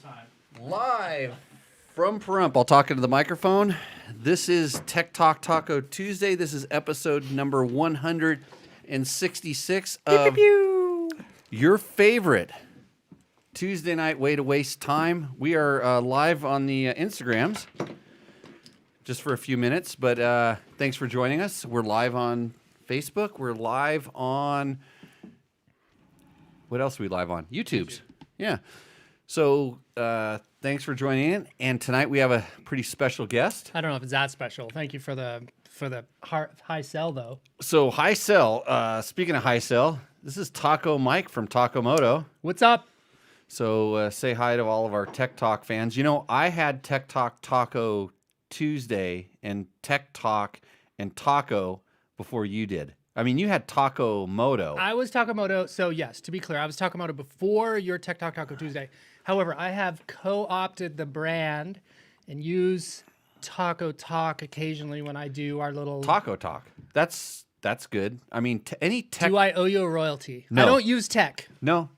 time. Live from Pahrump. I'll talk into the microphone. This is Tech Talk Taco Tuesday. This is episode number 166 of your favorite Tuesday night way to waste time. We are live on the Instagrams just for a few minutes, but thanks for joining us. We're live on Facebook. We're live on... What else are we live on? YouTube's. Yeah. So thanks for joining in. And tonight we have a pretty special guest. I don't know if it's that special. Thank you for the high sell though. So high sell. Speaking of high sell, this is Taco Mike from Taco Moto. What's up? So say hi to all of our Tech Talk fans. You know, I had Tech Talk Taco Tuesday and Tech Talk and Taco before you did. I mean, you had Taco Moto. I was Taco Moto. So yes, to be clear, I was Taco Moto before your Tech Talk Taco Tuesday. However, I have co-opted the brand and use Taco Talk occasionally when I do our little Taco Talk. That's good. I mean, any tech. Do I owe you a royalty? No. I don't use tech. No.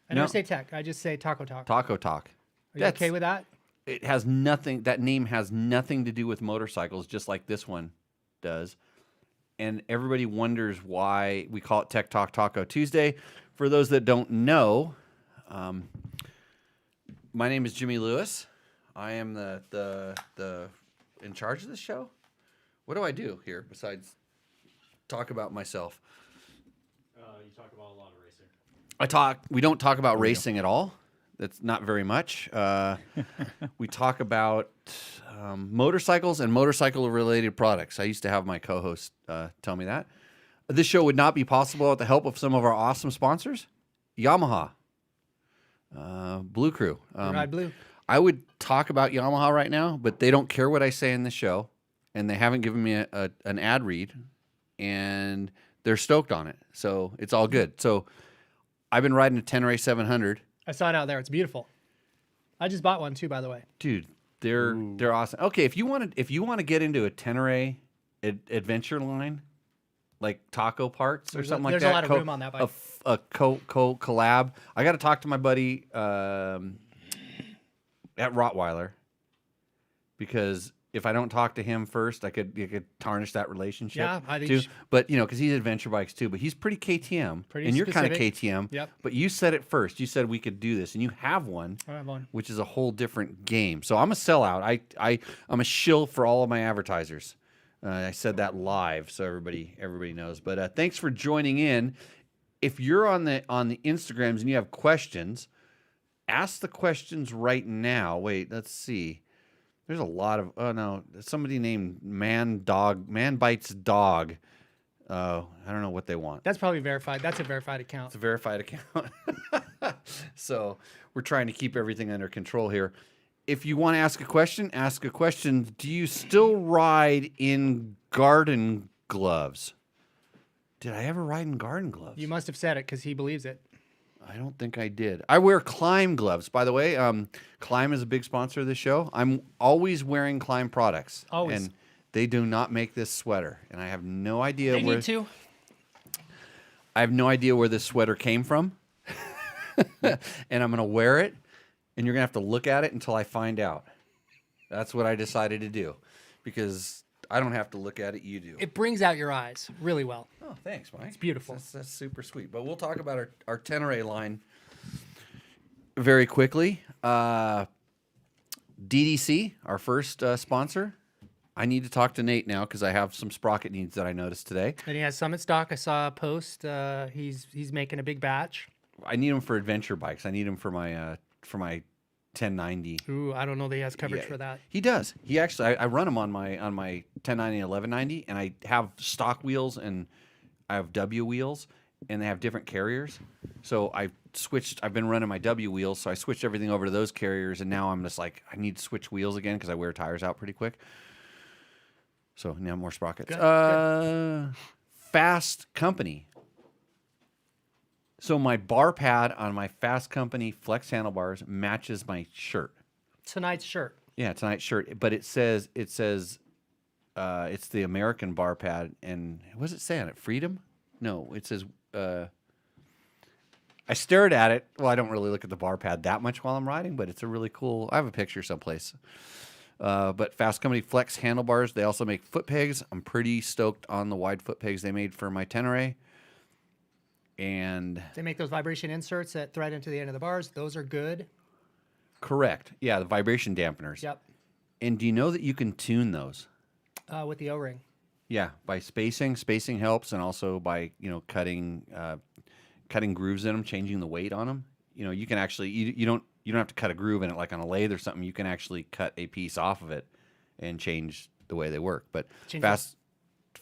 I never say tech. I just say Taco Talk. Taco Talk. Are you okay with that? It has nothing. That name has nothing to do with motorcycles, just like this one does. And everybody wonders why we call it Tech Talk Taco Tuesday. For those that don't know, my name is Jimmy Lewis. I am the in charge of this show. What do I do here besides talk about myself? You talk about a lot of racing. We don't talk about racing at all. That's not very much. We talk about motorcycles and motorcycle-related products. I used to have my co-host tell me that. This show would not be possible with the help of some of our awesome sponsors. Yamaha, Blue Crew. Ride Blue. I would talk about Yamaha right now, but they don't care what I say in the show, and they haven't given me an ad read, and they're stoked on it. So it's all good. So I've been riding a Tenere 700. I saw it out there. It's beautiful. I just bought one too, by the way. Dude, they're awesome. Okay, if you want to get into a Tenere adventure line, like taco parts or something like that. There's a lot of room on that bike. A collab. I got to talk to my buddy at Rottweiler, because if I don't talk to him first, you could tarnish that relationship. Yeah, I think too. But because he's adventure bikes too. But he's pretty KTM, and you're kind of KTM. Yep. But you said it first. You said we could do this, and you have one. I have one. Which is a whole different game. So I'm a sellout. I'm a shill for all of my advertisers. I said that live, so everybody knows. But thanks for joining in. If you're on the Instagrams and you have questions, ask the questions right now. Wait, let's see. There's a lot of somebody named Man Bites Dog. I don't know what they want. That's probably verified. That's a verified account. It's a verified account. So we're trying to keep everything under control here. If you want to ask a question, ask a question. Do you still ride in garden gloves? Did I ever ride in garden gloves? You must have said it because he believes it. I don't think I did. I wear Climb gloves, by the way. Climb is a big sponsor of the show. I'm always wearing Climb products. Always. And they do not make this sweater. And I have no idea They need to. I have no idea where this sweater came from. And I'm going to wear it. And you're going to have to look at it until I find out. That's what I decided to do. Because I don't have to look at it, you do. It brings out your eyes really well. Oh, thanks, Mike. It's beautiful. That's super sweet. But we'll talk about our Tenere line very quickly. DDC, our first sponsor. I need to talk to Nate now because I have some sprocket needs that I noticed today. And he has some in stock. I saw a post. He's making a big batch. I need them for adventure bikes. I need them for my 1090. Ooh, I don't know that he has coverage for that. He does. He actually, I run them on my 1090 and 1190, and I have stock wheels and I have W wheels, and they have different carriers. So I've been running my W wheels, so I switched everything over to those carriers, and now I'm just like, I need to switch wheels again because I wear tires out pretty quick. So now more sprockets. Good. Fasst Company. So my bar pad on my Fasst Company flex handlebars matches my shirt. Tonight's shirt. Yeah, tonight's shirt. But it says it's the American bar pad, and what does it say on it? Freedom? No, it says I stared at it. Well, I don't really look at the bar pad that much while I'm riding, but it's a really cool. I have a picture someplace. But Fasst Company Flex handlebars. They also make foot pegs. I'm pretty stoked on the wide foot pegs they made for my Tenere. And They make those vibration inserts that thread into the end of the bars. Those are good. correct. Yeah, the vibration dampeners. Yep. And do you know that you can tune those? With the O-ring. Yeah, by spacing. Spacing helps, and also by cutting grooves in them, changing the weight on them. You can actually you don't have to cut a groove in it like on a lathe or something. You can actually cut a piece off of it and change the way they work. But Change fast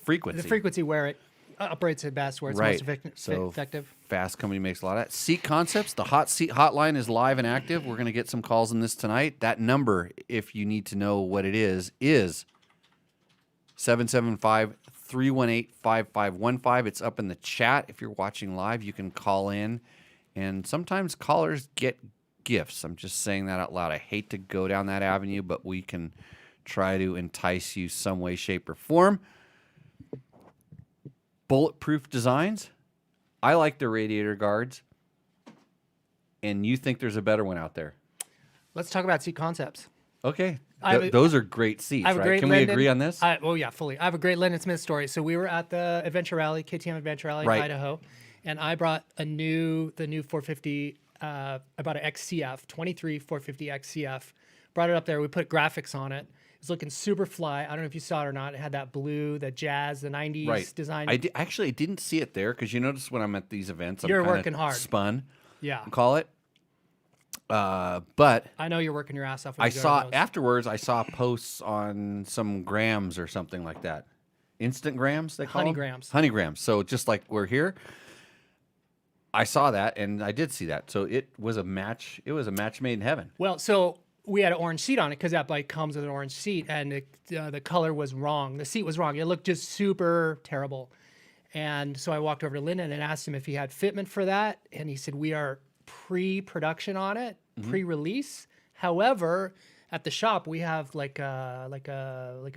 frequency. The frequency where it operates at best, where it's Right. most effective. Fasst Company makes a lot of that. Seat Concepts, the hot seat hotline is live and active. We're going to get some calls on this tonight. That number, if you need to know what it is 775-318-5515. It's up in the chat. If you're watching live, you can call in. And sometimes callers get gifts. I'm just saying that out loud. I hate to go down that avenue, but we can try to entice you some way, shape, or form. Bulletproof designs. I like the radiator guards. And you think there's a better one out there. Let's talk about Seat Concepts. Okay. I have a- Those are great seats, I have a right? great Can we Linden- agree on this? Oh yeah, fully. I have a great Lyndon Smith story. So we were at the Adventure Rally, KTM Adventure Rally Right. in Idaho, and I brought the new 450. I bought an XCF 23 450 XCF. Brought it up there. We put graphics on it. It was looking super fly. I don't know if you saw it or not. It had that blue, the jazz, the 90s Right. design. Actually, I didn't see it there because you notice when I'm at these events, I'm You're kinda working hard. spun, Yeah, call it. But I know you're working your ass off. When I you go to saw those. afterwards. I saw posts on some grams or something like that. Instant grams, they call them? Honeygrams. Honeygrams. So just like we're here, I saw that and I did see that. So it was a match. It was a match made in heaven. Well, so we had an orange seat on it because that bike comes with an orange seat, and the color was wrong. The seat was wrong. It looked just super terrible. And so I walked over to Lyndon and asked him if he had fitment for that, and he said we are pre-production on it, pre-release. However, at the shop we have like a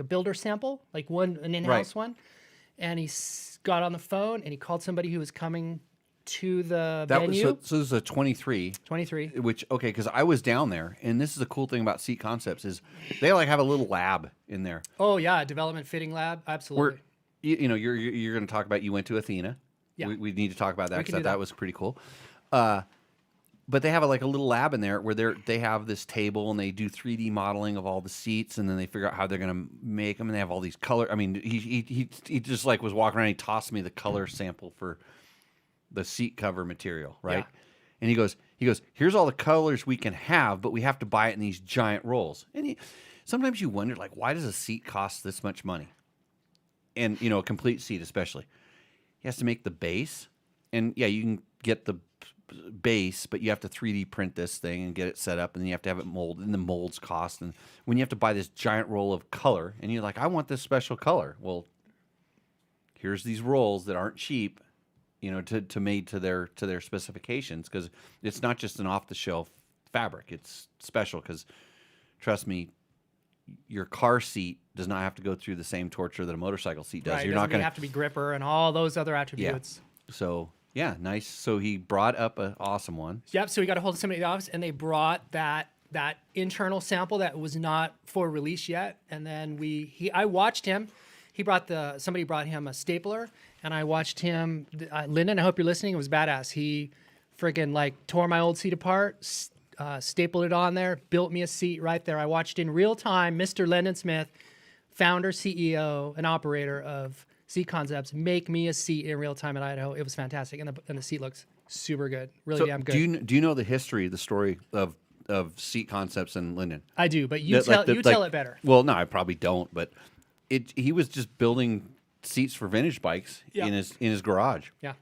builder sample, like an in-house one, and he got on the phone and he called somebody who was coming to the venue. So this is a 23. 23. Which, okay, because I was down there, and this is the cool thing about Seat Concepts is they like have a little lab in there. Oh yeah, development fitting lab, absolutely. Where you're going to talk about you went to Athena. Yeah. We need to talk about that We can because do that that. was pretty cool. But they have a little lab in there where they have this table and they do 3D modeling of all the seats, and then they figure out how they're going to make them, and they have all these color. I mean, he just like was walking around. He tossed me the color sample for the seat cover material, right? Yeah. And he goes, here's all the colors we can have, but we have to buy it in these giant rolls. And sometimes you wonder, like, why does a seat cost this much money? And a complete seat especially. He has to make the base, and yeah, you can get the base, but you have to 3D print this thing and get it set up, and then you have to have it molded, and the molds cost. And when you have to buy this giant roll of color, and you're like, I want this special color. Well, here's these rolls that aren't cheap, to made to their specifications, because it's not just an off the shelf fabric. It's special because, trust me, your car seat does not have to go through the same torture that a motorcycle seat does. Right, You're doesn't not going to have to be gripper and all those other attributes. So yeah, nice. So he brought up an awesome one. Yep. So we got a hold of somebody in the office, and they brought that internal sample that was not for release yet. And then I watched him. Somebody brought him a stapler, and I watched him. Lyndon, I hope you're listening. It was badass. He freaking tore my old seat apart, stapled it on there, built me a seat right there. I watched in real time Mr. Lyndon Smith, founder, CEO, and operator of Seat Concepts, make me a seat in real time in Idaho. It was fantastic, and the seat looks super good, really damn good. Do you know the story of Seat Concepts and Linden? I do, but you tell it better. Well, no, I probably don't. But he was just building seats for vintage bikes Yeah. in his garage, Yeah.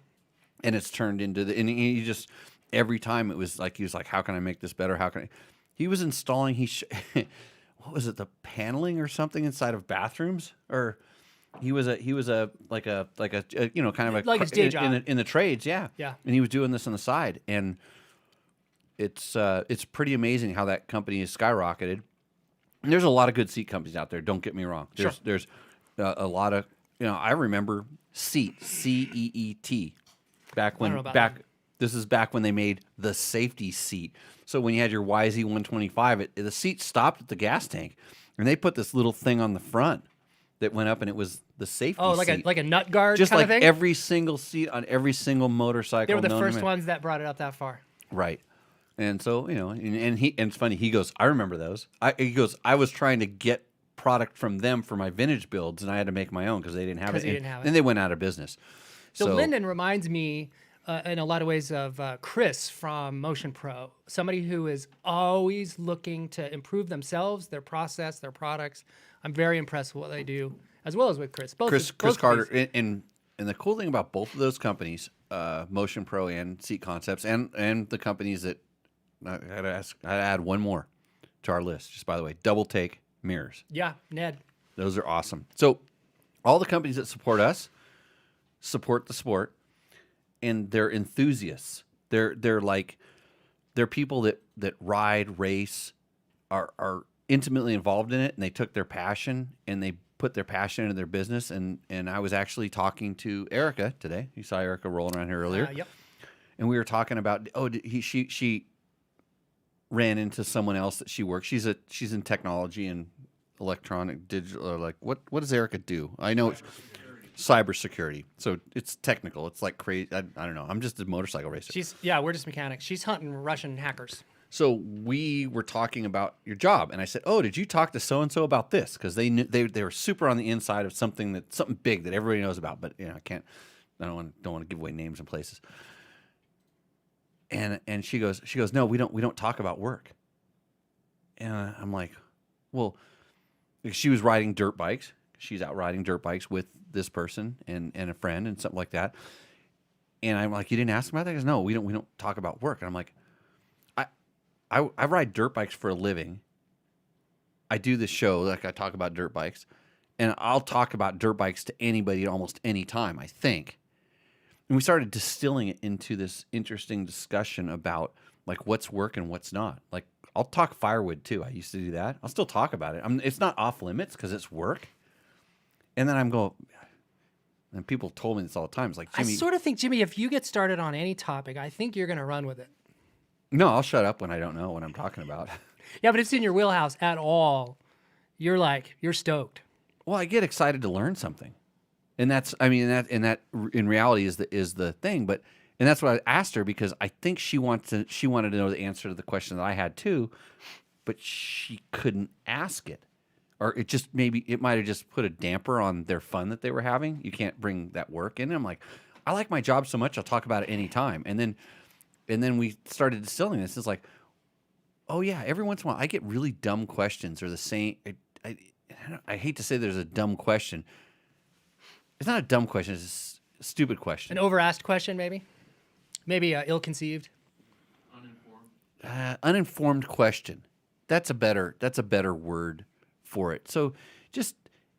and it's turned into and he just every time it was like he was like, how can I make this better? How can I? He was installing what was it, the paneling or something inside of bathrooms, or he was a like a kind of a Like his day job. in the trades, yeah. Yeah. And he was doing this on the side, and it's pretty amazing how that company has skyrocketed. And there's a lot of good seat companies out there. Don't get me wrong. There's a lot of I remember Seat, CEET, back I don't know when about back. This is back when they made the safety seat. So when you had your YZ125, the seat stopped at the gas tank, and they put this little thing on the front that went up, and it was the safety seat. like a nut guard Just kind like of thing? every single seat on every single motorcycle. They were the known to first man. ones that brought it up that far. Right. And so, and it's funny, he goes, I remember those. He goes, I was trying to get product from them for my vintage builds, and I had to make my own because they didn't have it. And they went out of business. So Lyndon reminds me in a lot of ways of Chris from Motion Pro, somebody who is always looking to improve themselves, their process, their products. I'm very impressed with what they do, as well as with Chris. Chris Carter, and the cool thing about both of those companies, Motion Pro and Seat Concepts, and the companies that I had to add one more to our list. Just by the way, Double Take mirrors. Yeah, Ned. Those are awesome. So all the companies that support us support the sport, and they're enthusiasts. They're people that ride, race, are intimately involved in it, and they took their passion and they put their passion into their business. And I was actually talking to Erica today. You saw Erica rolling around here earlier. Yep. And we were talking about she ran into someone else that she works. She's in technology and electronic digital. Or like what does Erica do? I know it's cybersecurity. So it's technical. It's like crazy. I don't know. I'm just a motorcycle racer. We're just mechanics. She's hunting Russian hackers. So we were talking about your job, and I said, "Oh, did you talk to so and so about this?" Because they knew they were super on the inside of something big that everybody knows about. But I can't. I don't want to give away names and places. And she goes, no, we don't talk about work. And I'm like, well, she was riding dirt bikes. She's out riding dirt bikes with this person and a friend and something like that. And I'm like, you didn't ask about that? He goes, no, we don't talk about work. And I'm like, I ride dirt bikes for a living. I do this show, like I talk about dirt bikes, and I'll talk about dirt bikes to anybody at almost any time, I think. And we started distilling it into this interesting discussion about like what's work and what's not. Like I'll talk firewood too. I used to do that. I'll still talk about it. It's not off limits because it's work. And then and people told me this all the time. It's like, Jimmy, I sort of think, Jimmy, if you get started on any topic, I think you're going to run with it. No, I'll shut up when I don't know what I'm talking about. Yeah, but if it's in your wheelhouse at all, you're stoked. Well, I get excited to learn something. And that in reality is the thing, and that's what I asked her because I think she wanted to know the answer to the question that I had too, but she couldn't ask it, or it might have just put a damper on their fun that they were having. You can't bring that work in. And I'm like, I like my job so much, I'll talk about it anytime. And then we started distilling this. It's like, oh yeah, every once in a while I get really dumb questions or the same. I hate to say there's a dumb question. It's not a dumb question. It's a stupid question. An overasked question, maybe? Maybe ill-conceived? Uninformed. Uninformed question. That's a better word for it. So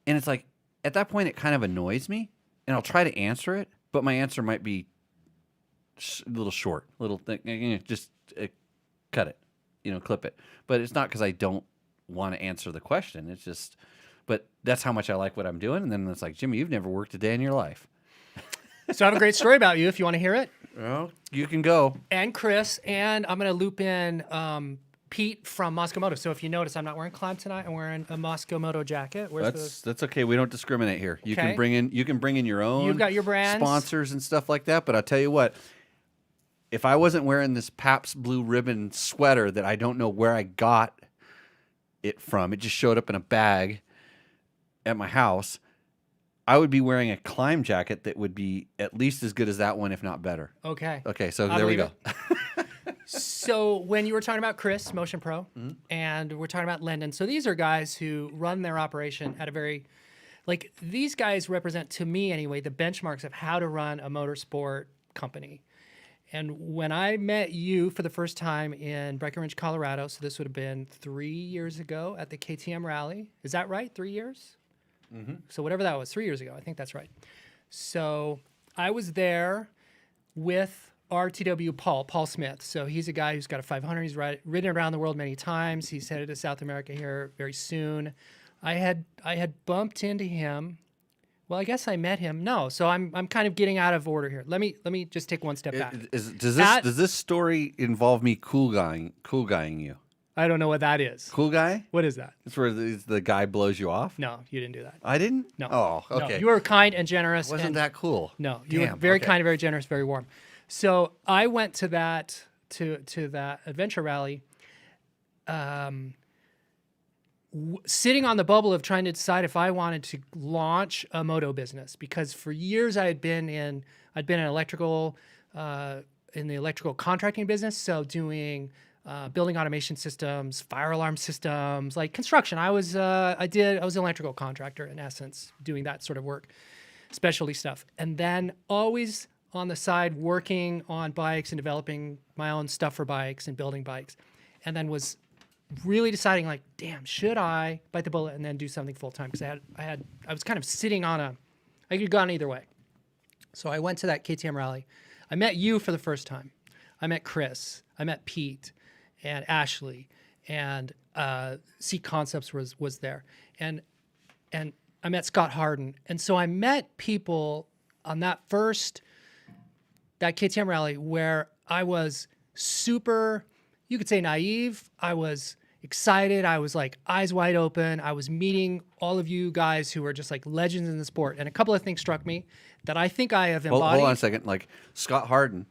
and it's like, at that point, it kind of annoys me, and I'll try to answer it, but my answer might be a little short, little thing. Just cut it, clip it. But it's not because I don't want to answer the question. It's just... But that's how much I like what I'm doing. And then it's like, Jimmy, you've never worked a day in your life. So I have a great story about you if you want to hear it. Well, you can go. And Chris, and I'm going to loop in Pete from Moscow Moto. So if you notice, I'm not wearing Climb tonight. I'm wearing a Moscow Moto jacket. That's okay. We don't discriminate here. You can bring in your own. You've got your brands, sponsors and stuff like that. But I'll tell you what, if I wasn't wearing this Pabst Blue Ribbon sweater that I don't know where I got it from, it just showed up in a bag at my house, I would be wearing a Climb jacket that would be at least as good as that one, if not better. Okay. So there we go. So when you were talking about Chris, Motion Pro, and we're talking about Lyndon, so these are guys who run their operation at a very, these guys represent, to me anyway, the benchmarks of how to run a motorsport company. And when I met you for the first time in Breckenridge, Colorado, so this would have been 3 years ago at the KTM rally. Is that right? 3 years? Mm-hmm. So whatever that was, 3 years ago. I think that's right. So I was there with RTW Paul Smith. So he's a guy who's got a 500. He's ridden around the world many times. He's headed to South America here very soon. I had bumped into him Well, I guess I met him. No, so I'm kind of getting out of order here. Let me just take one step back. Does this story involve me cool guying you? I don't know what that is. Cool guy? What is that? It's where the guy blows you off? No, you didn't do that. I didn't? No. Oh, No, okay. you were kind and generous. Wasn't and, that cool? No, you were Damn, very okay. kind and very generous, very warm. So I went to that that adventure rally, sitting on the bubble of trying to decide if I wanted to launch a moto business, because for years I'd been in electrical in the electrical contracting business, so doing building automation systems, fire alarm systems, like construction. I was an electrical contractor in essence, doing that sort of work, specialty stuff, and then always on the side working on bikes and developing my own stuff for bikes and building bikes, and then was really deciding like, damn, should I bite the bullet and then do something full time? Because I was kind of sitting on I could have gone either way. So I went to that KTM rally. I met you for the first time. I met Chris. I met Pete and Ashley, and C Concepts was there, and I met Scott Harden. And so I met people on that KTM rally where I was super, you could say naive. I was excited. I was like eyes wide open. I was meeting all of you guys who were just like legends in the sport. And a couple of things struck me that I think I have embodied. Hold on a second. Like Scott Harden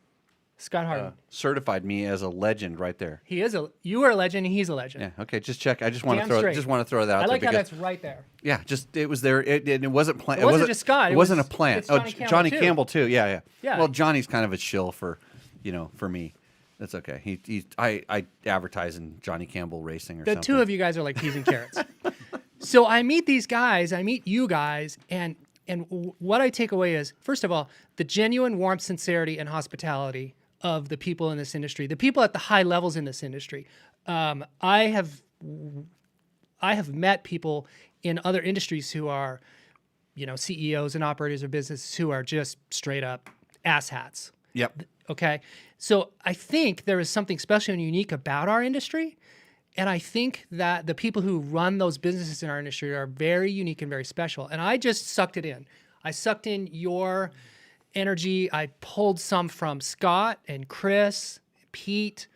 Scott Harden. certified me as a legend right there. You are a legend and he's a legend. Yeah. Okay. Just check. I just want to Damn throw straight. that out I like there how because that's right there. yeah, just it was there. It wasn't planned. It wasn't just Scott. It It wasn't was- a plant. it's Oh, Johnny Campbell, Johnny too. Campbell too. Yeah. Yeah. Well, Johnny's kind of a shill for me. That's okay. I advertise in Johnny Campbell Racing or The something. two of you guys are like peas and carrots. So I meet these guys, I meet you guys, and what I take away is, first of all, the genuine warmth, sincerity, and hospitality of the people in this industry, the people at the high levels in this industry. I have met people in other industries who are, CEOs and operators of businesses who are just straight up asshats. Yep. Okay. So I think there is something special and unique about our industry. And I think that the people who run those businesses in our industry are very unique and very special. And I just sucked it in. I sucked in your energy. I pulled some from Scott and Chris, Pete,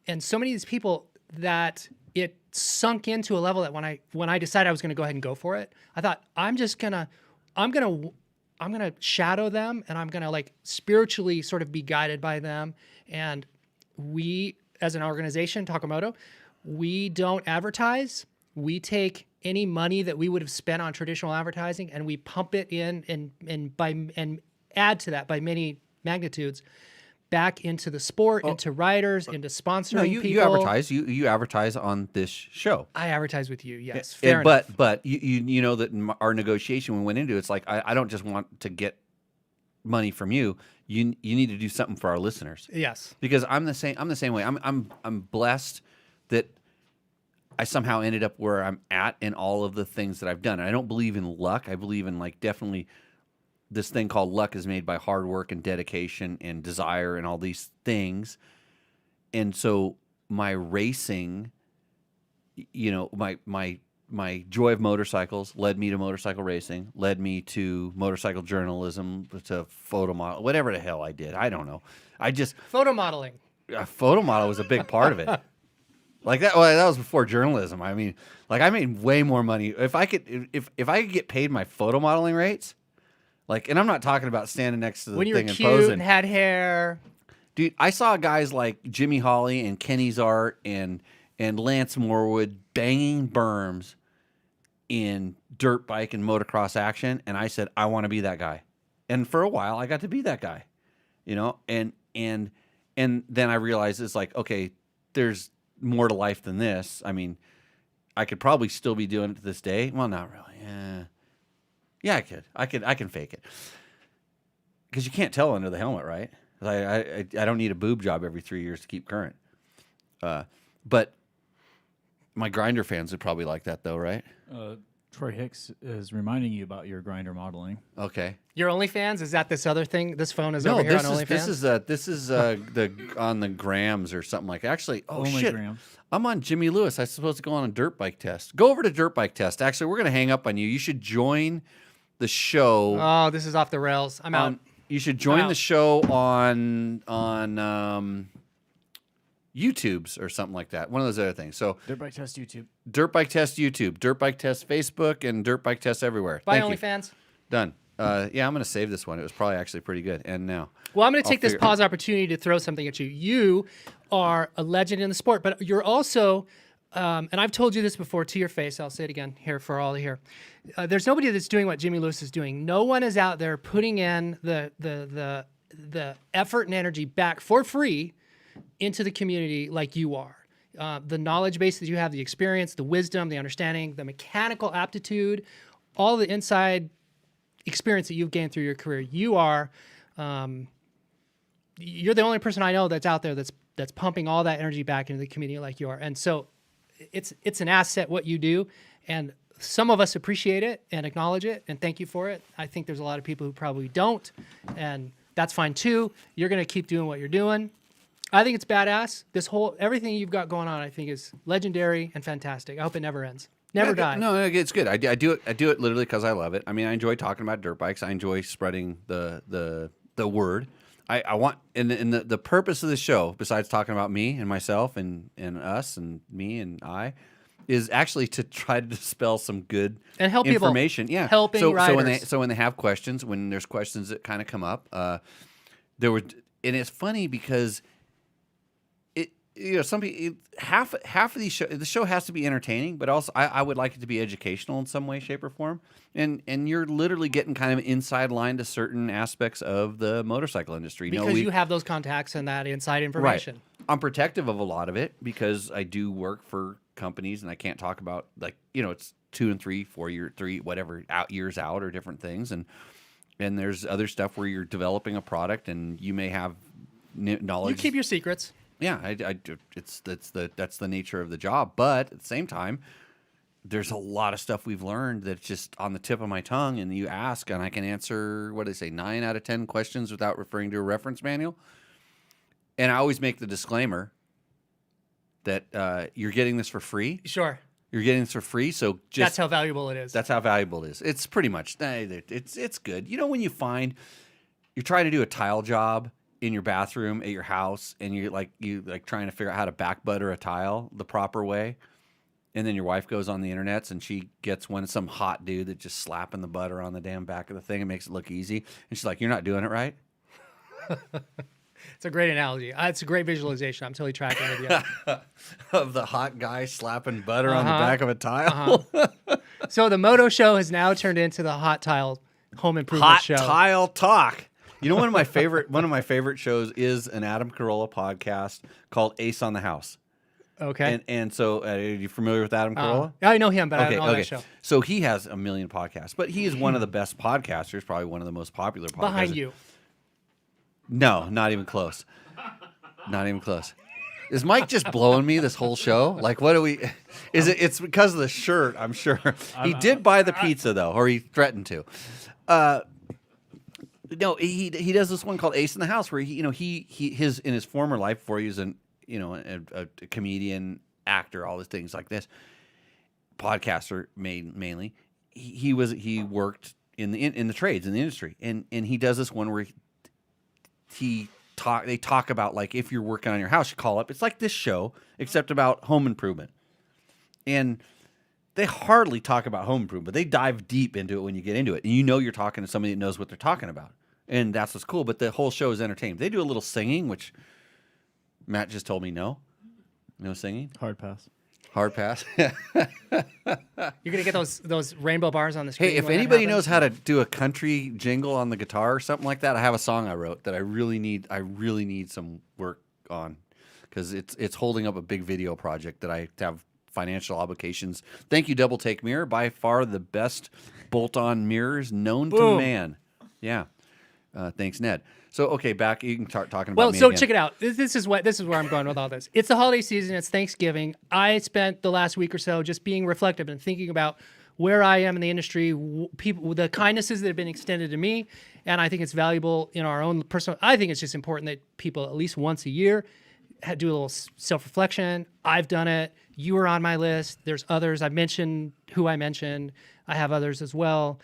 and so many of these people that it sunk into a level that when I decided I was going to go ahead and go for it, I thought I'm going to shadow them, and I'm going to like spiritually sort of be guided by them. And we, as an organization, Taco Moto, we don't advertise. We take any money that we would have spent on traditional advertising and we pump it in and add to that by many magnitudes back into the sport, into riders, into sponsoring No, you people. advertise. You advertise on this show. I advertise with you, yes. Fair And, enough. but you know that in our negotiation we went into, it's like I don't just want to get money from you. You need to do something for our listeners. Yes. Because I'm the same way. I'm blessed that I somehow ended up where I'm at in all of the things that I've done. And I don't believe in luck. I believe in like definitely this thing called luck is made by hard work and dedication and desire and all these things. And so my racing, my joy of motorcycles led me to motorcycle racing, led me to motorcycle journalism, to photo model, whatever the hell I did. I don't know. Photo modeling. A photo model was a big part of it. Like that. Well, that was before journalism. I mean, like I made way more money if I could get paid my photo modeling rates. Like, and I'm not talking about standing next to the When you were thing and cute posing. and had hair. Dude, I saw guys like Jimmy Hawley and Kenny's Art and Lance Morwood banging berms in dirt bike and motocross action, and I said I want to be that guy. And for a while, I got to be that guy, And then I realized it's like, okay, there's more to life than this. I mean, I could probably still be doing it to this day. Well, not really. Yeah, I could. I can fake it because you can't tell under the helmet, right? I don't need a boob job every 3 years to keep current. But my grinder fans would probably like that, though, right? Troy Hicks is reminding you about your grinder modeling. Okay. Your OnlyFans? Is that this other thing? This phone is No, over here on this OnlyFans? is the on the grams or something like. Actually, oh Only shit, grams. I'm on Jimmy Lewis. I'm supposed to go on a dirt bike test. Go over to dirt bike test. Actually, we're gonna hang up on you. You should join the show. Oh, this is off the rails. I'm out. You should join the show on YouTube's or something like that. One of those other things. So Dirt Bike Test YouTube. Dirt Bike Test YouTube, Dirt Bike Test Facebook, and Dirt Bike Test everywhere. Bye, Thank you. OnlyFans. Done. Yeah, I'm going to save this one. It was probably actually pretty good. And now. Well, I'm going to take this pause opportunity to throw something at you. You are a legend in the sport, but you're also, and I've told you this before to your face. I'll say it again here for all to hear. There's nobody that's doing what Jimmy Lewis is doing. No one is out there putting in the effort and energy back for free into the community like you are. The knowledge base that you have, the experience, the wisdom, the understanding, the mechanical aptitude, all the inside experience that you've gained through your career. You're the only person I know that's out there that's pumping all that energy back into the community like you are. And so it's an asset what you do, and some of us appreciate it and acknowledge it and thank you for it. I think there's a lot of people who probably don't, and that's fine too. You're going to keep doing what you're doing. I think it's badass. Everything you've got going on, I think, is legendary and fantastic. I hope it never ends. Never die. No, it's good. I do it literally because I love it. I mean, I enjoy talking about dirt bikes. I enjoy spreading the word. I want the purpose of the show, besides talking about me and myself and us and me and I, is actually to try to dispel some good and help information. People. Yeah, helping riders. So when they have questions, when there's questions that kind of come up, and it's funny because. Some people, half of these the show has to be entertaining, but also I would like it to be educational in some way, shape, or form. And you're literally getting kind of an inside line to certain aspects of the motorcycle industry. Because you have those contacts and that inside information. Right. I'm protective of a lot of it because I do work for companies, and I can't talk about it's 2 and 3, 4 year, 3 whatever years out or different things, and there's other stuff where you're developing a product and you may have knowledge. You keep your secrets. Yeah, I do. That's the nature of the job. But at the same time, there's a lot of stuff we've learned that's just on the tip of my tongue, and you ask, and I can answer, what do they say, 9 out of 10 questions without referring to a reference manual. And I always make the disclaimer that you're getting this for free. Sure. You're getting this for free, so that's how valuable it is. That's how valuable it is. It's pretty much it's good. When you find you're trying to do a tile job in your bathroom at your house, and you trying to figure out how to back butter a tile the proper way, and then your wife goes on the internets and she gets some hot dude that just slapping the butter on the damn back of the thing and makes it look easy, and she's like, "You're not doing it right." It's a great analogy. It's a great visualization. I'm totally tracking with you. Of the hot guy slapping butter on the back of a tile. So the Moto Show has now turned into the Hot Tile Home Improvement Show. Hot Tile Talk. One of my favorite shows is an Adam Carolla podcast called Ace on the House. Okay. And so, are you familiar with Adam Carolla? I know him, but I don't know that show. So he has a million podcasts, but he is one of the best podcasters, probably one of the most popular podcasters. Behind you. No, not even close. Not even close. Is Mike just blowing me this whole show? Like, what do we? It's because of the shirt, I'm sure. He did buy the pizza though, or he threatened to. No, he does this one called Ace in the House, where in his former life, before he was a comedian, actor, all these things like this, podcaster mainly. He worked in the trades, in the industry, and he does this one where they talk about, like, if you're working on your house, you call up. It's like this show, except about home improvement, and they hardly talk about home improvement, but they dive deep into it when you get into it, and you're talking to somebody that knows what they're talking about. And that's what's cool. But the whole show is entertaining. They do a little singing, which Matt just told me no singing. Hard pass. You're gonna get those rainbow bars on the screen. Hey, if anybody knows how to do a country jingle on the guitar or something like that, I have a song I wrote that I really need some work on, because it's holding up a big video project that I have financial obligations. Thank you, Double Take Mirror, by far the best bolt-on mirrors known to man. Yeah. Thanks, Ned. So, okay, back. You can start talking about me again. Check it out. This is where I'm going with all this. It's the holiday season. It's Thanksgiving. I spent the last week or so just being reflective and thinking about where I am in the industry, the kindnesses that have been extended to me, and I think it's valuable in our own personal. I think it's just important that people at least once a year do a little self-reflection. I've done it. You were on my list. There's others. I mentioned who I mentioned. I have others as well.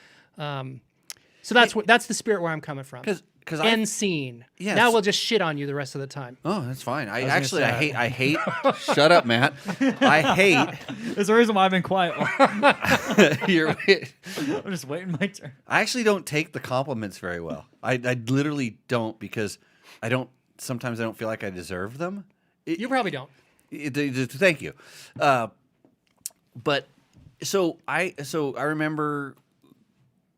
So that's the spirit where I'm coming from. Because End scene. Yes. Now we'll just shit on you the rest of the time. Oh, that's fine. I gonna hate. Shut up, Matt. I hate. There's a reason why I've been quiet. You're. I'm just waiting my turn. I actually don't take the compliments very well. I literally don't because I don't. Sometimes I don't feel like I deserve them. You probably don't. Thank you. But so I remember.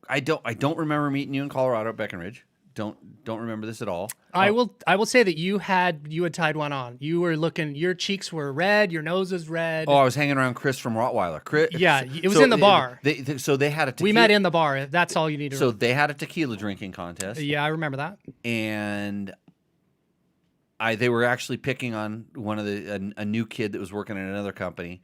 I don't remember meeting you in Colorado at Breckenridge. Don't remember this at all. I will say that you had tied one on. You were looking. Your cheeks were red. Your nose was red. Oh, I was hanging around Chris from Rottweiler. Chris, Yeah, it was in the bar. So they had a tequila, We met in the bar. That's all you need to. So they had a tequila drinking contest. Yeah, I remember that. And they were actually picking on one of a new kid that was working at another company.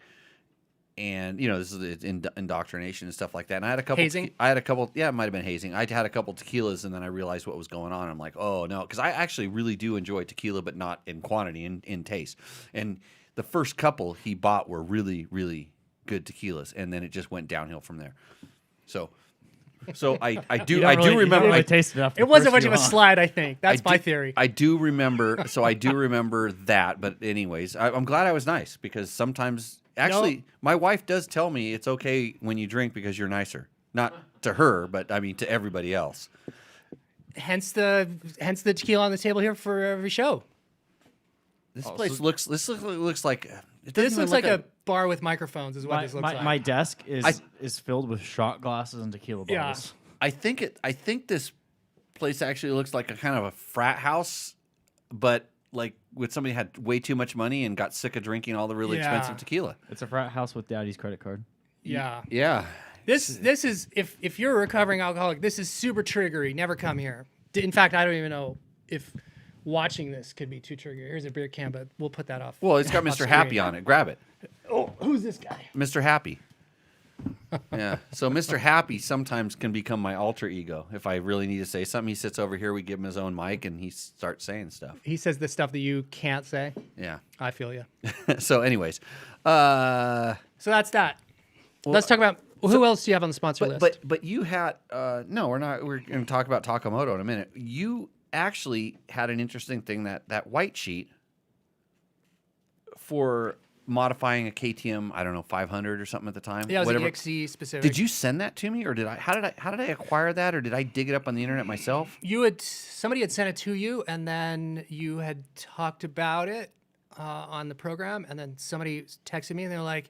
And this is indoctrination and stuff like that. And I had a couple hazing. Yeah, it might have been hazing. I had a couple tequilas, and then I realized what was going on. I'm like, oh no, because I actually really do enjoy tequila, but not in quantity, in taste. And the first couple he bought were really, really good tequilas, and then it just went downhill from there. So I do remember. I tasted it. It wasn't much of a slide. I think that's my theory. I do remember. So I do remember that. But anyways, I'm glad I was nice because sometimes. Actually, my wife does tell me it's okay when you drink because you're nicer. Not to her, but I mean to everybody else. Hence the tequila on the table here for every show. This place looks like This looks like a bar with microphones. Is what this looks like. My desk is filled with shot glasses and tequila bottles. I think this place actually looks like a kind of a frat house, but like with somebody had way too much money and got sick of drinking all the really expensive tequila. It's a frat house with daddy's credit card. Yeah. Yeah. This is if you're a recovering alcoholic, this is super triggery. Never come here. In fact, I don't even know if watching this could be too triggery. Here's a beer can, but we'll put that off. Well, it's got Mr. Happy on it. Grab it. Oh, who's this guy? Mr. Happy. Yeah. So Mr. Happy sometimes can become my alter ego. If I really need to say something, he sits over here, we give him his own mic, and he starts saying stuff. He says the stuff that you can't say. Yeah. I feel you. So anyways. So that's that. Let's talk about who else do you have on the sponsor list? But you had no, we're not. We're going to talk about Taco Moto in a minute. You actually had an interesting thing that white sheet for modifying a KTM, I don't know, 500 or something at the time. Yeah, it was whatever. an EXC specific. Did you send that to me, or did I? How did I acquire that, or did I dig it up on the internet myself? Somebody had sent it to you, and then you had talked about it on the program, and then somebody texted me, and they were like,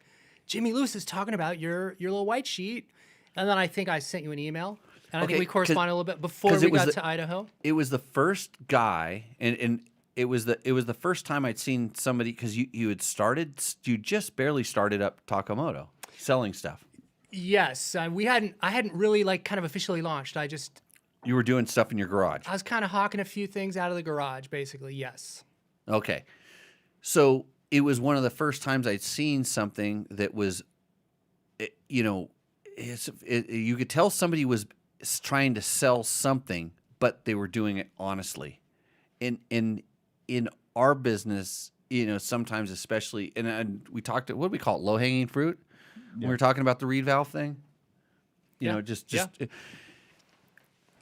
"Jimmy Lewis is talking about your little white sheet," and then I think I sent you an email, and I think we corresponded a little bit before we got to Idaho. It was the first guy, and it was the first time I'd seen somebody because you just barely started up Taco Moto selling stuff. Yes, I hadn't really like kind of officially launched. You were doing stuff in your garage. I was kind of hawking a few things out of the garage, basically. Yes. Okay, so it was one of the first times I'd seen something that was, you could tell somebody was trying to sell something, but they were doing it honestly. In our business, sometimes especially, and we talked, what do we call it, low-hanging fruit? When we were talking about the reed valve thing? I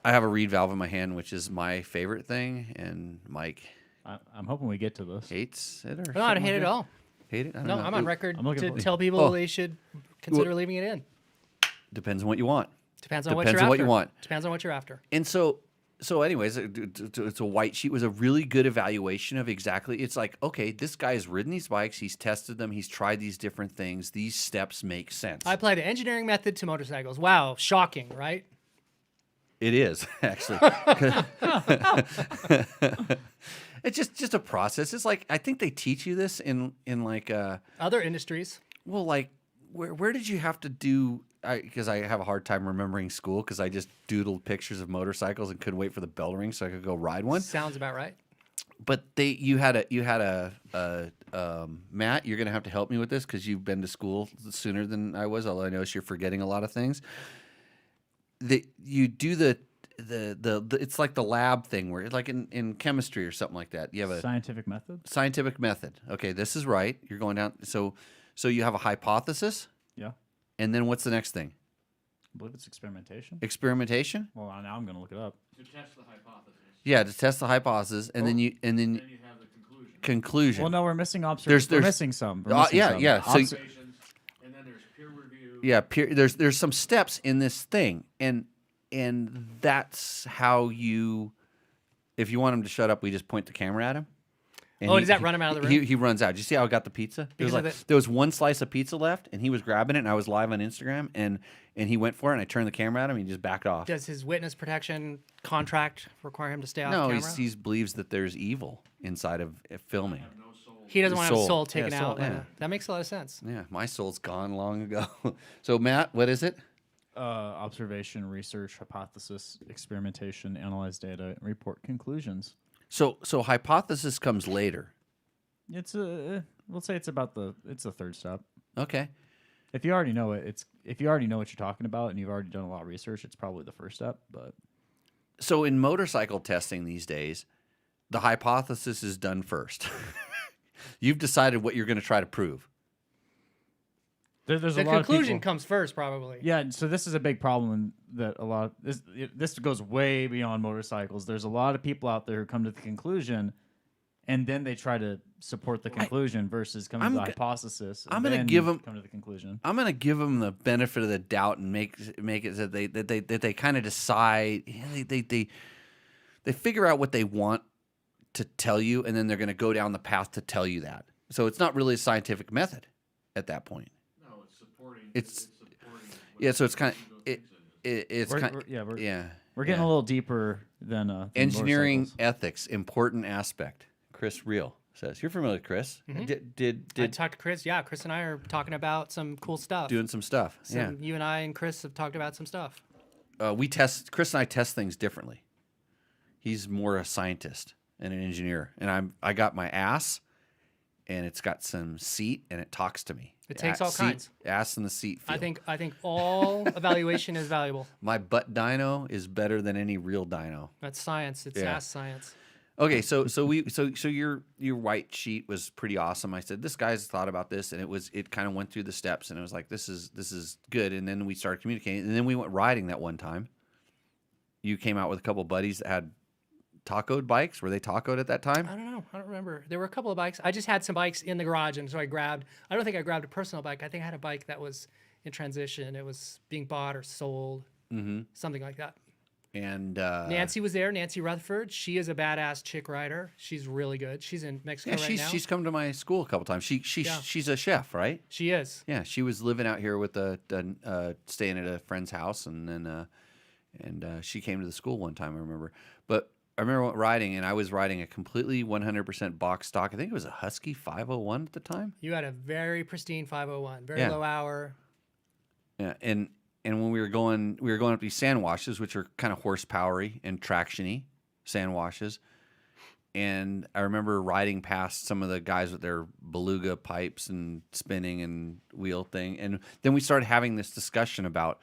have a reed valve in my hand, which is my favorite thing, and Mike I'm hoping we get to this. hates it or No, I don't hate it at all. Hate it? I don't No, know. I'm on record I'm looking to for- tell people they should consider leaving it in. Depends on what you want. Depends on what Depends you're on what after. you want. Depends on what you're after. And so anyways, it's a white sheet. It was a really good evaluation of exactly. It's like, okay, this guy's ridden these bikes. He's tested them. He's tried these different things. These steps make sense. I apply the engineering method to motorcycles. Wow, shocking, right? It is, actually. It's just a process. It's like, I think they teach you this in like Other industries. well, like where did you have to do? Because I have a hard time remembering school because I just doodled pictures of motorcycles and couldn't wait for the bell to ring so I could go ride one. Sounds about right. But you had a Matt, you're gonna have to help me with this because you've been to school sooner than I was. Although I notice you're forgetting a lot of things. You do the it's like the lab thing where like in chemistry or something like that. You have a Scientific method? scientific method. Okay, this is right. You're going down. So you have a hypothesis, Yeah. and then what's the next thing? I believe it's experimentation. Experimentation? Well, now I'm going to look it up. To test the hypothesis. Yeah, to test the hypothesis, and then you Then you have the conclusion. Well, no, we're missing observations. We're there's- missing some. We're missing some. yeah. So Observations, and then there's peer review. yeah, there's some steps in this thing, and that's how you. If you want him to shut up, we just point the camera at him. And does that run him out of the room? He runs out. Did you see how I got the pizza? It was Because of like there was one slice of pizza left, and he was grabbing it, and I was live on Instagram, and he went for it, and I turned the camera at him, and he just backed off. Does his witness protection contract require him to stay off No, camera? he believes that there's evil inside of filming. No soul. He doesn't want to have his soul. soul taken Yeah, soul, out. yeah. That makes a lot of sense. Yeah, my soul's gone long ago. So Matt, what is it? Observation, research, hypothesis, experimentation, analyze data, report conclusions. So hypothesis comes later. It's we'll say it's the third step. Okay. If you already know it, if you already know what you're talking about and you've already done a lot of research, it's probably the first step. But So in motorcycle testing these days, the hypothesis is done first. You've decided what you're going to try to prove. there's The a lot of conclusion people. comes first, probably. Yeah, so this is a big problem that a lot of this goes way beyond motorcycles. There's a lot of people out there who come to the conclusion, and then they try to support the conclusion versus coming to the hypothesis. I'm going gonna to give 'em- come to the conclusion. I'm going to give them the benefit of the doubt and make it that they kind of decide. They figure out what they want to tell you, and then they're going to go down the path to tell you that. So it's not really a scientific method at that point. No, it's supporting. It's- supporting. Yeah, so it's kind ego of thinks it is. it's kind We're getting yeah. a little deeper than engineering motorcycles. ethics, important aspect. Chris Real says you're familiar with Chris. Did I talked to Chris. Yeah, Chris and I are talking about some cool stuff. doing some stuff. You and I and Chris have talked about some stuff. Chris and I test things differently. He's more a scientist and an engineer, and I got my ass, and it's got some seat, and it talks to me. It takes all Seat- kinds. Ass and the seat feel. I think all evaluation is valuable. My butt dyno is better than any real dyno. That's science. It's Yeah. ass science. Okay, so your white sheet was pretty awesome. I said this guy's thought about this, and it kind of went through the steps, and it was like this is good. And then we started communicating, and then we went riding that one time. You came out with a couple buddies that had tacoed bikes. Were they tacoed at that time? I don't know. I don't remember. There were a couple of bikes. I just had some bikes in the garage, and so I don't think I grabbed a personal bike. I think I had a bike that was in transition. It was being bought or sold, something like that. And Nancy was there. Nancy Rutherford. She is a badass chick rider. She's really good. She's in Mexico right now. she's come to my school a couple times. She's a chef, right? She is. Yeah, she was living out here with staying at a friend's house, and then she came to the school one time. I remember, but I remember riding, and I was riding a completely 100% box stock. I think it was a Husky 501 at the time. You had a very pristine 501, very Yeah. low hour. Yeah, and when we were going up these sand washes, which are kind of horsepowery and tractiony sand washes. And I remember riding past some of the guys with their beluga pipes and spinning and wheel thing. And then we started having this discussion about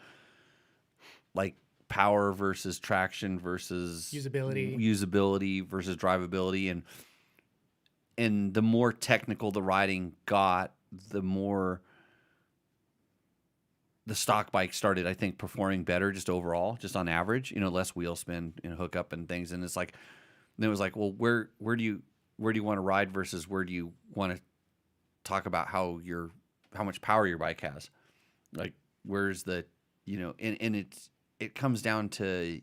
like power versus traction versus usability versus drivability. And the more technical the riding got, the more the stock bike started, I think, performing better just overall, just on average, less wheel spin and hookup and things. And it's like, then it was like, well, where do you want to ride versus where do you want to talk about how much power your bike has? Like, where's the, and it comes down to,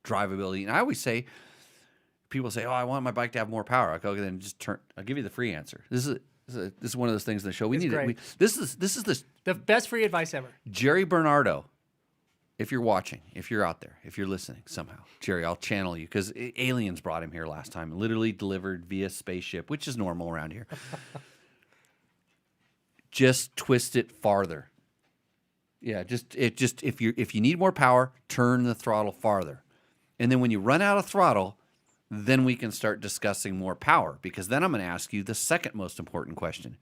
drivability. And I always say, people say, oh, I want my bike to have more power. I go, okay, then I'll give you the free answer. This is one of those things in the show. This is The best free advice ever. Jerry Bernardo. If you're watching, if you're out there, if you're listening somehow, Jerry, I'll channel you because aliens brought him here last time, literally delivered via spaceship, which is normal around here. Just twist it farther. Yeah, if you need more power, turn the throttle farther. And then when you run out of throttle, then we can start discussing more power, because then I'm going to ask you the second most important question.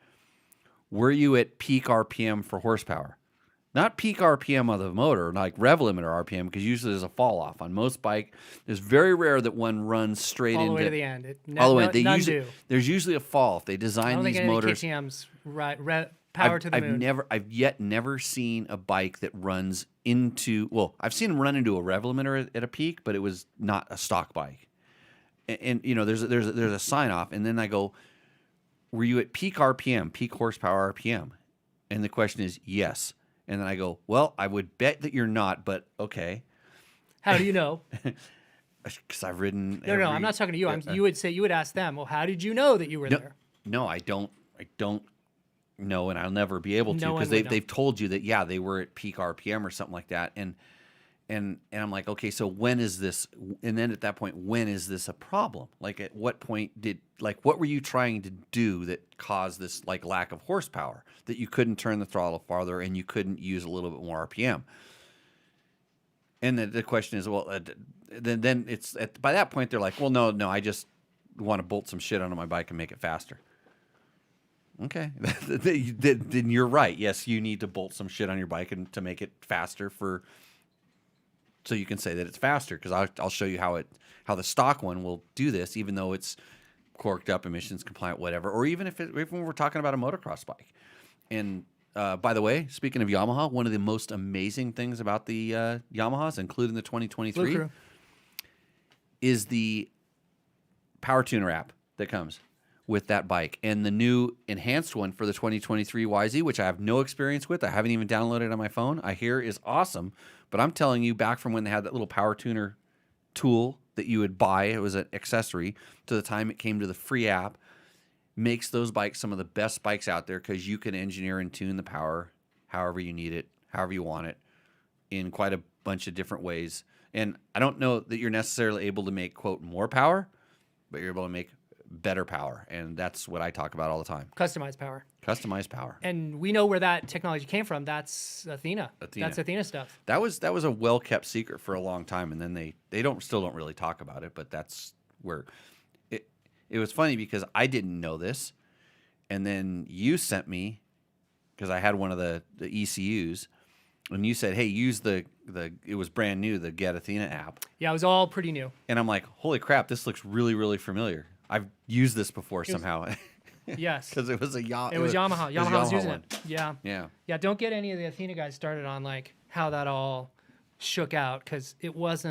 Were you at peak RPM for horsepower? Not peak RPM of the motor, like rev limiter RPM, because usually there's a fall off. On most bike, it's very rare that one runs straight All into the way to the end. all the way. None do. There's usually a fall if they design I don't these think any motors. KTM's Power to the moon. I've yet never seen a bike that runs into. Well, I've seen them run into a rev limiter at a peak, but it was not a stock bike. And you know, there's a sign off, and then I go, "Were you at peak RPM, peak horsepower RPM?" And the question is yes. And then I go, "Well, I would bet that you're not, but okay." How do you know? Because I've ridden. No, I'm not talking to you. You would ask them. Well, how did you know that you were there? No, I don't know, and I'll never be able to No one because would know. they've told you that they were at peak RPM or something like that, and I'm like, okay, so when is this? And then at that point, when is this a problem? Like, at what point what were you trying to do that caused this like lack of horsepower that you couldn't turn the throttle farther and you couldn't use a little bit more RPM? And the question is, well, then it's by that point they're like, well, no, I just want to bolt some shit onto my bike and make it faster. Okay, then you're right. Yes, you need to bolt some shit on your bike and to make it faster so you can say that it's faster. Because I'll show you how the stock one will do this, even though it's corked up, emissions compliant, whatever. Or even even we're talking about a motocross bike. And by the way, speaking of Yamaha, one of the most amazing things about the Yamahas, including the 2023, is the power tuner app that comes with that bike, and the new enhanced one for the 2023 YZ, which I have no experience with. I haven't even downloaded it on my phone. I hear is awesome, but I'm telling you, back from when they had that little power tuner tool that you would buy, it was an accessory, to the time it came to the free app, makes those bikes some of the best bikes out there because you can engineer and tune the power however you need it, however you want it, in quite a bunch of different ways. And I don't know that you're necessarily able to make, quote, more power, but you're able to make better power, and that's what I talk about all the time. Customized power. Customized power. And we know where that technology came from. That's Athena. That's Athena stuff. That was a well kept secret for a long time, and then they still don't really talk about it. But that's where it was funny because I didn't know this, and then you sent me because I had one of the ECUs, and you said, "Hey, use the it was brand new, the Get Athena app." Yeah, it was all pretty new. And I'm like, "Holy crap, this looks really, really familiar. I've used this before somehow." Yes. Because it was Yamaha. It was Yamaha. Yamaha was using one. it. Yeah. Yeah. Yeah, don't get any of the Athena guys started on like how that all shook out, because it was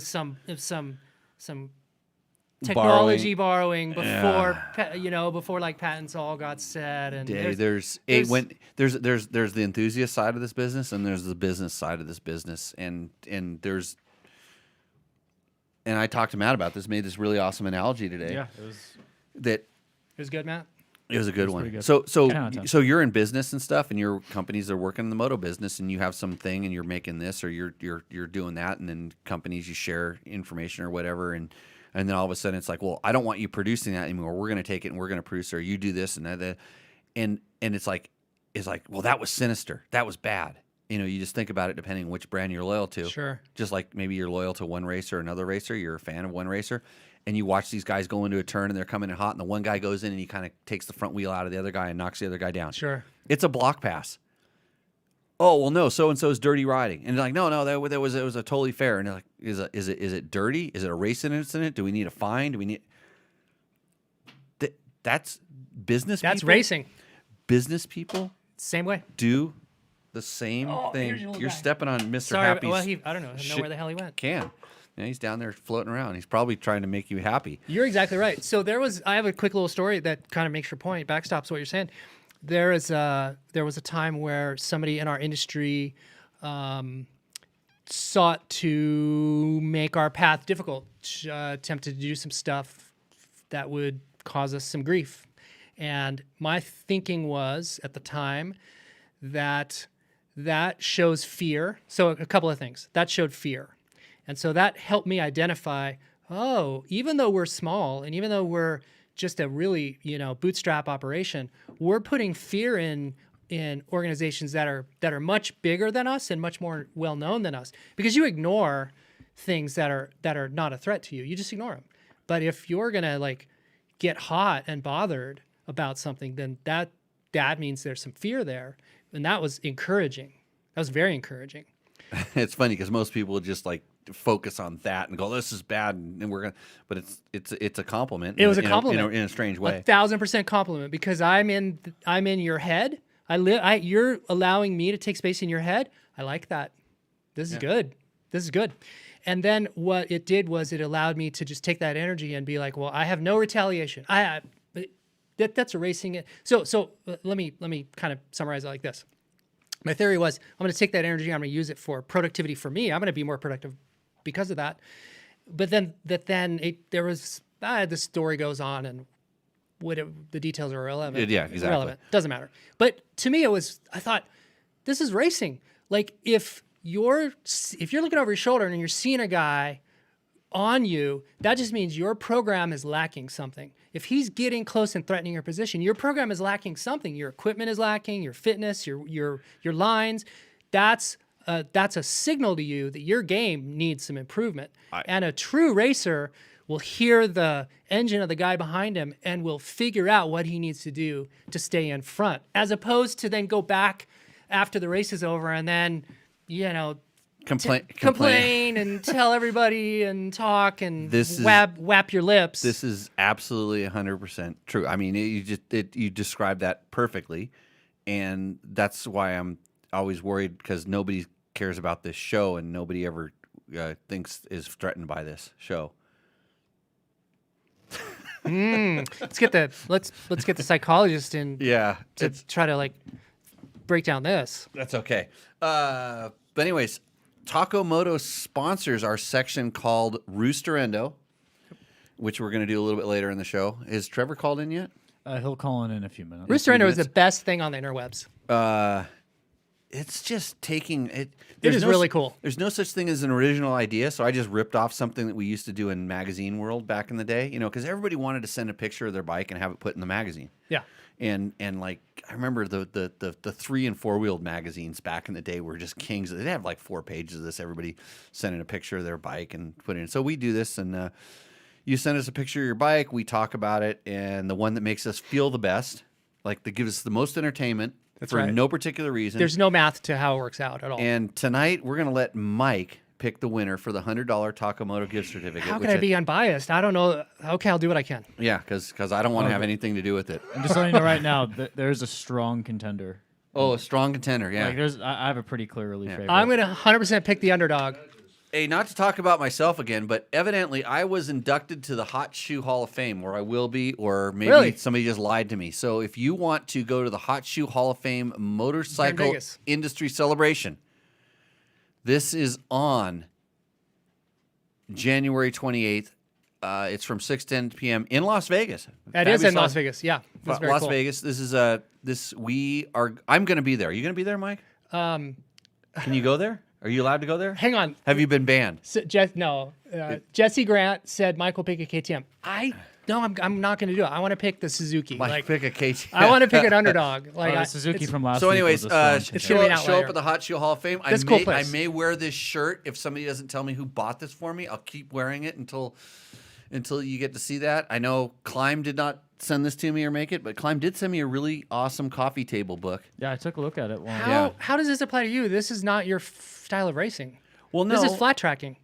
some technology borrowing before before like patents all got set, and there's the enthusiast side of this business and there's the business side of this business, and I talked to Matt about this, made this really awesome analogy today. Yeah, it was good, Matt. It was a good one. good. So you're in business and stuff, and your companies are working in the moto business, and you have something, and you're making this, or you're doing that, and then companies you share information or whatever, and then all of a sudden it's like, well, I don't want you producing that anymore. We're going to take it and we're going to produce it, or you do this and that, and it's like, well, that was sinister. That was bad. You just think about it depending on which brand you're loyal to. Sure. Just like maybe you're loyal to one racer or another racer, you're a fan of one racer, and you watch these guys go into a turn and they're coming in hot, and the one guy goes in and he kind of takes the front wheel out of the other guy and knocks the other guy down. Sure. It's a block pass. Oh, well, no, so-and-so is dirty riding. And they're like, no, it was a totally fair. And they're like, is it dirty? Is it a racing incident? Do we need a fine? Do we need... That's business people. That's racing. Business people Same way. do the same thing. You're stepping on Mr. Sorry, Happy's well, I don't know where the hell he went. can. He's down there floating around. He's probably trying to make you happy. You're exactly right. So I have a quick little story that kind of makes your point, backstops what you're saying. There was a time where somebody in our industry sought to make our path difficult, attempted to do some stuff that would cause us some grief. And my thinking was at the time that shows fear. So a couple of things. That showed fear. And so that helped me identify, even though we're small and even though we're just a really, bootstrap operation, we're putting fear in organizations that are much bigger than us and much more well known than us, because you ignore things that are not a threat to you. You just ignore them. But if you're gonna like get hot and bothered about something, then that means there's some fear there, and that was encouraging. That was very encouraging. It's funny because most people would just like focus on that and go, "This is bad," and we're gonna. But it's a compliment. It was a compliment in a strange way. 1,000% compliment because I'm in your head. You're allowing me to take space in your head. I like that. This is good. This is good. And then what it did was it allowed me to just take that energy and be like, well, I have no retaliation. That's erasing it. So let me kind of summarize it like this. My theory was I'm going to take that energy. I'm going to use it for productivity for me. I'm going to be more productive because of that. But then the story goes on and the details are irrelevant. Yeah, exactly. Irrelevant. Doesn't matter. But to me, I thought, this is racing. Like if you're looking over your shoulder and you're seeing a guy on you, that just means your program is lacking something. If he's getting close and threatening your position, your program is lacking something. Your equipment is lacking, your fitness, your lines. That's a signal to you that your game needs some improvement. And a true racer will hear the engine of the guy behind him and will figure out what he needs to do to stay in front, as opposed to then go back after the race is over and then, complain and tell everybody and talk and whap your lips. This is absolutely 100% true. I mean, you described that perfectly, and that's why I'm always worried because nobody cares about this show and nobody ever is threatened by this show. Let's get the psychologist in. Yeah, to try to break down this. That's okay. But anyways, Taco Moto sponsors our section called Rooster Endo, which we're going to do a little bit later in the show. Is Trevor called in yet? He'll call in a few minutes. Rooster Endo is the best thing on the interwebs. It's just taking it. It is really cool. There's no such thing as an original idea, so I just ripped off something that we used to do in magazine world back in the day. Because everybody wanted to send a picture of their bike and have it put in the magazine. Yeah. And like I remember the 3- and 4-wheeled magazines back in the day were just kings. They'd have like 4 pages of this. Everybody sending a picture of their bike and putting it in. So we do this, and you send us a picture of your bike. We talk about it, and the one that makes us feel the best, like that gives us the most entertainment. That's for right. no particular reason. There's no math to how it works out at all. And tonight we're going to let Mike pick the winner for the $100 Taco Moto gift certificate. How can I be unbiased? I don't know. Okay, I'll do what I can. Yeah, because I don't want to have anything to do with it. I'm just letting you know right now that there's a strong contender. Oh, a strong contender, yeah. I have a pretty clearly favorite. I'm going to 100% pick the underdog. Hey, not to talk about myself again, but evidently I was inducted to the Hot Shoe Hall of Fame, or I will be, or maybe somebody just lied to me. So if you want to go to the Hot Shoe Hall of Fame Motorcycle Industry Celebration, this is on January 28th. It's from 6:10 p.m. in Las Vegas. That is in Las Vegas, yeah. That's very Las cool. Vegas. This is I'm going to be there. Are you going to be there, Mike? Can you go there? Are you allowed to go there? Hang on. Have you been banned? Jesse Grant said Michael pick a KTM. I'm not going to do it. I want to pick the Suzuki. Pick a KTM. I want to pick an underdog. The Suzuki from last So week. anyways, show later. up at the Hot Shoe Hall of Fame. That's a cool place. I may wear this shirt if somebody doesn't tell me who bought this for me. I'll keep wearing it until you get to see that. I know Climb did not send this to me or make it, but Climb did send me a really awesome coffee table book. Yeah, I took a look at it. How does this apply to you? This is not your style of racing. Well, no. This is flat tracking.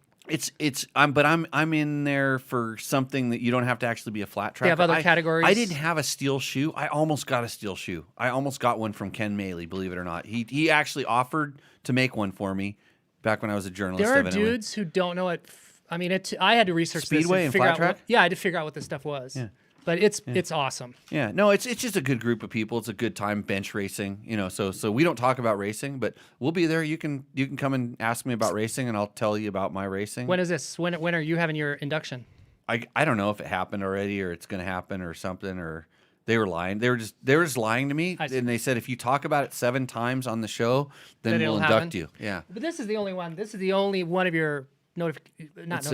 I'm in there for something that you don't have to actually be a flat tracker. They have other categories. I didn't have a steel shoe. I almost got a steel shoe. I almost got one from Ken Maley, believe it or not. He actually offered to make one for me back when I was a journalist. There are dudes who don't know what. I had to research Speedway this and figure flat out track? I had to figure out what this stuff was. Yeah. But it's awesome. Yeah, no, it's just a good group of people. It's a good time bench racing, So we don't talk about racing, but we'll be there. You can come and ask me about racing, and I'll tell you about my racing. When is this? When are you having your induction? I don't know if it happened already or it's going to happen or something, or they were lying. They were just lying to me, and they said if you talk about it 7 times on the show, then we'll induct you. Yeah. But this is the only one. This is the only one of your notifications. It's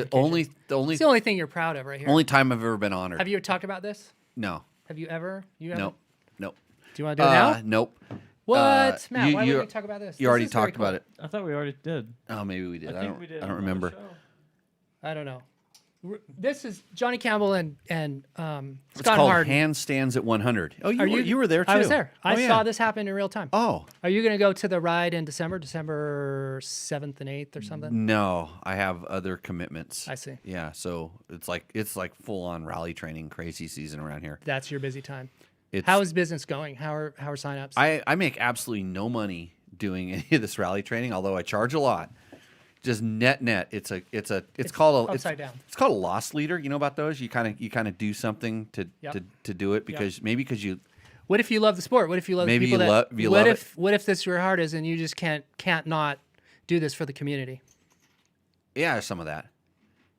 the only thing you're proud of right here. only time I've ever been honored. Have you talked about this? No. Have you ever? Nope. Do you want to do it now? Nope. What, Matt? Why wouldn't you talk about this? You already talked about it. I thought we already did. Oh, maybe we did. I think we did don't on the remember. show. I don't know. This is Johnny Campbell and It's Scott called Harden. handstands at 100. Oh, Are you were there too. I was there. Oh, I yeah. saw this happen in real time. Oh. Are you going to go to the ride in December 7th and 8th or something? No, I have other commitments. I see. Yeah, so it's like full on rally training, crazy season around here. That's your busy time. It's, How is business going? How are signups? I make absolutely no money doing any of this rally training, although I charge a lot. Just net. It's called upside down. It's called a loss leader. You know about those? You kind of do something to do it because you What if you love the sport? What if you love Maybe the people you that? love what it. if What if this is your heart is and you just can't not do this for the community? yeah, some of that.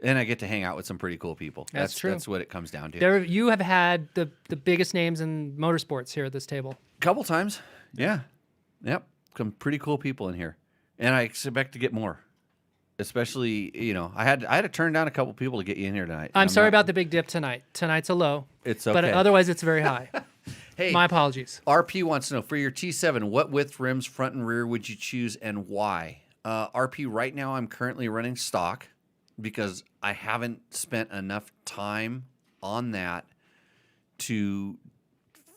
And I get to hang out with some pretty cool people. That's true. That's what it comes down to. There, you have had the biggest names in motorsports here at this table. Couple times. Yeah. Yep. Some pretty cool people in here. And I expect to get more. Especially, I had to turn down a couple people to get you in here tonight. I'm sorry about the big dip tonight. Tonight's a low. It's But okay. otherwise, it's very high. Hey, My apologies. RP wants to know, for your T7, what width rims, front and rear, would you choose and why? RP, right now I'm currently running stock because I haven't spent enough time on that to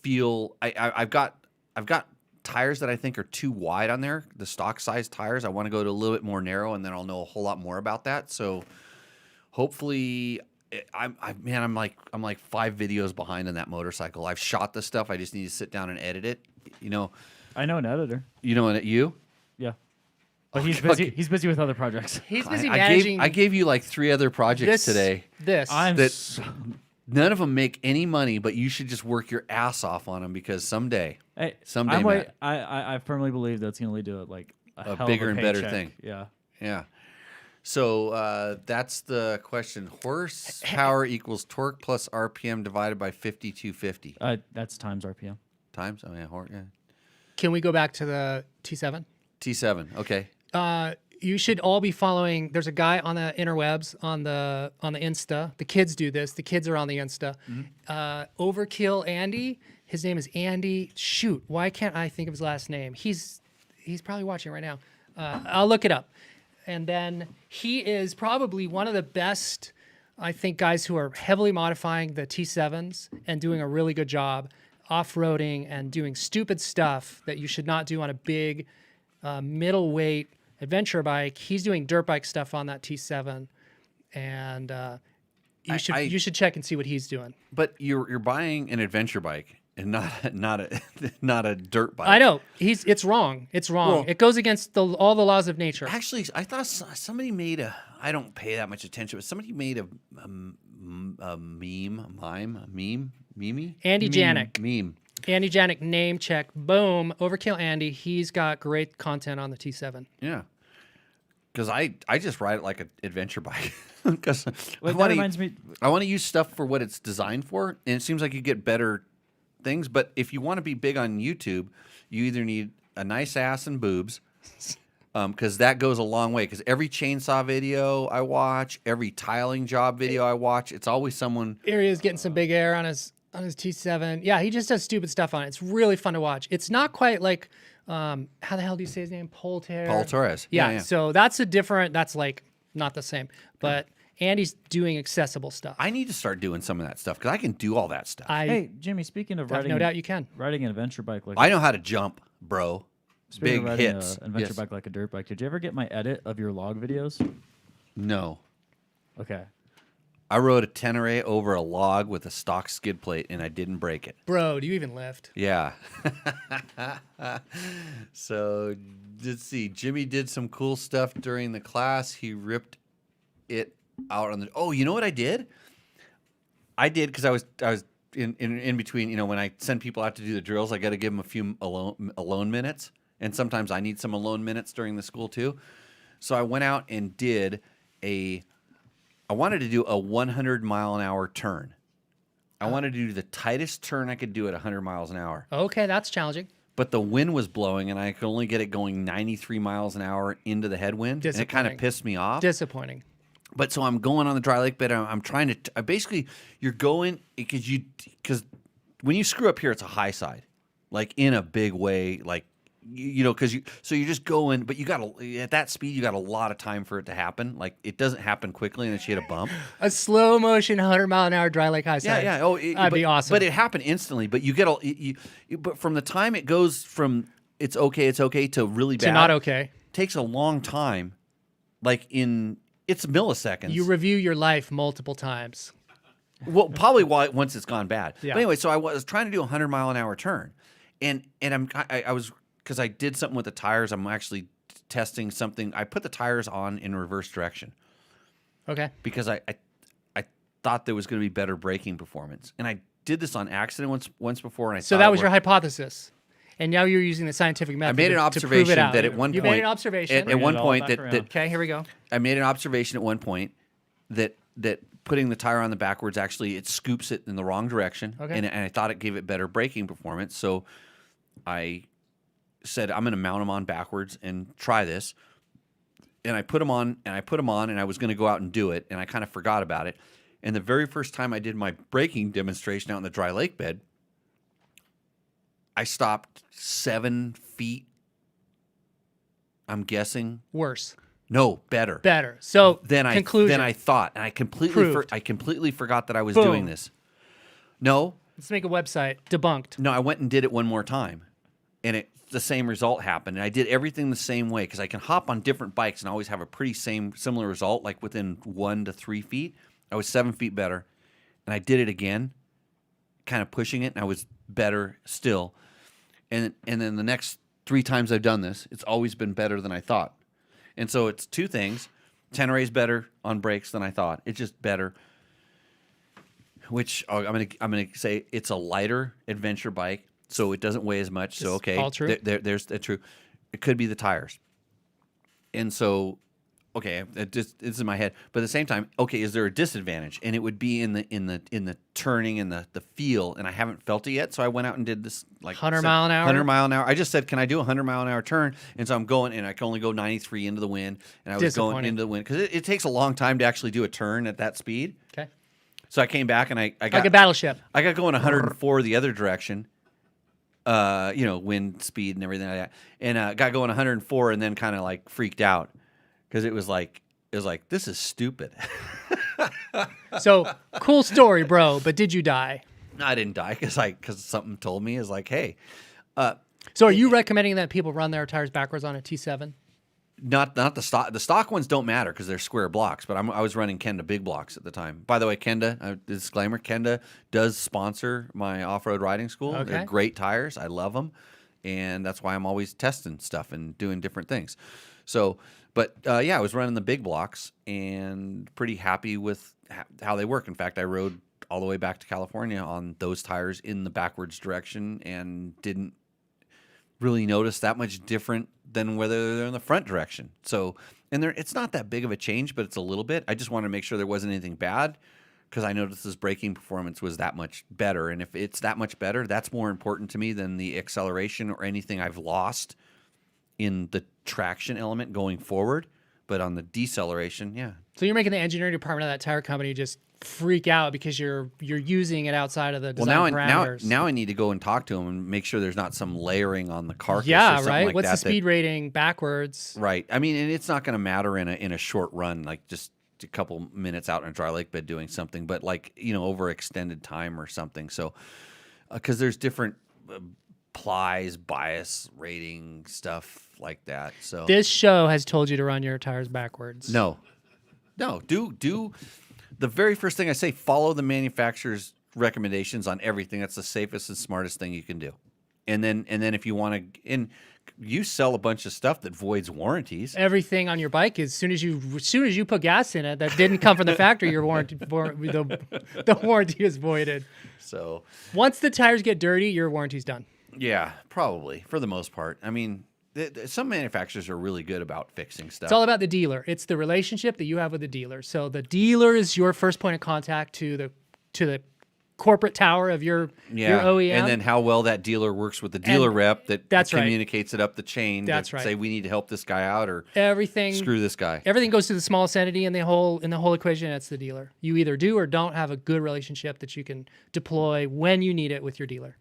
feel I've got tires that I think are too wide on there, the stock size tires. I want to go to a little bit more narrow, and then I'll know a whole lot more about that. So hopefully, I'm like 5 videos behind on that motorcycle. I've shot the stuff. I just need to sit down and edit it. I know an editor. You know you? Yeah. But he's busy. He's busy with other projects. He's busy I managing. I gave you like 3 other projects today. I'm That- so- None of them make any money, but you should just work your ass off on them because someday, Hey, Someday, I'm Matt. I firmly believe that's going to lead to like a hell bigger of a and better paycheck. thing. Yeah. yeah. So that's the question. Horsepower equals torque plus RPM divided by 5250 That's times RPM. times. Oh yeah, yeah. Can we go back to the T7? T7. Okay. You should all be following. There's a guy on the interwebs on the Insta. The kids do this. The kids are on the Insta. Overkill Andy. His name is Andy. Shoot, why can't I think of his last name? He's probably watching right now. I'll look it up. And then he is probably one of the best, I think, guys who are heavily modifying the T7s and doing a really good job off-roading and doing stupid stuff that you should not do on a big middleweight adventure bike. He's doing dirt bike stuff on that T7, and you should check and see what he's doing. But you're buying an adventure bike and not a dirt bike. I know it's wrong. It's wrong. Well- It goes against all the laws of nature. Actually, I thought somebody made I don't pay that much attention, but somebody made a meme. Andy Janik. Meme. Andy Janik, name check. Boom. Overkill Andy. He's got great content on the T7. Yeah. Because I just ride it like an adventure bike. Because Wait, that reminds me. I want to use stuff for what it's designed for, and it seems like you get better things. But if you want to be big on YouTube, you either need a nice ass and boobs, because that goes a long way. Because every chainsaw video I watch, every tiling job video I watch, it's always someone. Here he is getting some big air on his T7. Yeah, he just does stupid stuff on it. It's really fun to watch. It's not quite like how the hell do you say his name? Paul Torres. Yeah, so that's like not the same. But Andy's doing accessible stuff. I need to start doing some of that stuff because I can do all that stuff. Hey, Jimmy. Speaking of have riding, no doubt you can. riding an adventure bike like I know how to jump, bro. speaking Big of riding hits. an adventure Yes. bike like a dirt bike. Did you ever get my edit of your log videos? No. Okay. I rode a Tenere over a log with a stock skid plate, and I didn't break it. Bro, do you even lift? Yeah. So let's see. Jimmy did some cool stuff during the class. He ripped it out on the. Oh, you know what I did? I did because I was in between. When I send people out to do the drills, I got to give them a few alone minutes, and sometimes I need some alone minutes during the school too. So I went out and did I wanted to do a 100-mile-an-hour turn. I wanted to do the tightest turn I could do at 100 miles an hour. Okay, that's challenging. But the wind was blowing, and I could only get it going 93 miles an hour into the headwind, and it kind of Disappointing. pissed me off. Disappointing. But so I'm going on the dry lake bed. I'm trying to basically you're going because when you screw up here, it's a high side, like in a big way, like you know, because so you're just going, but you got at that speed, you got a lot of time for it to happen. Like it doesn't happen quickly, and then she hit a bump. A slow motion 100-mile-an-hour dry lake high side. Yeah. Oh, that'd be awesome. But it happened instantly. But you get but from the time it goes from it's okay to really bad to not okay. Takes a long time. Like it's milliseconds. You review your life multiple times. Well, probably once it's gone bad. Yeah. But anyway, so I was trying to do a 100-mile-an-hour turn, and I was because I did something with the tires. I'm actually testing something. I put the tires on in reverse direction. Okay. Because I thought there was going to be better braking performance, and I did this on accident once before, and I So thought that it was your worked. hypothesis, and now you're using the scientific method. I made an to prove observation it out. that at one you point, made an observation. at Bring one it all point back that around. Okay, here we go. I made an observation at one point that putting the tire on the backwards actually it scoops it in the wrong direction, Okay. and I thought it gave it better braking performance. So I said I'm going to mount them on backwards and try this. And I put them on, and I was going to go out and do it, and I kind of forgot about it. And the very first time I did my braking demonstration out in the dry lake bed, I stopped 7 feet. I'm guessing. Worse. No, better. Better. So Then conclusion. I thought, and I completely forgot that I was doing Boom. this. No, Let's make a website. Debunked. no, I went and did it one more time, and the same result happened. And I did everything the same way because I can hop on different bikes and always have a pretty similar result, like within 1 to 3 feet. I was 7 feet better, and I did it again, kind of pushing it, and I was better still. And then the next 3 times I've done this, it's always been better than I thought. And so it's 2 things. Tenerae's better on brakes than I thought. It's just better. Which I'm gonna say it's a lighter adventure bike, so it doesn't weigh as much. So okay, all true. There's true. It could be the tires. And so, okay, it's in my head. But at the same time, okay, is there a disadvantage? And it would be in the turning and the feel. And I haven't felt it yet, so I went out and did this 100 mile an hour? 100 mile an hour. I just said, can I do a 100-mile-an-hour turn? And so I'm going, and I can only go 93 into the wind. And I was going Disappointing. into the wind because it takes a long time to actually do a turn at that speed. Okay. So I came back and I got Like a battleship. I got going 104 the other direction. Wind speed and everything like that. And got going 104 and then kind of like freaked out because it was like this is stupid. So cool story, bro. But did you die? No, I didn't die because something told me is like, hey, So are you recommending that people run their tires backwards on a T7? not the stock. The stock ones don't matter because they're square blocks. But I was running Kenda big blocks at the time. By the way, Kenda, disclaimer: Kenda does sponsor my off-road riding school. Okay. They're great tires. I love them, and that's why I'm always testing stuff and doing different things. So, but yeah, I was running the big blocks and pretty happy with how they work. In fact, I rode all the way back to California on those tires in the backwards direction and didn't really notice that much different than whether they're in the front direction. So, and it's not that big of a change, but it's a little bit. I just wanted to make sure there wasn't anything bad because I noticed this braking performance was that much better. And if it's that much better, that's more important to me than the acceleration or anything I've lost in the traction element going forward. But on the deceleration, yeah. So you're making the engineering department of that tire company just freak out because you're using it outside of the design parameters. Now I need to go and talk to them and make sure there's not some layering on the carcass. or Yeah, something right. like What's that the speed rating backwards? Right. I mean, and it's not going to matter in a short run, like just a couple minutes out in a dry lake bed doing something, but like over extended time or something. So, because there's different plies, bias rating stuff like that. So This show has told you to run your tires backwards. no, do the very first thing I say. Follow the manufacturer's recommendations on everything. That's the safest and smartest thing you can do. And then if you want to, you sell a bunch of stuff that voids warranties. Everything on your bike as soon as you put gas in it that didn't come from the factory, your warranty the warranty is voided. So Once the tires get dirty, your warranty's done. yeah, probably for the most part. I mean, some manufacturers are really good about fixing stuff. It's all about the dealer. It's the relationship that you have with the dealer. So the dealer is your first point of contact to the corporate tower of your OEM. And then how well that dealer works with the dealer rep that that's right. communicates it up the chain. That's to right. Say we need to help this guy out or everything screw this guy. Everything goes to the smallest entity in the whole equation. That's the dealer. You either do or don't have a good relationship that you can deploy when you need it with your dealer.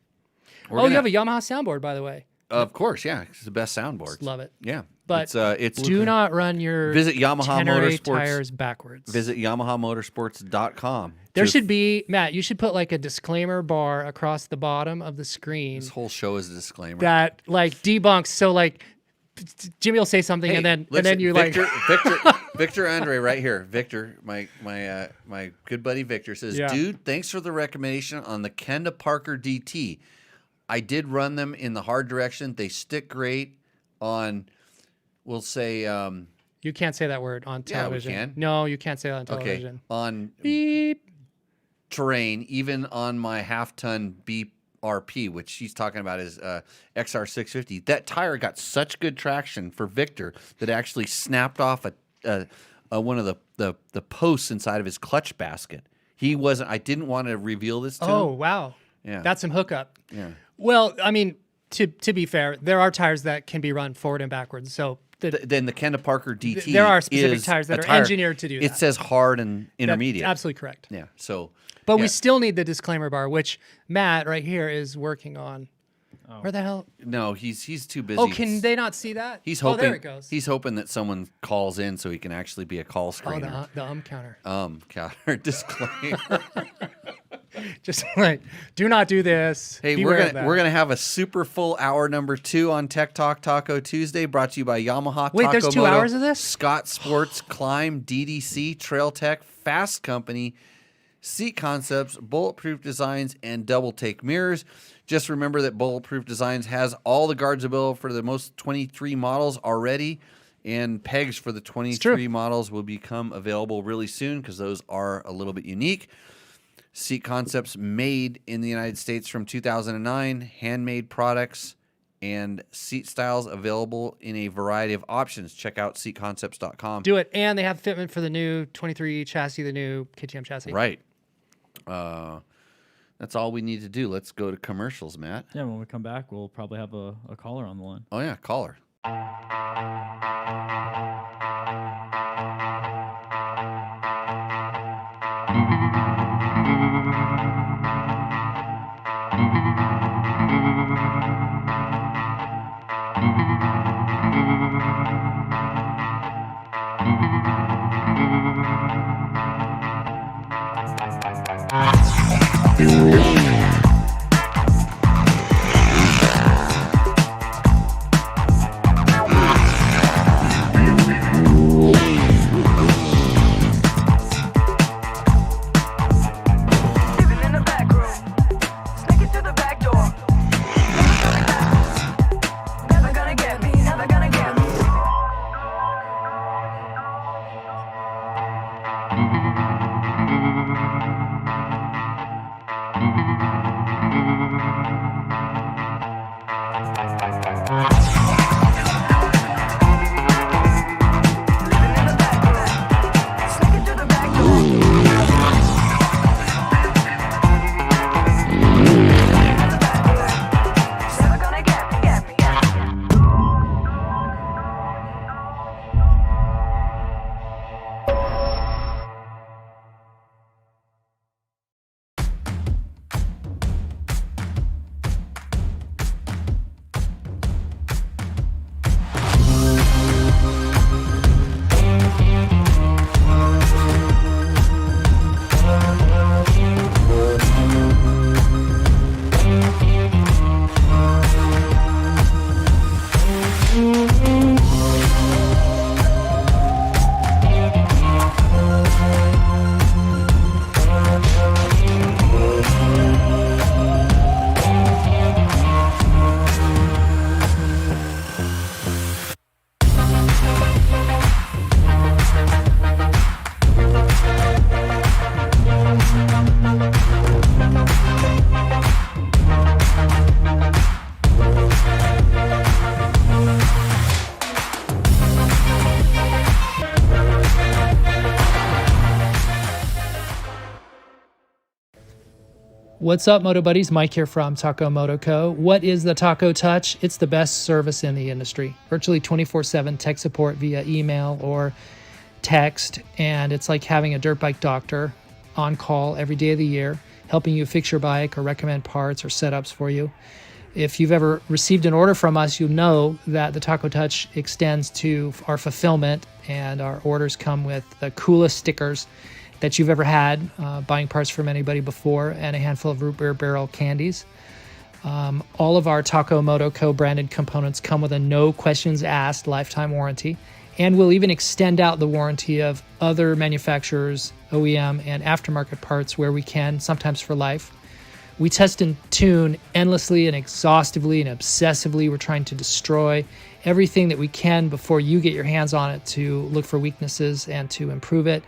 You have a Yamaha soundboard, by the way. Of course, yeah. It's the best soundboards. Just love it. Yeah. But it's do not run your visit Yamaha 10-8 Motorsports. tires backwards. Visit YamahaMotorsports.com. There should be, Matt, you should put like a disclaimer bar across the bottom of the screen This whole show is a disclaimer. that like debunks. So like Jimmy will say something and then you Victor Andre right here. Victor, my good buddy Victor says, Yeah. dude, thanks for the recommendation on the Kenda Parker DT. I did run them in the hard direction. They stick great on, we'll say, you can't say that word on Yeah, we television. can. No, you can't say that on okay, television. on Beep. terrain, even on my half-ton BRP, which he's talking about is XR650. That tire got such good traction for Victor that it actually snapped off one of the posts inside of his clutch basket. He wasn't. I didn't want to reveal this to Oh, him. wow. Yeah. That's some hookup. Yeah. Well, I mean, to be fair, there are tires that can be run forward and backwards. So Then the Kenda Parker DT. there are specific is tires that a are tire- engineered to do It that. says hard and that's intermediate. absolutely correct. Yeah. So. But yeah. we still need the disclaimer bar, which Matt right here is working on. Where the hell? No, he's too busy. Oh, can they not see that? He's Oh, hoping. there it goes. He's hoping that someone calls in so he can actually be a call screener. the counter. Counter disclaimer. Just like, do not do this. Hey, Beware of that. we're gonna have a super full hour number 2 on Tech Talk Taco Tuesday, brought to you by Yamaha. Wait, Taco there's 2 Moto, hours of this? Scott Sports, Climb, DDC, Trail Tech, Fasst Company, Seat Concepts, Bulletproof Designs, and Double Take Mirrors. Just remember that Bulletproof Designs has all the guards available for the most 23 models already, and pegs for the 23 models will become available really soon because those are a little bit unique. Seat Concepts made in the United States from 2009, handmade products and seat styles available in a variety of options. Check out seatconcepts.com. Do it. And they have fitment for the new 23 chassis, the new KTM chassis. Right. That's all we need to do. Let's go to commercials, Matt. Yeah, when we come back, we'll probably have a caller on the line. Oh, yeah, caller. Living in the back room, sneaking through the back door. Never gonna get me, never gonna get me. Living in the back room, sneaking through the back door. Never gonna get me, get me, get me. What's up, Moto Buddies? Mike here from Taco Moto Co. What is the Taco Touch? It's the best service in the industry. Virtually 24/7 tech support via email or text, and it's like having a dirt bike doctor on call every day of the year, helping you fix your bike or recommend parts or setups for you. If you've ever received an order from us, you'll know that the Taco Touch extends to our fulfillment, and our orders come with the coolest stickers that you've ever had, buying parts from anybody before, and a handful of root beer barrel candies. All of our Taco Moto co-branded components come with a no questions asked lifetime warranty, and we'll even extend out the warranty of other manufacturers, OEM, and aftermarket parts where we can, sometimes for life. We test and tune endlessly and exhaustively and obsessively. We're trying to destroy everything that we can before you get your hands on it, to look for weaknesses and to improve it,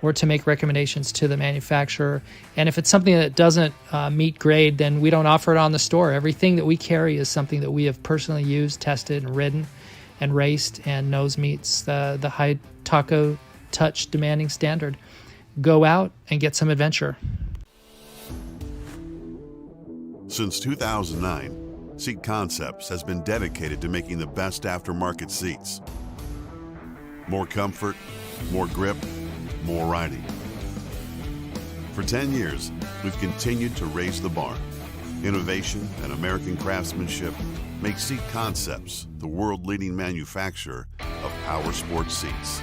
or to make recommendations to the manufacturer. And if it's something that doesn't meet grade, then we don't offer it on the store. Everything that we carry is something that we have personally used, tested, and ridden, and raced, and knows meets the high Taco Touch demanding standard. Go out and get some adventure. Since 2009, Seat Concepts has been dedicated to making the best aftermarket seats. More comfort, more grip, more riding. For 10 years, we've continued to raise the bar. Innovation and American craftsmanship make Seat Concepts the world-leading manufacturer of power sports seats.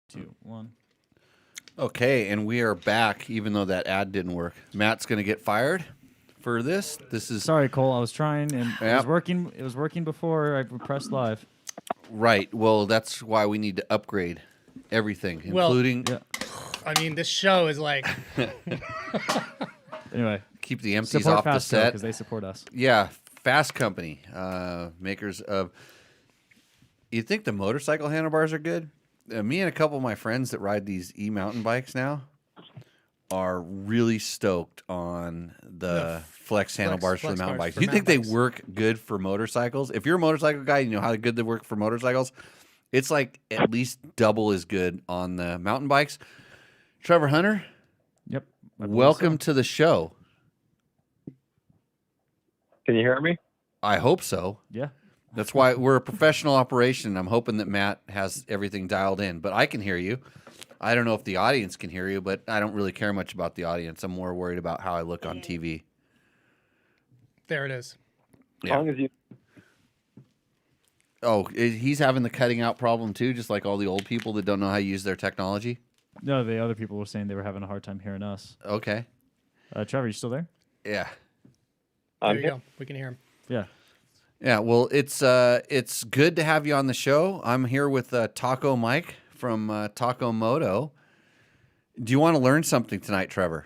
Two, one. Okay, and we are back, even though that ad didn't work. Matt's going to get fired for this. This is Sorry, Cole. I was trying, and it Yep. was working. It was working before I pressed live. right. Well, that's why we need to upgrade everything, Well- including Yeah. I mean, this show is like, Anyway, keep the empties support off the Fasst set. because they support us. Yeah, Fasst Company, makers of. You think the motorcycle handlebars are good? Me and a couple of my friends that ride these e-mountain bikes now are really stoked on the flex handlebars for the flex mountain bars bikes. for You think mountain they bikes. work good for motorcycles? If you're a motorcycle guy, you know how good they work for motorcycles. It's like at least double as good on the mountain bikes. Trevor Hunter, Yep. I believe welcome to the show. Can you hear me? I hope so. so. Yeah. That's why we're a professional operation. I'm hoping that Matt has everything dialed in, but I can hear you. I don't know if the audience can hear you, but I don't really care much about the audience. I'm more worried about how I look on TV. there it is. As Yeah. long as you. Oh, he's having the cutting out problem too, just like all the old people that don't know how to use their technology. No, the other people were saying they were having a hard time hearing us. Okay. Trevor, you still there? Yeah. There you go. We can hear him. Yeah. Yeah. Well, it's good to have you on the show. I'm here with Taco Mike from Taco Moto. Do you want to learn something tonight, Trevor?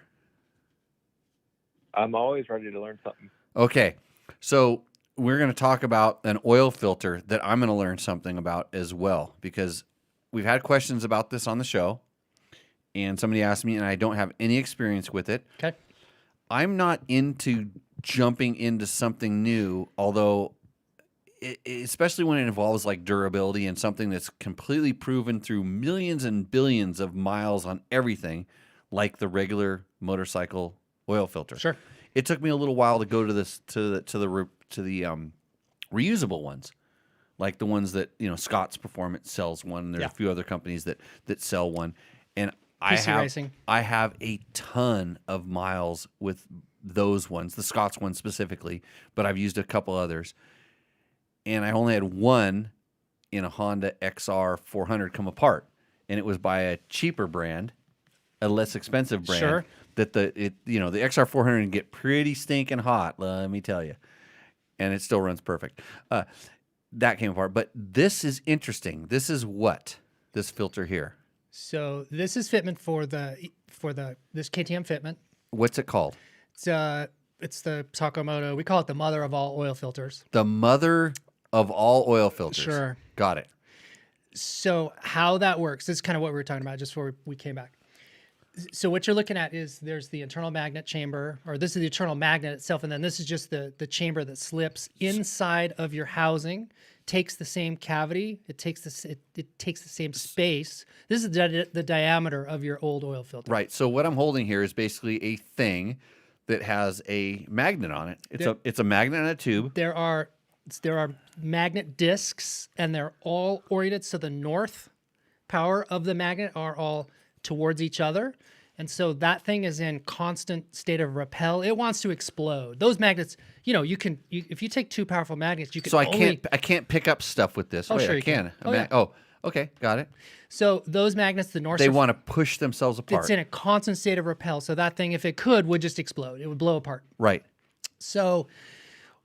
I'm always ready to learn something. Okay, so we're going to talk about an oil filter that I'm going to learn something about as well, because we've had questions about this on the show, and somebody asked me, and I don't have any experience with it. Okay. I'm not into jumping into something new, although, especially when it involves like durability and something that's completely proven through millions and billions of miles on everything, like the regular motorcycle oil filter. Sure. It took me a little while to go to this to the reusable ones, like the ones that Scott's Performance sells one. And there's a few other companies that sell one, and PC Racing. I have a ton of miles with those ones, the Scott's one specifically, but I've used a couple others, and I only had one in a Honda XR 400 come apart, and it was by a cheaper brand, a less expensive brand. Sure. That the XR 400 can get pretty stinking hot, let me tell you, and it still runs perfect. That came apart, but this is interesting. This is this filter here. So this is fitment for this KTM fitment. What's it called? It's the Taco Moto. We call it the mother of all oil filters. The mother of all oil filters. Sure. Got it. So how that works, this is kind of what we were talking about just before we came back. So what you're looking at is there's the internal magnet chamber, or this is the internal magnet itself, and then this is just the chamber that slips inside of your housing takes the same cavity. It takes it takes the same space. This is the diameter of your old oil filter. Right. So what I'm holding here is basically a thing that has a magnet on it. It's a magnet and a tube. There are magnet discs, and they're all oriented so the north power of the magnet are all towards each other. And so that thing is in constant state of repel. It wants to explode. Those magnets, if you take two powerful magnets, you can. So I can't pick up stuff with this. Oh, Wait, sure I you can. can. Oh, Okay, got it. So those magnets, the north. They want to push themselves apart. It's in a constant state of repel. So that thing, if it could, would just explode. It would blow apart. Right. So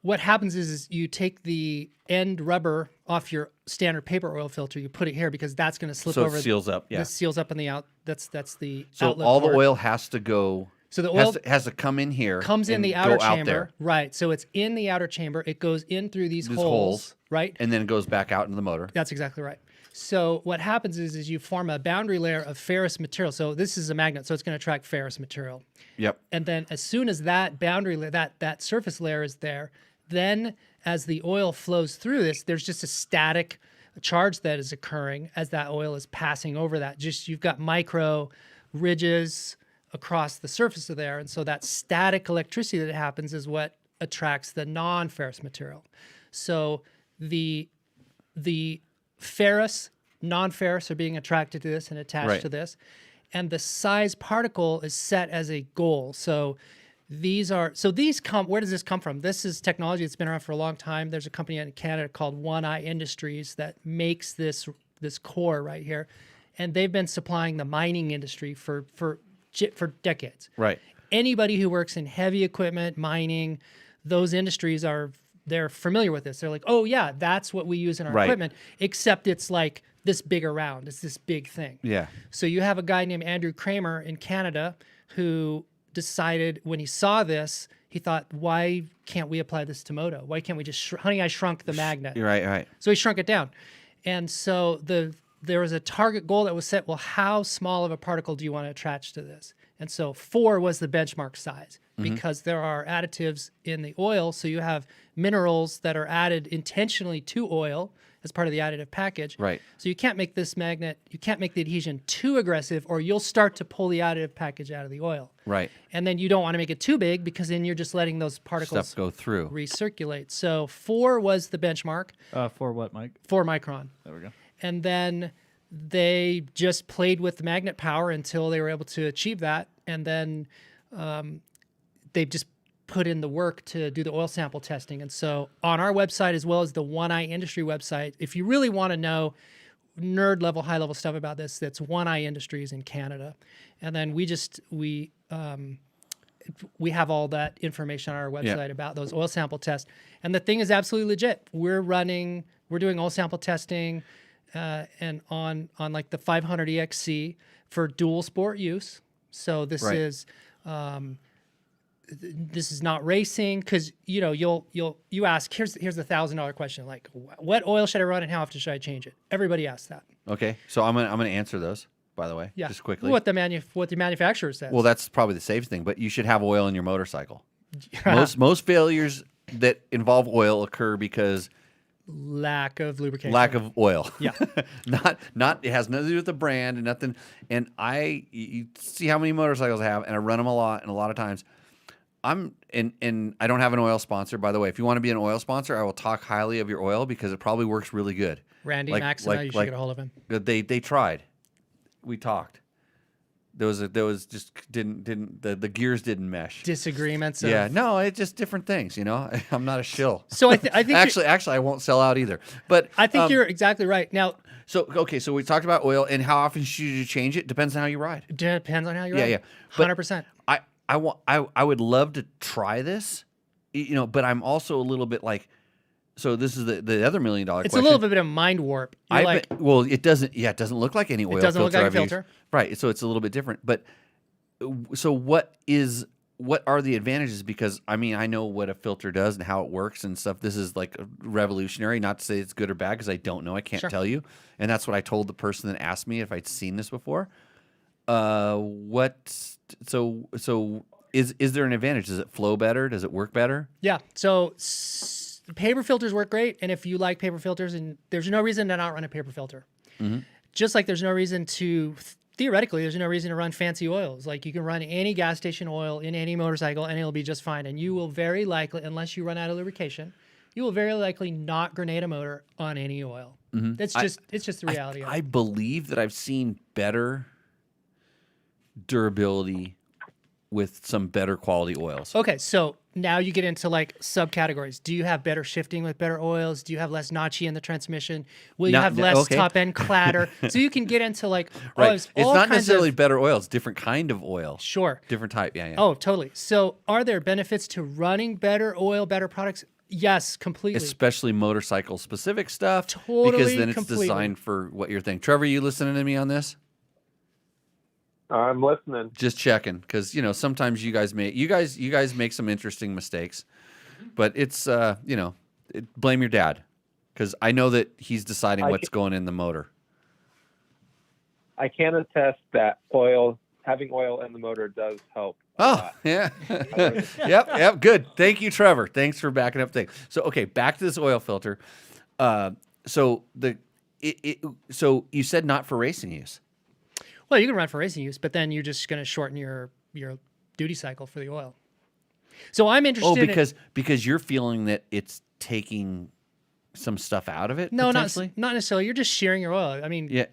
what happens is you take the end rubber off your standard paper oil filter. You put it here because that's going to slip So over. it seals up. Yeah. This seals up in the out. That's the So outlet all port. the oil has to go. So the oil has to come in here. comes in and the outer go out chamber, there, right? So it's in the outer chamber. It goes in through these holes, right? and then it goes back out into the motor. That's exactly right. So what happens is you form a boundary layer of ferrous material. So this is a magnet, so it's going to attract ferrous material. Yep. And then as soon as that boundary layer, that surface layer is there, then as the oil flows through this, there's just a static charge that is occurring as that oil is passing over that. Just you've got micro ridges across the surface of there, and so that static electricity that happens is what attracts the non-ferrous material. So the ferrous, non-ferrous are being attracted to this and attached to this, and the size particle is set as a goal. So these come. Where does this come from? This is technology that's been around for a long time. There's a company in Canada called One Eye Industries that makes this core right here, and they've been supplying the mining industry for decades. Right. Anybody who works in heavy equipment, mining, those industries they're familiar with this. They're like, oh yeah, that's what we use in our equipment, except it's like this big around. It's this big thing. Yeah. So you have a guy named Andrew Kramer in Canada who decided when he saw this, he thought, why can't we apply this to Moto? Why can't we just, honey, I shrunk the magnet. You're right. So he shrunk it down. And so there was a target goal that was set. Well, how small of a particle do you want to attach to this? And so 4 was the benchmark size because there are additives in the oil. So you have minerals that are added intentionally to oil as part of the additive package. Right. So you can't make this magnet, you can't make the adhesion too aggressive or you'll start to pull the additive package out of the oil. Right. And then you don't want to make it too big because then you're just letting those particles Stuff go through. recirculate. So 4 was the benchmark. For what, Mike? 4 micron. There we go. And then they just played with the magnet power until they were able to achieve that. And then they've just put in the work to do the oil sample testing. And so on our website, as well as the One Eye Industry website, if you really want to know nerd level, high level stuff about this, that's One Eye Industries in Canada. And then we have all that information on our website about those oil sample tests. And the thing is absolutely legit. We're doing oil sample testing and on like the 500 EXC for dual sport use. So this is not racing because you ask, here's the $1,000 question, like what oil should I run and how often should I change it? Everybody asks that. Okay. So I'm gonna answer those, by the way. Yeah. Just quickly. What the manufacturer says. Well, that's probably the safest thing, but you should have oil in your motorcycle. Most failures that involve oil occur because lack of lubrication. lack of oil. Yeah. not it has nothing to do with the brand and nothing. And you see how many motorcycles I have, and I run them a lot, and a lot of times and I don't have an oil sponsor, by the way. If you want to be an oil sponsor, I will talk highly of your oil because it probably works really good. Randy Maxima, you should get a hold of him. They tried. We talked. There was just the gears didn't mesh. Disagreements. Yeah, no, it's just different things, I'm not a shill. So I think actually I won't sell out either. But I think you're exactly right. Now, so we talked about oil and how often should you change it? Depends on how you ride. depends on how you ride. Yeah. But 100%. I would love to try this, but I'm also a little bit like, so this is the other $1 million question. It's a little bit of mind warp. You're it doesn't look like any oil. It doesn't look like a I've used. filter. Right. So it's a little bit different. But so what are the advantages? Because I know what a filter does and how it works and stuff. This is like revolutionary. Not to say it's good or bad because I don't know. I can't tell you. And that's what I told the person that asked me if I'd seen this before. So is there an advantage? Does it flow better? Does it work better? Yeah. So paper filters work great, and if you like paper filters, and there's no reason to not run a paper filter. Just like there's no reason to theoretically, there's no reason to run fancy oils. Like you can run any gas station oil in any motorcycle, and it'll be just fine. And you will very likely, unless you run out of lubrication, you will very likely not grenade a motor on any oil. It's just the reality of it. I believe that I've seen better durability with some better quality oils. Okay, so now you get into like subcategories. Do you have better shifting with better oils? Do you have less notchy in the transmission? Will you have less top end clatter? So you can get into like Right. it's It's all not kinds necessarily of, better oils, different kind of oil. sure. Different type. Yeah, yeah. Oh, totally. So are there benefits to running better oil, better products? Yes, completely. Especially motorcycle specific stuff. Because Totally, then it's completely. designed for what you're thinking. Trevor, you listening to me on this? I'm listening. Just checking, because sometimes you guys make some interesting mistakes, but it's blame your dad, because I know that he's deciding what's going in the motor. I can attest that having oil in the motor does help. Oh yeah, yep, good. Thank you, Trevor. Thanks for backing up things. So okay, back to this oil filter. So you said not for racing use. Well, you can run for racing use, but then you're just going to shorten your duty cycle for the oil. So I'm interested. Oh, because you're feeling that it's taking some stuff out of it. No, not potentially? necessarily. You're just shearing your oil. I mean, Yeah.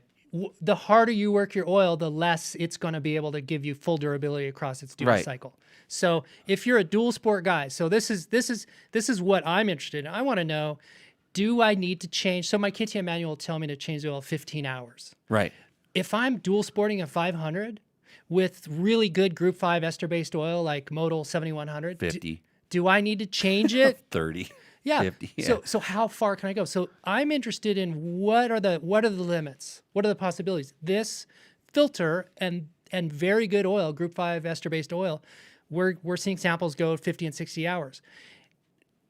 The harder you work your oil, the less it's going to be able to give you full durability across its duty Right. cycle. So if you're a dual sport guy, so this is what I'm interested in. I want to know, do I need to change? So my KTM manual will tell me to change the oil 15 hours. Right. If I'm dual sporting a 500 with really good Group 5 ester-based oil like Modal 7100, 50. do I need to change it? 30. Yeah. 50, yeah. So how far can I go? So I'm interested in what are the limits? What are the possibilities? This filter and very good oil, Group 5 ester-based oil, we're seeing samples go 50 and 60 hours.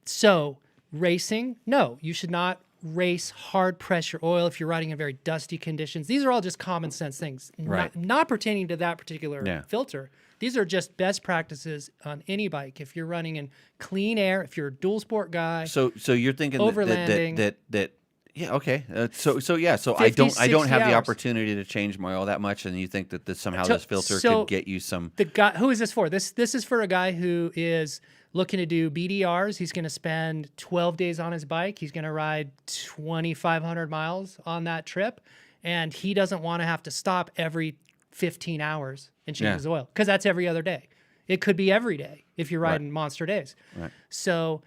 So racing, no, you should not race hard pressure oil if you're riding in very dusty conditions. These are all just common sense things, Right. not pertaining to that particular Yeah. filter. These are just best practices on any bike. If you're running in clean air, if you're a dual sport guy, So you're thinking Overlanding. that yeah, okay. So I 50, don't 60 have the hours. opportunity to change my oil that much, and you think that somehow So- this filter so could get you some. the guy, who is this for? This is for a guy who is looking to do BDRs. He's going to spend 12 days on his bike. He's going to ride 2,500 miles on that trip, and he doesn't want to have to stop every 15 hours and change Yeah. his oil, because that's every other day. It could be every day if you're riding monster days. Right. So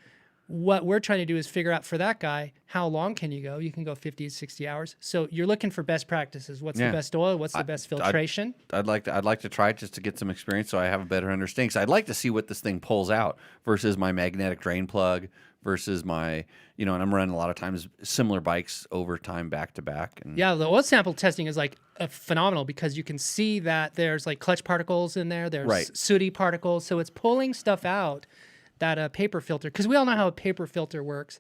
what we're trying to do is figure out for that guy, how long can you go? You can go 50, 60 hours. So you're looking for best practices. What's Yeah. the best oil? What's the best filtration? I'd like to try it just to get some experience, so I have a better understanding. So I'd like to see what this thing pulls out versus my magnetic drain plug versus my and I'm running a lot of times similar bikes over time back to back. And Yeah, the oil sample testing is like phenomenal, because you can see that there's like clutch particles in there. There's Right. sooty particles. So it's pulling stuff out that a paper filter, because we all know how a paper filter works.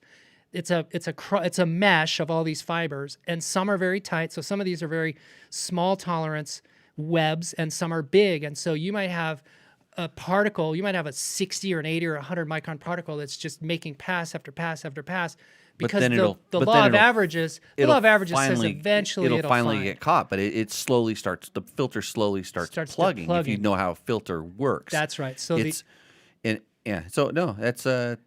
It's a mesh of all these fibers, and some are very tight. So some of these are very small tolerance webs, and some are big. And so you might have a particle, you might have a 60 or an 80 or 100 micron particle that's just making pass after pass after pass, because then the but law then of averages, the law of averages says finally- eventually it'll it'll finally find. get caught, but it slowly starts. The filter slowly starts Starts to plugging. If you plugging. know how a filter works, That's right. So So no, that's a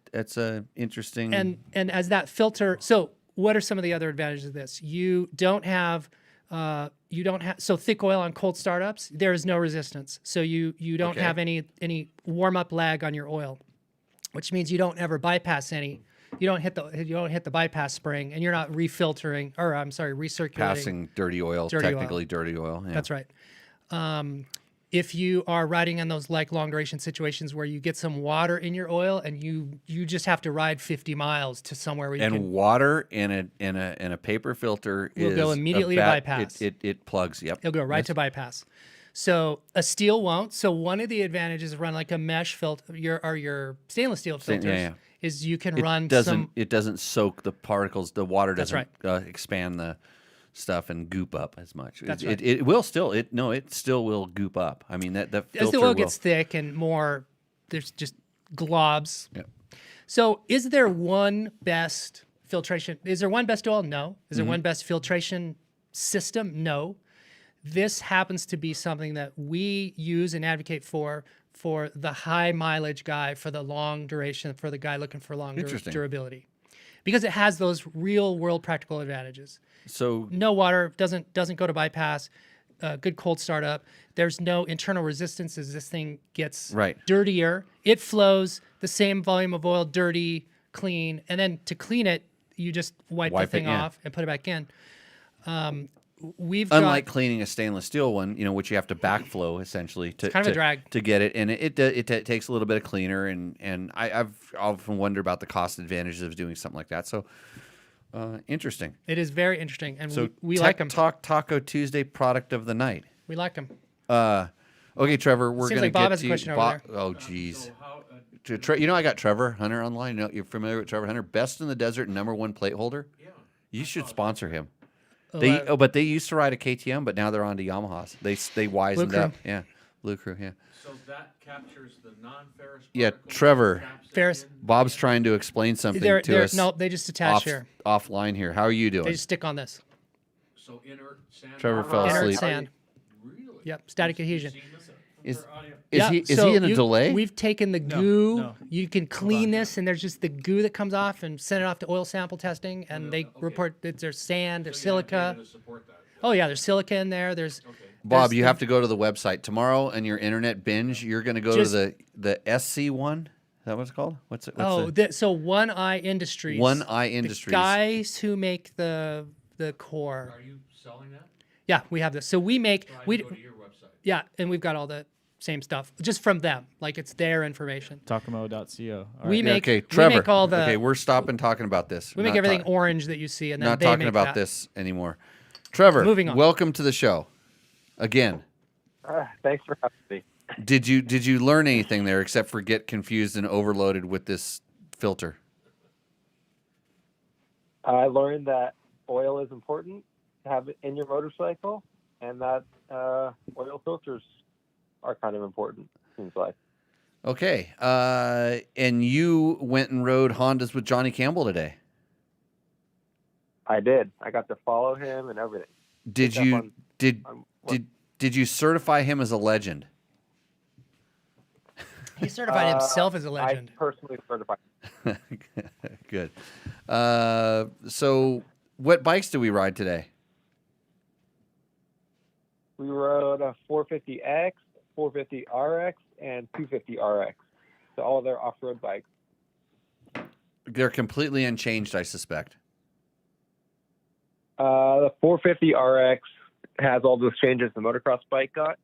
interesting. and as that filter, so what are some of the other advantages of this? You don't have so thick oil on cold startups, there is no resistance. So you don't Okay. have any warm up lag on your oil, which means you don't ever bypass any. You don't hit the bypass spring, and you're not recirculating. passing dirty oil, Dirty oil. technically dirty oil. Yeah. That's right. If you are riding in those like long duration situations where you get some water in your oil, and you just have to ride 50 miles to somewhere where you And can. water in a paper filter Will go immediately to about- bypass. It plugs. Yep. It'll go right to bypass. So a steel won't. So one of the advantages of running like a mesh filter, your stainless steel filters, yeah. is you can It run doesn't. some. It doesn't soak the particles. The water That's doesn't expand the stuff and goop up as much. That's it, right. it will still. It still will goop up. I mean that As filter the oil will. gets thick and more, there's just globs. Yep. So, is there one best filtration? Is there one best oil? No. Is there one best filtration system? No. This happens to be something that we use and advocate for the high mileage guy, for the long duration, for the guy looking for long Interesting. durability, because it has those real world practical advantages. So No water, doesn't go to bypass, good cold startup. There's no internal resistance as this thing gets Right. dirtier. It flows the same volume of oil, dirty, clean, and then to clean it, you just wipe the Wipe it, thing yeah. off and put it back in. We've unlike got, cleaning a stainless steel one, which you have to backflow essentially to kind of a drag. to get it, and it takes a little bit of cleaner, and I've often wondered about the cost advantages of doing something like that. So interesting. It is very interesting, and So we Tech like them. Talk Taco Tuesday product of the night. We like them. Okay, Trevor, we're Seems gonna like Bob get has a to question over there. Oh, geez. So how, I got Trevor Hunter online. You're familiar with Trevor Hunter, best in the desert, #1 plate holder. yeah. You should sponsor him. Oh, But they used to ride a KTM, but now they're on to Yamahas. They wisened Blue up. Crew. Yeah, Blue Crew. Yeah. So that captures the non-ferrous Yeah, particles, Trevor. traps it Ferrous. in. Bob's trying to explain something they're, to they're, us. no, they just attach here. Offline here. How are you doing? They just stick on this. So inert sand. Trevor fell Inert asleep. sand. Really? Yep, static adhesion. Seen this Is for audio? is he is he in a delay? We've taken the goo. no. You can clean this, and there's just the goo that comes off, and send it off to oil sample testing, and they report that there's sand, there's So you have silica. data to support that. Oh yeah, there's silica in there. There's Bob, there's you the- have to go to the website tomorrow and your internet binge. You're going to go Just- to the SC one. Is that what it's called? What's it? so One Eye Industries. One Eye The Industries. guys who make the core. Are you selling that? Yeah, we have this. So we make So I we can go to your website. yeah, and we've got all the same stuff just from them. Like it's their information. Tacomo.co. All We right. make Okay, Trevor. we make all the okay, we're stopping talking about this. we make Not everything talk- orange that you see, and then Not they talking make about that. this anymore. Trevor, Moving on. welcome to the show. Again, Thanks for having me. did you learn anything there except for get confused and overloaded with this filter? I learned that oil is important to have it in your motorcycle, and that oil filters are kind of important, seems like. Okay, and you went and rode Hondas with Johnny Campbell today. I did. I got to follow him and everything. Did Picked up you on- did what- did you certify him as a legend? He certified himself as a legend. I personally certified. Good. So, what bikes did we ride today? We rode a 450X, 450RX, and 250RX. So all their off-road bikes. They're completely unchanged, I suspect. The 450RX has all those changes the motocross bike got.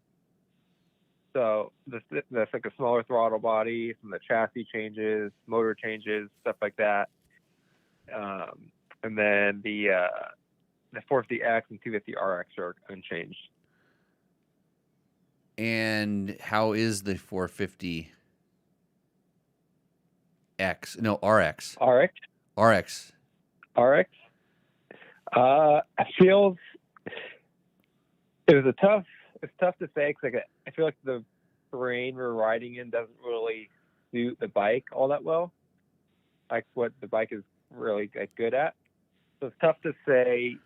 So that's like a smaller throttle body, some of the chassis changes, motor changes, stuff like that. And then the 450X and 250RX are unchanged. And how is the 450X? No, RX. RX. RX. It feels it's tough to say because I feel like the terrain we're riding in doesn't really suit the bike all that well, like what the bike is really good at. So it's tough to say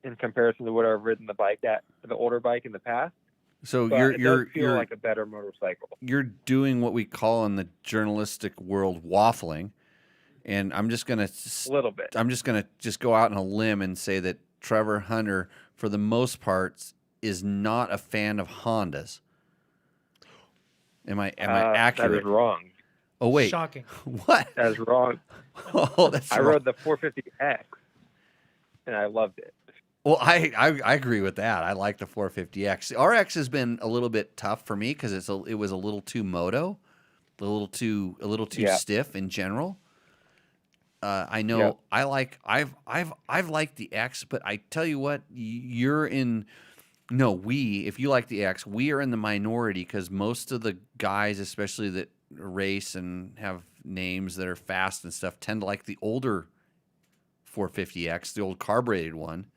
in comparison to what I've ridden the older bike in the past. So But it does feel you're like a better motorcycle. you're doing what we call in the journalistic world waffling, and I'm just gonna A little bit. I'm just gonna go out on a limb and say that Trevor Hunter, for the most part, is not a fan of Hondas. Am I That accurate? is wrong. Oh wait, Shocking. what? That is wrong. Oh, that's I wrong. rode the 450X and I loved it. Well, I agree with that. I like the 450X. The RX has been a little bit tough for me because it was a little too moto, a little too Yeah. stiff in general. I know Yep. I've liked the X, but I tell you what, if you like the X, we are in the minority because most of the guys, especially that race and have names that are fast and stuff, tend to like the older 450X, the old carbureted one,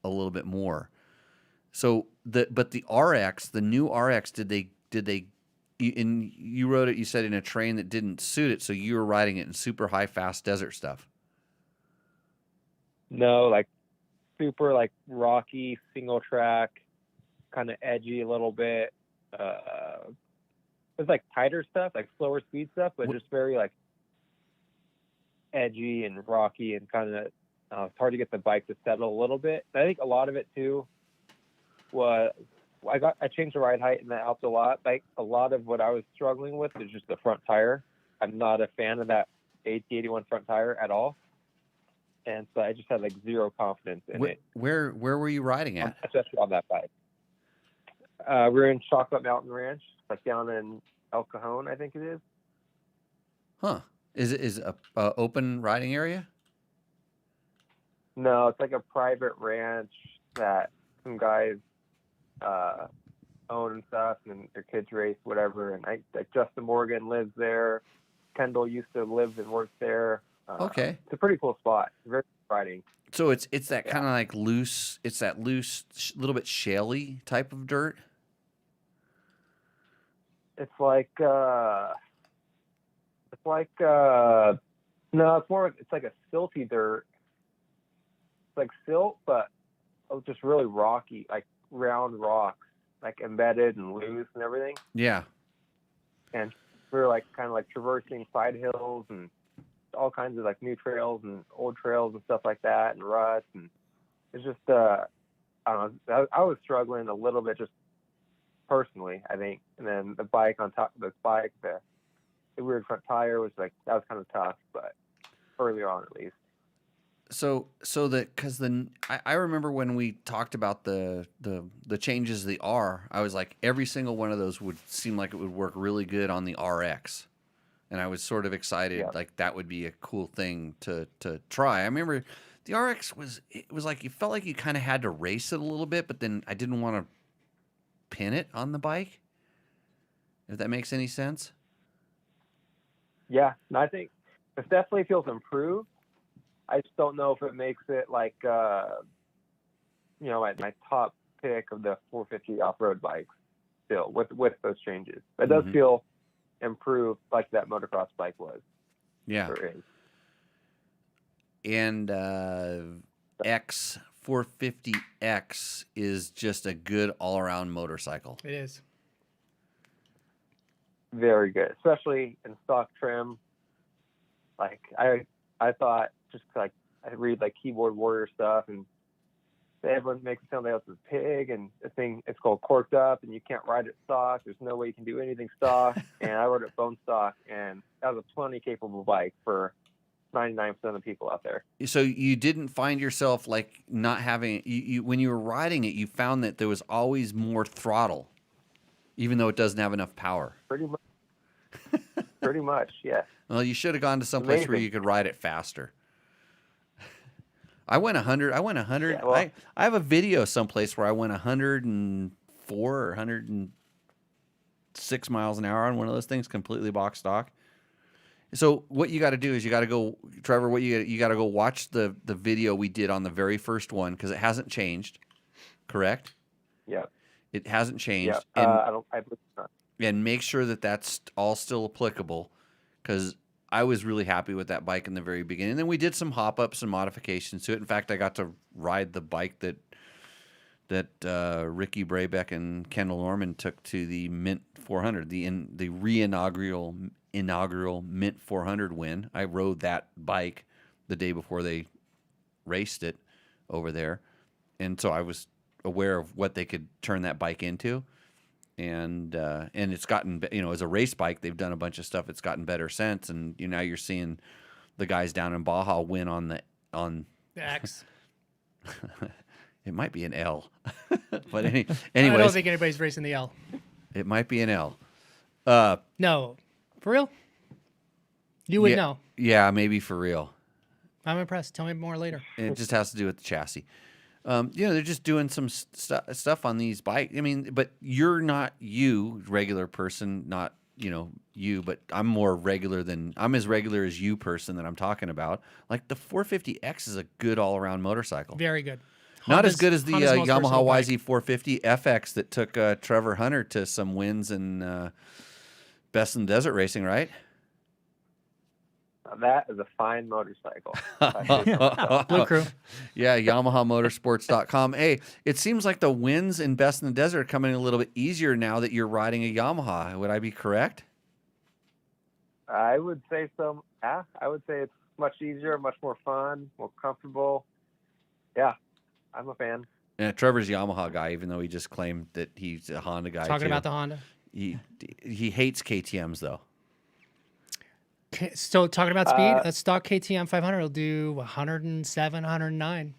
a little bit more. So but the RX, the new RX, did they you rode it, you said, in a terrain that didn't suit it, so you were riding it in super high, fast desert stuff. No, like super like rocky, single track, kind of edgy a little bit. It's like tighter stuff, like slower speed stuff, but just very like edgy and rocky and kind of it's hard to get the bike to settle a little bit. I think a lot of it too was I changed the ride height and that helped a lot. Like a lot of what I was struggling with is just the front tire. I'm not a fan of that AT81 front tire at all, and so I just had like zero confidence in it. Where were you riding at? Especially on that bike. We're in Chocolate Mountain Ranch, like down in El Cajon, I think it is. Huh? Is it a open riding area? No, it's like a private ranch that some guys own and stuff, and their kids race, whatever. And like Justin Morgan lives there. Kendall used to live and work there. Okay. It's a pretty cool spot. Very riding. So it's that kind of like loose. It's that loose, little bit shaly type of dirt. It's like no, it's more. It's like a silty dirt. It's like silt, but just really rocky, like round rocks, like embedded and loose and everything. Yeah. And we were like kind of like traversing side hills and all kinds of like new trails and old trails and stuff like that, and ruts, and it's just I don't know. I was struggling a little bit just personally, I think. And then the bike on top of the bike, the weird front tire was like, that was kind of tough, but earlier on at least. I remember when we talked about the changes to the R, I was like, every single one of those would seem like it would work really good on the RX. And I was sort of excited, like that would be a cool thing to try. I remember the RX was like, you felt like you kind of had to race it a little bit, but then I didn't want to pin it on the bike, if that makes any sense. Yeah, and I think it definitely feels improved. I just don't know if it makes it like, my top pick of the 450 off-road bikes still with those changes. It does feel improved like that motocross bike was. Yeah. And X450X is just a good all-around motorcycle. It is. Very good, especially in stock trim. Like I thought, just like I read like Keyboard Warrior stuff, and everyone makes it sound like it's a pig, and the thing, it's called corked up, and you can't ride it stock. There's no way you can do anything stock. And I rode it bone stock, and that was a plenty capable bike for 99% of the people out there. So you didn't find yourself like not having you when you were riding it, you found that there was always more throttle, even though it doesn't have enough power. Pretty much. Pretty much, yeah. Well, you should have gone to some place where you could ride it faster. I went 100. Yeah, well, I have a video someplace where I went 104 or 106 miles an hour on one of those things, completely box stock. So what you got to do is you got to go, Trevor. You got to go watch the video we did on the very first one, because it hasn't changed. Correct? Yeah. It hasn't changed. Yeah. I believe not. And make sure that that's all still applicable, because I was really happy with that bike in the very beginning. And then we did some hop-ups and modifications to it. In fact, I got to ride the bike that Ricky Brabeck and Kendall Norman took to the Mint 400, the inaugural Mint 400 win. I rode that bike the day before they raced it over there, and so I was aware of what they could turn that bike into. And it's gotten, as a race bike, they've done a bunch of stuff. It's gotten better since, and now you're seeing the guys down in Baja win on the X. It might be an L, but anyways, I don't think anybody's racing the L. It might be an L. No, for real. You would know. Yeah, maybe for real. I'm impressed. Tell me more later. It just has to do with the chassis. They're just doing some stuff on these bikes. I mean, but you're not regular person, not, you, but I'm as regular as you person that I'm talking about. Like the 450X is a good all around motorcycle. Very good. Not as good as the Honda's most Yamaha versatile bike. YZ450 FX that took Trevor Hunter to some wins in Best in Desert Racing, right? Now, that is a fine motorcycle. Blue Crew. Yeah, YamahaMotorsports.com. Hey, it seems like the wins in Best in the Desert are coming a little bit easier now that you're riding a Yamaha. Would I be correct? I would say so. Yeah, I would say it's much easier, much more fun, more comfortable. Yeah, I'm a fan. Yeah, Trevor's a Yamaha guy, even though he just claimed that he's a Honda guy Talking too. about the Honda. He hates KTM's though. So talking about speed, a stock KTM 500 will do 107, 109.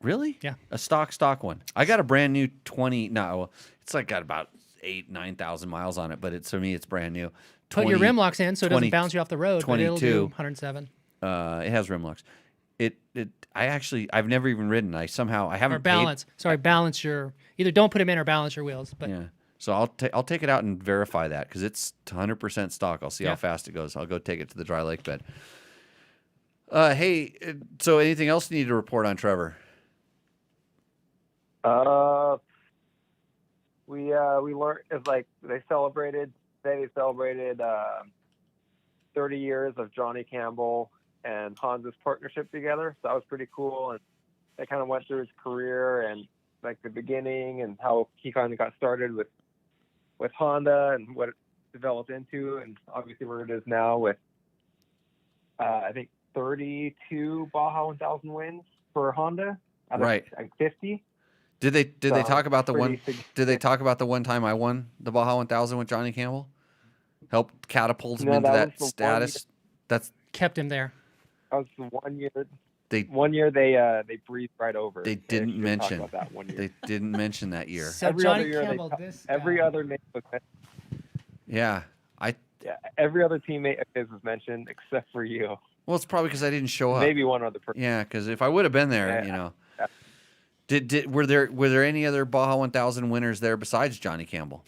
Really? Yeah. A stock one. I got a brand new 20. No, it's like got about 9,000 miles on it, but it's for me, it's brand new. Put your rim locks in so it 20 doesn't bounce you off the road, but it'll 22. do 107. It has rim locks. I've never even ridden. I haven't Or balance. Sorry, balance your, either don't put them in or balance your wheels. But Yeah. So I'll take it out and verify that because it's 100% stock. I'll see how fast it goes. I'll go take it to the dry lake bed. Hey, so anything else you need to report on Trevor? We learned, it's like they celebrated 30 years of Johnny Campbell and Honda's partnership together. So that was pretty cool. And they kind of went through his career and like the beginning and how he kind of got started with Honda and what it developed into, and obviously where it is now with I think 32 Baja 1000 wins for Honda. Out of, Right. Like 50. Did they talk about the one? pretty Did they talk about the one time I won the Baja 1000 with Johnny Campbell? Helped catapult him No, into that that was the one status. That's kept him there. That was the 1 year. They 1 year they breezed right over. they actually didn't talk mention. about that 1 year. They didn't mention that year. So Every Johnny other year Campbell, this every guy. other name was Yeah. every other teammate of his was mentioned except for you. Well, it's probably because I didn't show up. Maybe one other person. Yeah, because if I would have been there, Yeah. were there any other Baja 1000 winners there besides Johnny Campbell?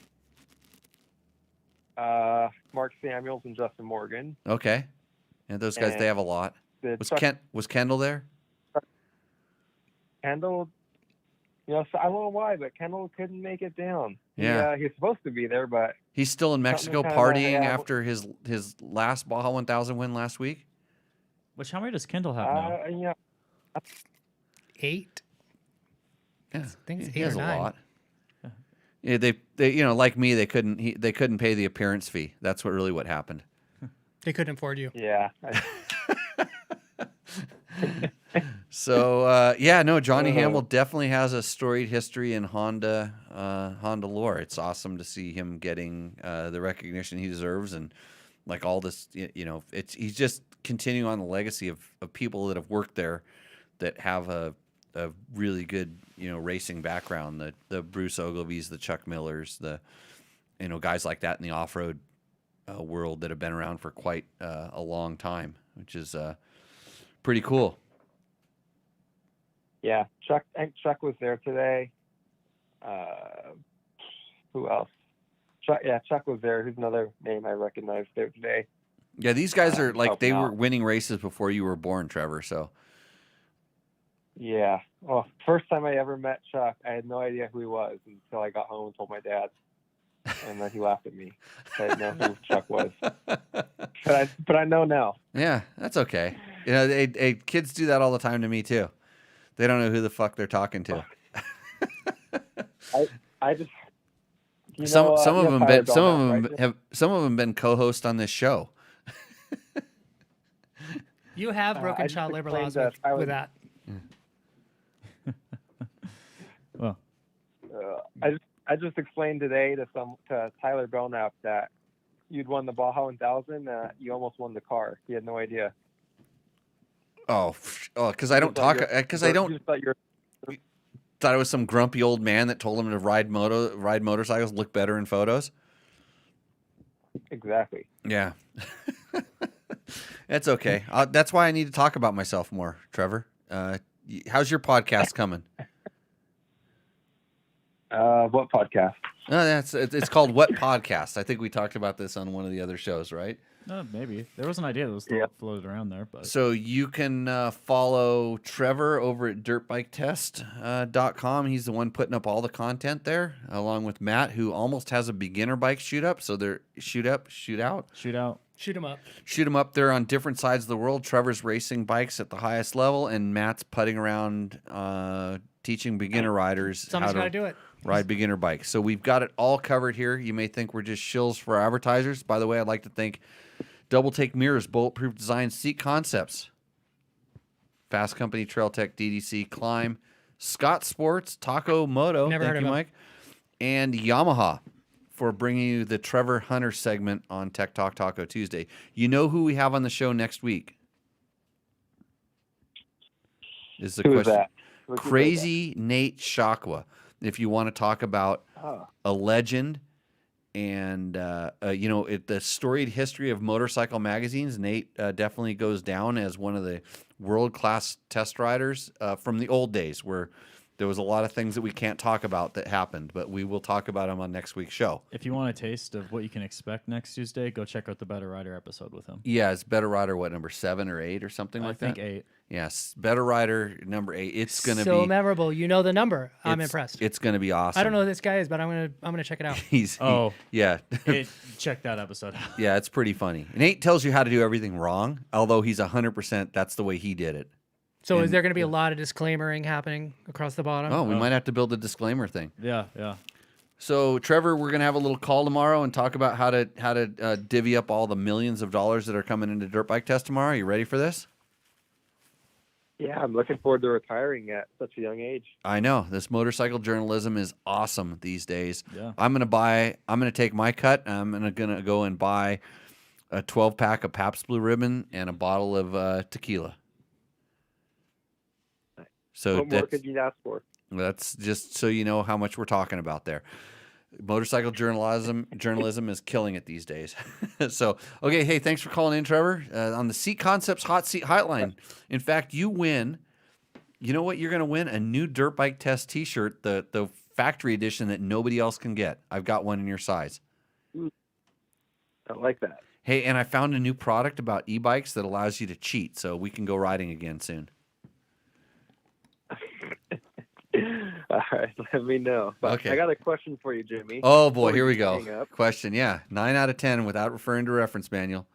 Mark Samuels and Justin Morgan. Okay, and those guys, And they have a lot. Was Kendall there? Kendall, so I don't know why, but Kendall couldn't make it down. Yeah. He was supposed to be there, but He's still in Mexico kinda, partying yeah. after his last Baja 1000 win last week. Which how many does Kendall have now? yeah, 8. Yeah, I think it's he 8 has or a 9. lot. Yeah, they like me, they couldn't pay the appearance fee. That's what happened. They couldn't afford you. yeah. So Johnny Campbell definitely has a storied history in Honda lore. It's awesome to see him getting the recognition he deserves, and like all this, he's just continuing on the legacy of people that have worked there that have a really good racing background. The Bruce Ogilvies, the Chuck Millers, the guys like that in the off-road world that have been around for quite a long time, which is pretty cool. Yeah, Chuck was there today. Who else? Chuck was there. Who's another name I recognize there today? Yeah, these guys are like they helping were out. winning races before you were born, Trevor. So Yeah. Well, first time I ever met Chuck, I had no idea who he was until I got home and told my dad, and then he laughed at me. I didn't know who Chuck was, but I know now. yeah, that's okay. Kids do that all the time to me too. They don't know who the fuck they're talking to. I just Some of them been right? some of them been co-host on this show. You have I broken just child labor explained laws that I with was- that. Well, I just explained today to Tyler Belknap that you'd won the Baja 1000. You almost won the car. He had no idea. Oh, because I don't talk. Because I don't. You just thought you're Thought it was some grumpy old man that told him to ride motorcycles, look better in photos. exactly. Yeah, that's okay. That's why I need to talk about myself more, Trevor. How's your podcast coming? What podcast? It's called What Podcast? I think we talked about this on one of the other shows, right? Maybe there was an idea that was still floated around there, but So you can follow Trevor over at dirtbiketest.com. He's the one putting up all the content there, along with Matt, who almost has a beginner bike shoot up. So they're shoot out. shoot out. Shoot them up. Shoot them up there on different sides of the world. Trevor's racing bikes at the highest level, and Matt's putting around teaching beginner riders Someone's how got to to do it. ride beginner bikes. So we've got it all covered here. You may think we're just shills for advertisers. By the way, I'd like to thank Double Take Mirrors, Bulletproof Design, Seat Concepts, Fasst Company, Trail Tech, DDC, Climb, Scott Sports, Taco Moto, Never heard thank of you, them. Mike, and Yamaha for bringing you the Trevor Hunter segment on Tech Talk Taco Tuesday. You know who we have on the show next week? Is the Who is question. that? Who's Crazy Nate Shakwa. If you want to talk about a legend and the storied history of motorcycle magazines, Nate definitely goes down as one of the world-class test riders from the old days, where there was a lot of things that we can't talk about that happened, but we will talk about them on next week's show. If you want a taste of what you can expect next Tuesday, go check out the Better Rider episode with him. Yeah, it's Better Rider, what, number 7 or 8 or something like that? I think 8. Yes, Better Rider number 8. It's going to So be memorable. You know the number. I'm it's- impressed. It's going to be awesome. I don't know who this guy is, but I'm gonna check it out. Yeah. Check that episode out. Yeah, it's pretty funny. Nate tells you how to do everything wrong, although he's 100%. That's the way he did it. So is there going to be a lot of disclaimering happening across the bottom? Oh, we might have to build a disclaimer thing. Yeah. So, Trevor, we're gonna have a little call tomorrow and talk about how to divvy up all the millions of dollars that are coming into Dirt Bike Test tomorrow. You ready for this? Yeah, I'm looking forward to retiring at such a young age. I know this motorcycle journalism is awesome these days. Yeah. I'm gonna take my cut. I'm gonna go and buy a 12-pack of Pabst Blue Ribbon and a bottle of tequila. So What more could you ask for? that's just so you know how much we're talking about there. Motorcycle journalism is killing it these days. So, okay, hey, thanks for calling in, Trevor, on the Seat Concepts Hot Seat Hotline. In fact, you win. You know what you're going to win? A new Dirt Bike Test T-shirt, the factory edition that nobody else can get. I've got one in your size. I like that. Hey, and I found a new product about e-bikes that allows you to cheat, so we can go riding again soon. All right, let me know. But Okay. I got a question for you, Jimmy. Oh, boy, Before here we you hang go. up. Question, yeah. 9 out of 10 without referring to reference manual.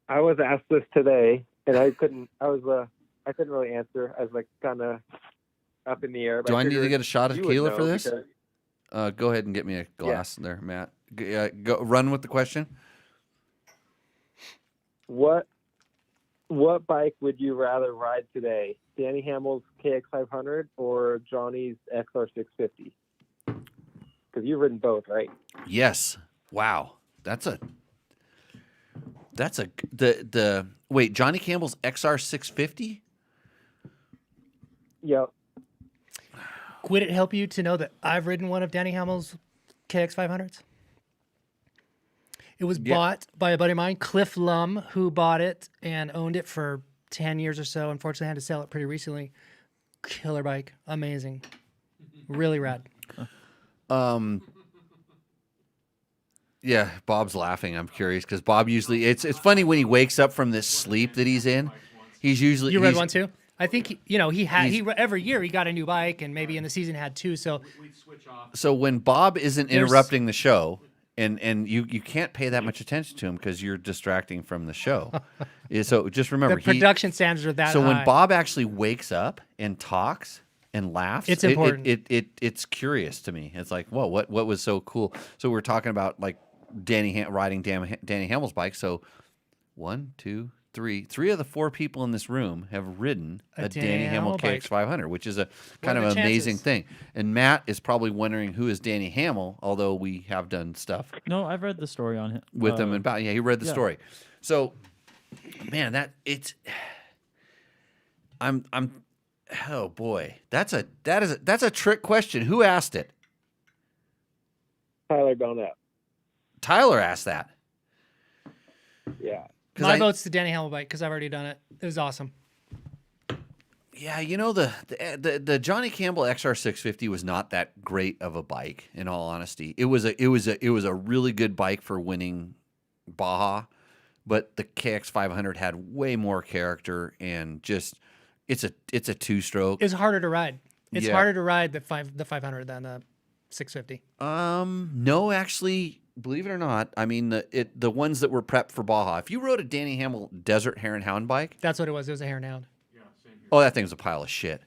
I was asked this today, and I couldn't really answer. I was like kind of up in the air. but Do I need to figured get a shot of you would tequila know for this? because- Go ahead and get me a glass there, Matt. Go run with the question. What bike would you rather ride today? Danny Hamill's KX500 or Johnny's XR650? Because you've ridden both, right? Yes. Wow. Wait, Johnny Campbell's XR650? Yep. Would it help you to know that I've ridden one of Danny Hamill's KX500s? It was bought by a buddy of mine, Cliff Lum, who bought it and owned it for 10 years or so. Unfortunately, I had to sell it pretty recently. Killer bike. Amazing. Really rad. Yeah, Bob's laughing. I'm curious because Bob usually it's funny when he wakes up from this sleep that he's in. He's usually You read one too? I think every year he got a new bike, and maybe in the season had two. So So when Bob isn't interrupting the show, and you can't pay that much attention to him because you're distracting from the show. So just remember, the production standards are that So when high. Bob actually wakes up and talks and laughs, It's important. It's curious to me. It's like, whoa, what was so cool? So we're talking about like riding Danny Hamill's bike. So 1, 2, 3 of the 4 people in this room have ridden a Danny Hamill bike. KX500, which is a kind are of the amazing chances? thing. And Matt is probably wondering who is Danny Hamill, although we have done stuff No, I've read the story on him. with him and about. Yeah, he read the story. So, man, oh boy, that's a trick question. Who asked it? Tyler Belknap. Tyler asked that. Yeah. my vote's the Danny Hamill bike because I've already done it. It was awesome. Yeah, you know the Johnny Campbell XR650 was not that great of a bike. In all honesty, it was a really good bike for winning Baja, but the KX500 had way more character and just it's a two-stroke. It's harder to ride. It's Yeah. harder to ride the 500 than the 650. No, actually, believe it or not, I mean the ones that were prepped for Baja. If you rode a Danny Hamill Desert Hare and Hound bike, That's what it was. It was a Hare and Hound. oh, that thing's a pile of shit.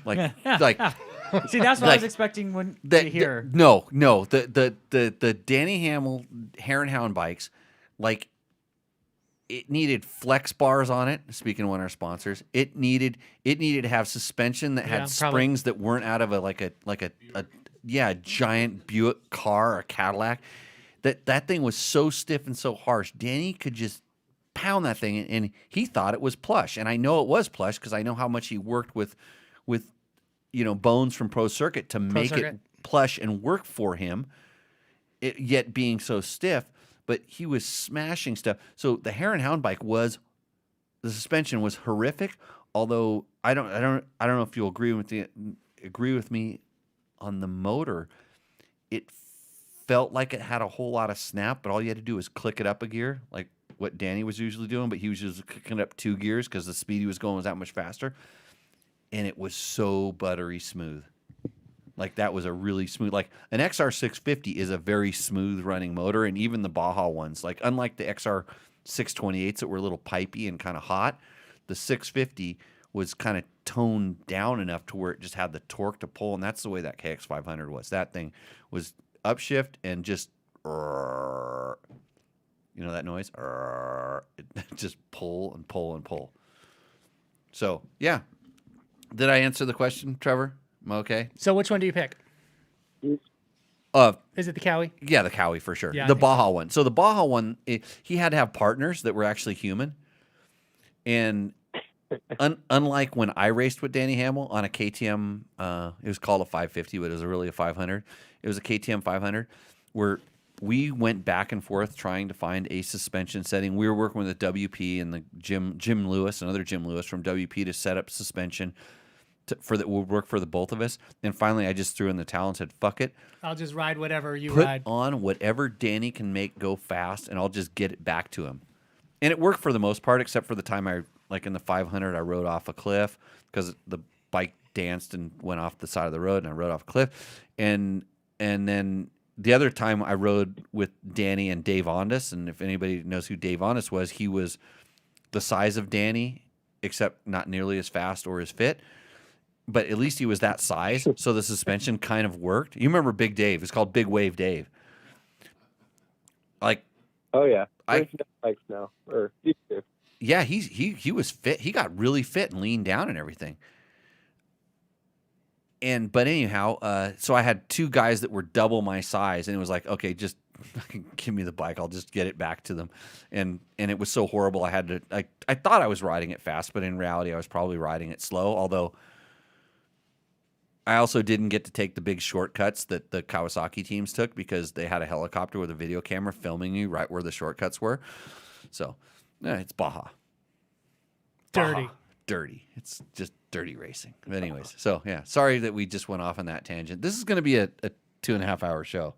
Like See, that's what I Like, was expecting when the, to hear. no, the Danny Hamill Hare and Hound bikes, like it needed flex bars on it. Speaking of one of our sponsors, it needed to have suspension that had Yeah, probably. springs that weren't out of a giant Buick car or Cadillac. That thing was so stiff and so harsh. Danny could just pound that thing, and he thought it was plush, and I know it was plush because I know how much he worked with Bones from Pro Circuit to make Circuit. it plush and work for him, yet being so stiff. But he was smashing stuff. So the Hare and Hound bike the suspension was horrific. Although I don't know if you'll agree with me on the motor. It felt like it had a whole lot of snap, but all you had to do was click it up a gear, like what Danny was usually doing. But he was just clicking up 2 gears because the speed he was going was that much faster. And it was so buttery smooth. Like that was a really smooth, like an XR650 is a very smooth running motor, and even the Baja ones, like unlike the XR628s that were a little pipey and kind of hot, the 650 was kind of toned down enough to where it just had the torque to pull, and that's the way that KX500 was. That thing was upshift and just, you know that noise? It just pull and pull and pull. So, yeah. Did I answer the question, Trevor? Am I okay? So which one do you pick? Is it the Cowie? Yeah, the Cowie for sure. Yeah, I The think Baja one. So the Baja one, he had to have partners that were actually human. And unlike when I raced with Danny Hamill on a KTM, it was called a 550, but it was really a 500. It was a KTM 500 where we went back and forth trying to find a suspension setting. We were working with the WP and the Jim Lewis, another Jim Lewis from WP, to set up suspension that would work for the both of us. And finally, I just threw in the towel and said, "Fuck it, I'll just ride whatever you put ride." on whatever Danny can make go fast, and I'll just get it back to him." And it worked for the most part, except for the time like in the 500, I rode off a cliff because the bike danced and went off the side of the road, and I rode off a cliff. And then the other time I rode with Danny and Dave Ondas, and if anybody knows who Dave Ondas was, he was the size of Danny, except not nearly as fast or as fit. But at least he was that size, so the suspension kind of worked. You remember Big Dave? It's called Big Wave Dave. Like, Oh yeah, I- bikes now or used to. yeah, he was fit. He got really fit and leaned down and everything. But anyhow, so I had 2 guys that were double my size, and it was like, okay, just give me the bike. I'll just get it back to them. And it was so horrible. I thought I was riding it fast, but in reality, I was probably riding it slow. Although I also didn't get to take the big shortcuts that the Kawasaki teams took because they had a helicopter with a video camera filming you right where the shortcuts were. So it's Baja. Dirty. Baja. Dirty. It's just dirty racing. But anyways, so yeah, sorry that we just went off on that tangent. This is going to be a 2.5 hour show.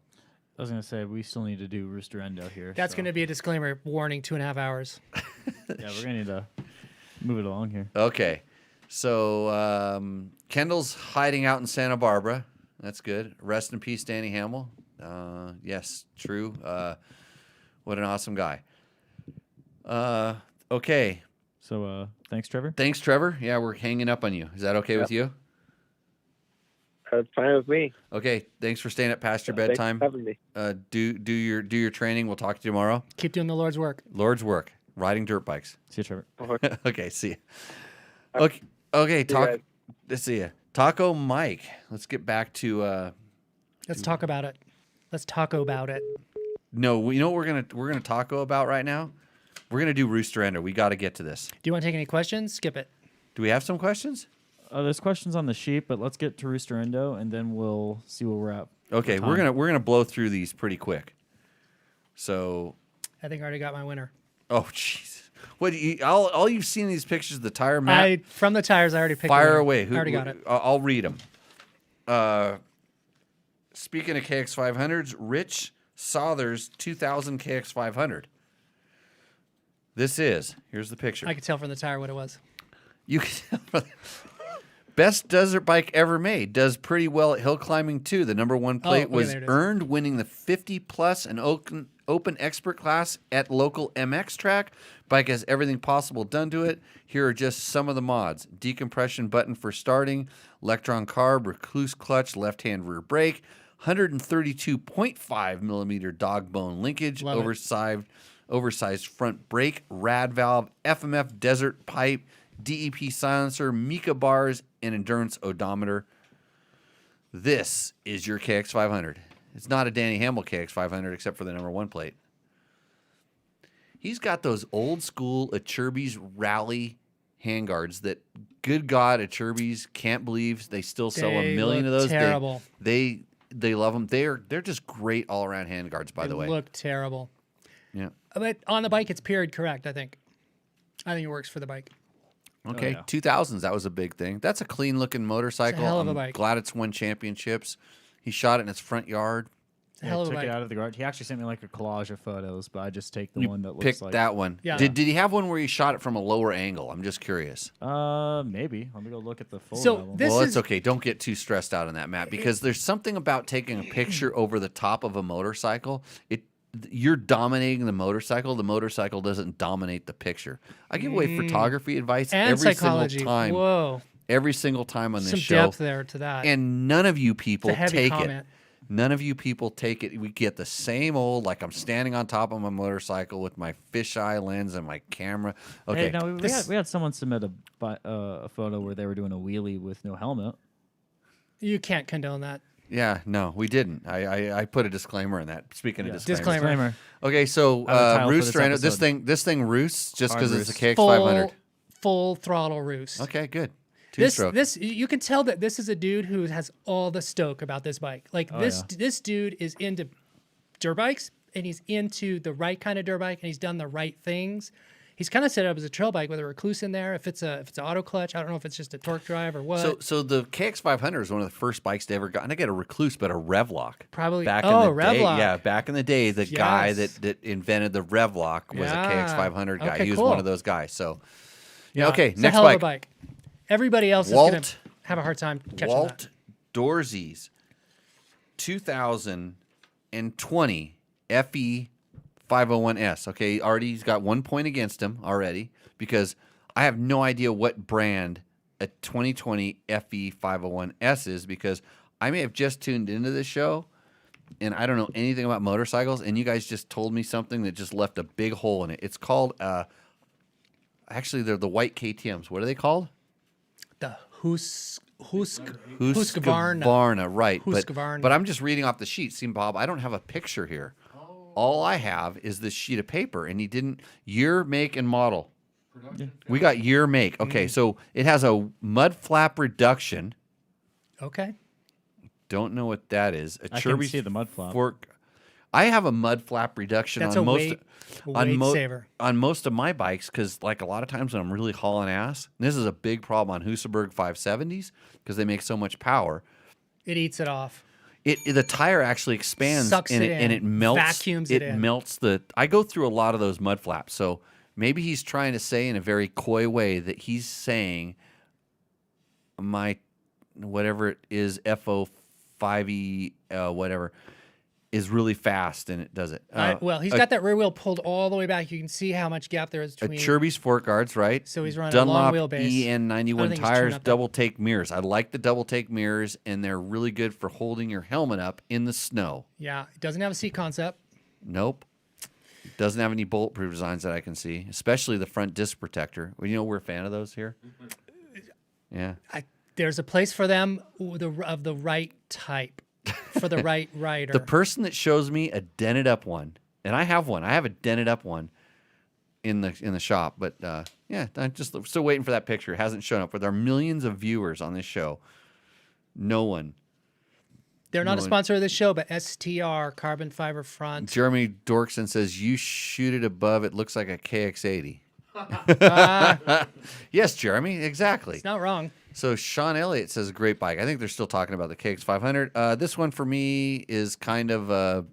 I was gonna say we still need to do Rooster Endo here. That's so. going to be a disclaimer. Warning: 2.5 hours. Yeah, we're gonna need to move it along here. Okay. So Kendall's hiding out in Santa Barbara. That's good. Rest in peace, Danny Hamill. Yes, true. What an awesome guy. Okay. So thanks, Trevor. Thanks, Trevor. Yeah, we're hanging up on you. Is that okay with you? That's fine with me. Okay. Thanks for staying up past your Thanks bedtime. for having me. Do your training. We'll talk to you tomorrow. Keep doing the Lord's work. Lord's work. Riding dirt bikes. See you, Trevor. Okay. See you. Okay. Okay. See you guys. Let's see you. Taco Mike. Let's get back to. Let's talk about it. Let's talk about it. No, you know what we're gonna taco about right now? We're gonna do Rooster Ender. We got to get to this. Do you want to take any questions? Skip it. Do we have some questions? There's questions on the sheet, but let's get to Rooster Endo, and then we'll see where we're at. Okay, Time. we're gonna blow through these pretty quick. So, I think I already got my winner. oh jeez, all you've seen in these pictures of the tire map. From the tires, I already picked. Fire the winner. away. I already got it. I'll read them. Speaking of KX500s, Rich Sothers 2000 KX500. Here's the picture. I could tell from the tire what it was. You can best desert bike ever made. Does pretty well at hill climbing too. The number one plate okay, was there it is. earned winning the 50 plus and open expert class at local MX track. Bike has everything possible done to it. Here are just some of the mods: decompression button for starting, electron carb, recluse clutch, left-hand rear brake, 132.5 millimeter dog bone linkage, Love it. oversized front brake, rad valve, FMF desert pipe, DEP silencer, Mica bars, and endurance odometer. This is your KX500. It's not a Danny Hamel KX500 except for the number one plate. He's got those old school Achirby's rally handguards that, good God, Achirby's can't believe they still sell They a million of look those. terrible. They love them. They're just great all around handguards. By the way, Look terrible. yeah. But on the bike, it's period correct. I think it works for the bike. Okay, yeah. 2000s, that was a big thing. That's a clean-looking motorcycle. hell of a I'm bike. glad it's won championships. He shot it in his front yard. It's a hell of a took bike. it out of the garage. He actually sent me like a collage of photos, but I just take the You one that looks picked like that one. Yeah. Did he have one where he shot it from a lower angle? I'm just curious. Maybe. Let me go look at the photo. So album. this Well, it's is okay. Don't get too stressed out on that, Matt, because there's something about taking a picture over the top of a motorcycle. You're dominating the motorcycle. The motorcycle doesn't dominate the picture. I give away photography advice and every psychology. single time. Whoa, Every single time on this some show. depth there to that. And none of you people it's a heavy take comment. it. None of you people take it. We get the same old, like I'm standing on top of my motorcycle with my fisheye lens and my camera. Okay. Hey, no, we This- had someone submit a photo where they were doing a wheelie with no helmet. You can't condone that. Yeah, no, we didn't. I put a disclaimer in that. Speaking of disclaimers. Disclaimer. Okay, so I have a title for Rooster this Endo, this episode. thing roosts just Hard because it's a roost. KX500. Full throttle roost. Okay, good. This Two-stroke. this you can tell that this is a dude who has all the stoke about this bike. Like Oh, this dude is into dirt bikes and he's into the right kind of dirt bike and he's done the right things. He's kind of set it up as a trail bike with a recluse in there. If it's an auto clutch, I don't know if it's just a torque drive or what. So the KX500 is one of the first bikes to ever got, and I get a recluse, but a Revlock. Probably- back oh, in the day. Revlock. Yeah, back in the day, the guy Yes. that invented the Revlock was Yeah. a KX500 guy. Okay, He was cool. one of those guys. So, yeah, okay, It's next a hell of a bike. bike. Everybody else is Walt- gonna have a hard time catching Walt that. Dorsey's 2020 FE 501S. Okay, already he's got 1 point against him already because I have no idea what brand a 2020 FE 501S is because I may have just tuned into this show and I don't know anything about motorcycles and you guys just told me something that just left a big hole in it. It's called actually they're the white KTMs. What are they called? The Husqvarna. Husqvarna, right. Husqvarna. But I'm just reading off the sheet. See, Bob, I don't have a picture here. All I have is this sheet of paper, and he didn't year, make, and model. We got year, make. Okay, so it has a mud flap reduction. Okay. Don't know what that is. A I can Chirby see the mud flap. fork. I have a mud flap reduction That's on a most weight saver. on most of my bikes because like a lot of times when I'm really hauling ass, and this is a big problem on Husaberg 570s because they make so much power. It eats it off. The tire actually expands Sucks and it and in, it melts. vacuums it in. melts the. I go through a lot of those mud flaps, so maybe he's trying to say in a very coy way that he's saying my whatever it is FO5E whatever is really fast and it does it. Well, he's got that rear wheel pulled all the way back. You can see how much gap there is A between. Chirby's fork guards, right? So he's running a Dunlop long wheelbase. I don't EN91 think he's tires, tuned up that- double take mirrors. I like the double take mirrors, and they're really good for holding your helmet up in the snow. Yeah, it doesn't have a seat concept. Nope. Doesn't have any bulletproof designs that I can see, especially the front disc protector. Well, you know we're a fan of those here. Yeah. There's a place for them of the right type, for the right rider. The person that shows me a dented up one, and I have one. I have a dented up one in the shop, but yeah, I'm just still waiting for that picture. It hasn't shown up. With our millions of viewers on this show, no one. They're not a no, sponsor of this show, but STR carbon fiber front. Jeremy Dorkson says you shoot it above. It looks like a KX80. Yes, Jeremy, exactly. It's not wrong. So Sean Elliott says great bike. I think they're still talking about the KX500. This one for me is kind of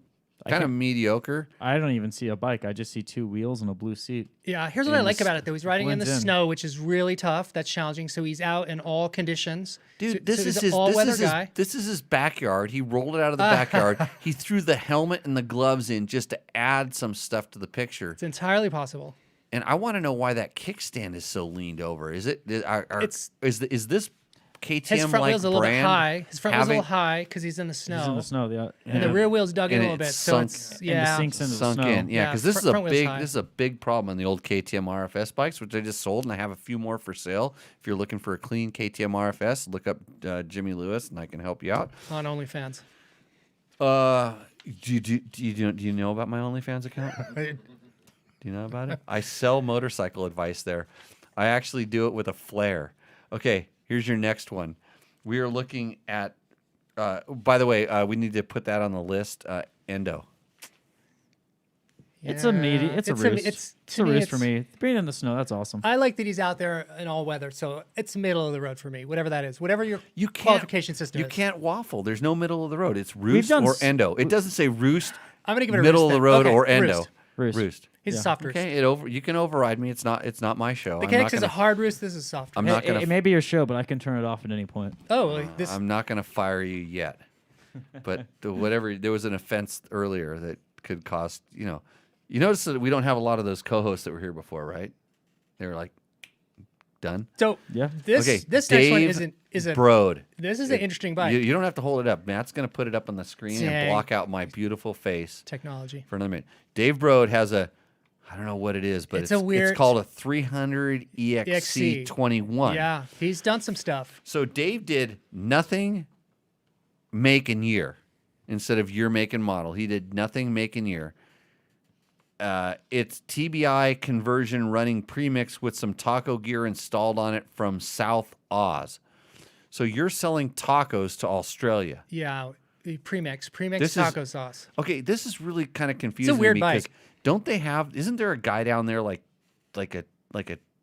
kind of mediocre. I don't even see a bike. I just see 2 wheels and a blue seat. Yeah, here's what I like about it though. He's riding in the blends in. snow, which is really tough. That's challenging. So he's out in all conditions. Dude, So this he's is an his all-weather guy. this is his backyard. He rolled it out of the backyard. He threw the helmet and the gloves in just to add some stuff to the picture. It's entirely possible. And I want to know why that kickstand is so leaned over. Is it? It's- is this KTM His front like wheel's a little bit brand high. His front wheel's a little having- high because he's in the snow. He's in the snow, yeah. And the rear wheel's dug in And a little it's bit. So sunk- it's, and yeah. it sinks into the sunk snow. in? Yeah, Yeah, because this is a front wheel's big high. this is a big problem on the old KTM RFS bikes, which I just sold, and I have a few more for sale. If you're looking for a clean KTM RFS, look up Jimmy Lewis, and I can help you out. On OnlyFans. Do you know about my OnlyFans account? Do you know about it? I sell motorcycle advice there. I actually do it with a flare. Okay, here's your next one. We are looking at. By the way, we need to put that on the list. Endo. It's a meaty. It's a roost. It's to a me, roost for me. Being in the snow, that's awesome. I like that he's out there in all weather, so it's middle of the road for me. Whatever that is, whatever your You can't, qualification system You is. can't waffle. There's no middle of the road. It's roost done or s- endo. It doesn't say roost. I'm gonna give it a middle roost of the then. road Okay, or endo. roost. Roost. He's Yeah. a soft roost. Okay, you can override me. It's not my show. The I'm not KX is a gonna, hard roost. This is soft. I'm not gonna. It may be your show, but I can turn it off at any point. This. I'm not gonna fire you yet. But whatever. There was an offense earlier that could cost. You notice that we don't have a lot of those co-hosts that were here before, right? They were like done. So Yeah. this Okay, this next one Dave isn't. Broad. This is an interesting bike. You don't have to hold it up. Matt's going to put it up on the screen and Dang. block out my beautiful face Technology. for another minute. Dave Broad has I don't know what it is, but It's a weird- it's called a 300 EXC EXC. 21. Yeah, he's done some stuff. So Dave did nothing make and year instead of year, make, and model. He did nothing make and year. It's TBI conversion running premix with some taco gear installed on it from South Oz. So you're selling tacos to Australia. Yeah, the premix This is- taco sauce. Okay, this is really kind of confusing weird to me because bike. don't they have? Isn't there a guy down there like a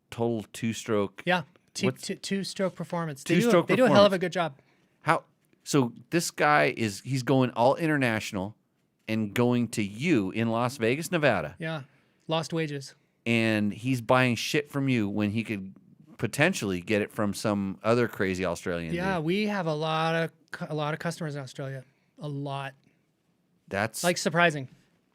total two-stroke? Yeah, What's- two-stroke performance. Two-stroke They do a hell of performance. a good job. How? So this guy he's going all international and going to you in Las Vegas, Nevada, Yeah, lost wages. and he's buying shit from you when he could potentially get it from some other crazy Australian. Yeah, dude. we have a lot of customers in Australia. A lot. That's Surprising.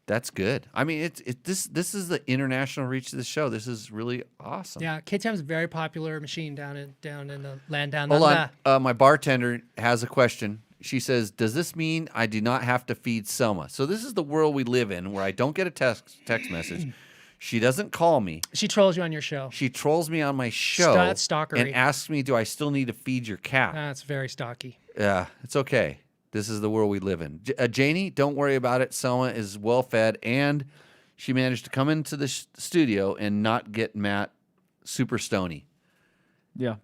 that's good. I mean, this is the international reach of the show. This is really awesome. Yeah, KTM's a very popular machine down in the land down Hold under. on. My bartender has a question. She says, "Does this mean I do not have to feed Selma?" So this is the world we live in, where I don't get a text message. She doesn't call me. She trolls you on your show. She trolls me on my show That's stalkery. and asks me, "Do I still need to feed your cat?" That's very stocky. Yeah, it's okay. This is the world we live in. Janie, don't worry about it. Selma is well fed, and she managed to come into the studio and not get Matt super stony. Yeah.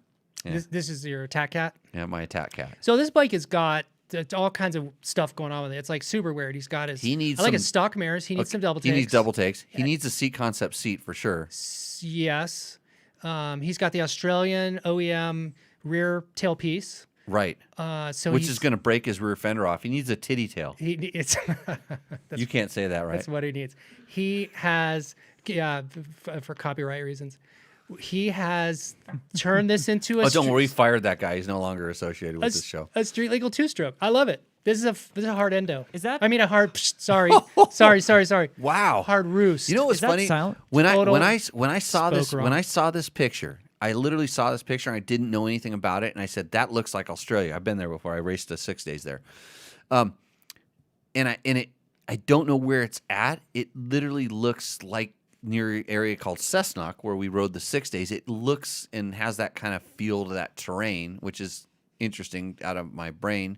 Yeah. This is your attack cat. Yeah, my attack cat. So this bike has got all kinds of stuff going on with it. It's like super weird. He's got his. He needs I like some- his stock mirrors. He needs some double He takes. needs double takes. He needs a seat concept seat for sure. Yes. He's got the Australian OEM rear tailpiece. Right. So Which he's, is going to break his rear fender off. He needs a titty tail. It's You can't say that, right? that's what he needs. He has for copyright reasons. He has turned this into a. Oh, don't worry. We fired that guy. He's no longer associated with this show. A street legal two-stroke. I love it. This is a hard endo. Is that- I mean a hard. Sorry. Sorry. Wow. Hard roost. You know what's Is that funny? silent? When I Total when I saw this spoke when wrong. I saw this picture, I literally saw this picture and I didn't know anything about it, and I said that looks like Australia. I've been there before. I raced 6 days there, and I don't know where it's at. It literally looks like near an area called Cessnock where we rode the 6 days. It looks and has that kind of feel to that terrain, which is interesting out of my brain.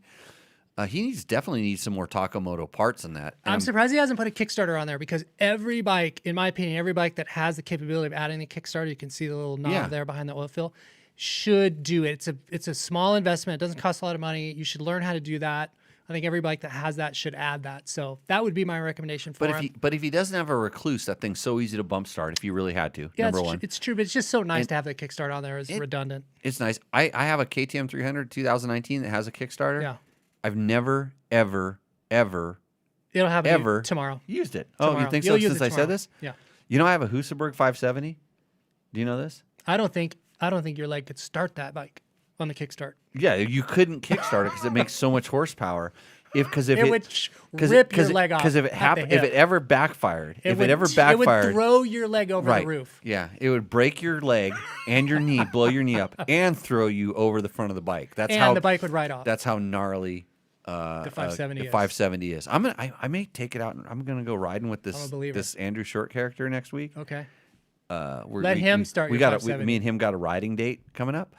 He definitely needs some more Taco Moto parts in that. And I'm surprised he hasn't put a Kickstarter on there because every bike, in my opinion, every bike that has the capability of adding a Kickstarter, you can see the little knob Yeah. there behind the oil fill, should do it. It's a small investment. It doesn't cost a lot of money. You should learn how to do that. I think every bike that has that should add that. So that would be my recommendation for him. But if he doesn't have a recluse, that thing's so easy to bump start if you really had to. Yeah, number one. it's true, but it's just so nice to have that Kickstarter on there. It's redundant. It's nice. I have a KTM 300 2019 that has a Kickstarter. Yeah. I've never, ever, ever, It'll happen ever tomorrow. used it. Oh, you Tomorrow. think You'll so? use Since it I said tomorrow. this, Yeah. you know, I have a Husaberg 570. Do you know this? I don't think your leg could start that bike on the kickstart. Yeah, you couldn't kickstart it because it makes so much horsepower. If It would rip your leg off. Because if it at the happened, if hip. it ever backfired, It it would throw your leg over right, the roof. yeah, it would break your leg and your knee, blow your knee up, and throw you over the front of the bike. That's And how the bike would ride off. That's how gnarly The 570 the is. 570 is. I may take it out. And I'm gonna go riding with I'm a believer. this Andrew Short character next week. Okay. Let him start We your got 570. me and him got a riding date coming up.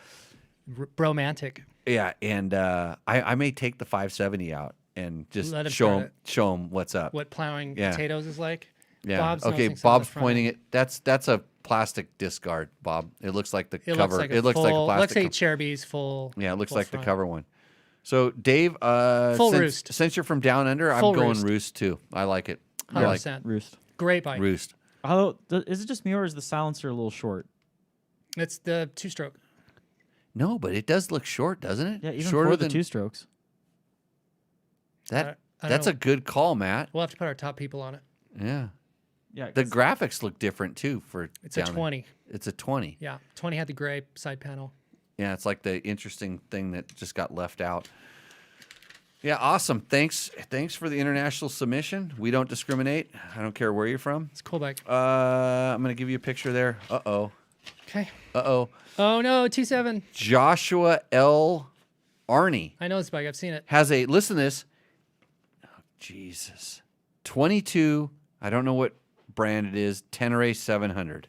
Bromantic. Yeah, and I may take the 570 out and just Let him show start him it. show him what's up. What plowing Yeah. potatoes is like. Yeah. Bob's okay. noticing something Bob's front pointing end. it. That's a plastic discard, Bob. It looks like the It cover. looks like it looks like a full, plastic. Let's say Cherubies full. yeah, it looks full like front. the cover one. So Dave, Full since, Roost. since you're from down under, Full I'm going Roost. Roost too. I like it. I like 100%. Roost. Great bike. Roost. Although, is it just me or is the silencer a little short? It's the 2-stroke. No, but it does look short, doesn't it? Yeah, even Shorter for the than 2 strokes. that. I That's don't a know. good call, Matt. We'll have to put our top people on it. Yeah. Yeah, The 'cause graphics look different too for It's a down there. 20. It's a 20. Yeah. 20 had the gray side panel. Yeah, it's like the interesting thing that just got left out. Yeah, awesome. Thanks for the international submission. We don't discriminate. I don't care where you're from. It's a cool bike. I'm gonna give you a picture there. Okay. Uh-oh. Oh, no. T7. Joshua L. Arney I know this bike. I've seen it. has a, listen to this. Oh, Jesus. 22, I don't know what brand it is, Tenere 700.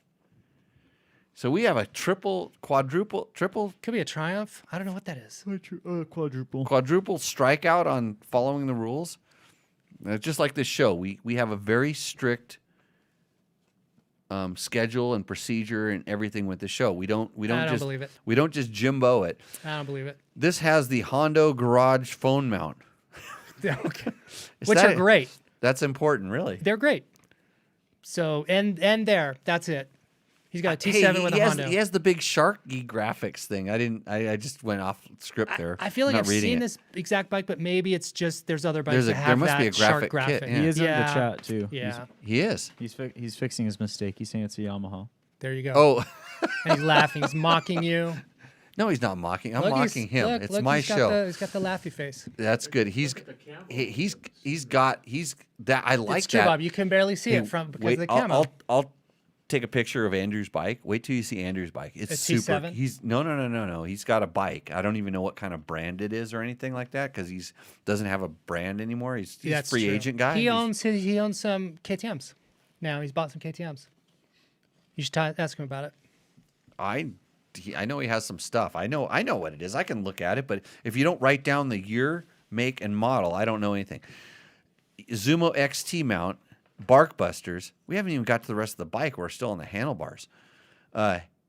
So we have a triple Could be a Triumph. I don't know what that is. quadruple. quadruple strikeout on following the rules. Just like this show, we have a very strict schedule and procedure and everything with the show. We don't I don't just believe it. we don't just Jimbo it. I don't believe it. This has the Hondo garage phone mount. Yeah, okay. Is Which that- are great. That's important, really. They're great. So, and there. That's it. He's got a T7 with a Hondo. He has the big Sharky graphics thing. I just went off script there. I feel like Not I've reading seen it. this exact bike, but maybe it's just there's other bikes There's that there have must that be a shark graphic kit, graphic. yeah. He is in the Yeah. chat too. Yeah. He is. He's fixing his mistake. He's saying it's a Yamaha. There you go. Oh, And he's laughing. He's mocking you. no, he's not mocking. I'm Look, he's- mocking him. look, It's look, my he's got show. he's got the laughy face. That's good. He's at the camel. he's got that. I like It's true, that. Bob. You can barely see Hey, it from because wait, of the camo. I'll take a picture of Andrew's bike. Wait till you see Andrew's bike. It's A super. T7? He's no. He's got a bike. I don't even know what kind of brand it is or anything like that because he's doesn't have a brand anymore. He's a That's free true. agent guy. He He's- owns some KTM's. Now he's bought some KTM's. You should ask him about it. I know he has some stuff. I know what it is. I can look at it, but if you don't write down the year, make, and model, I don't know anything. Zumo XT mount, bark busters. We haven't even got to the rest of the bike. We're still on the handlebars.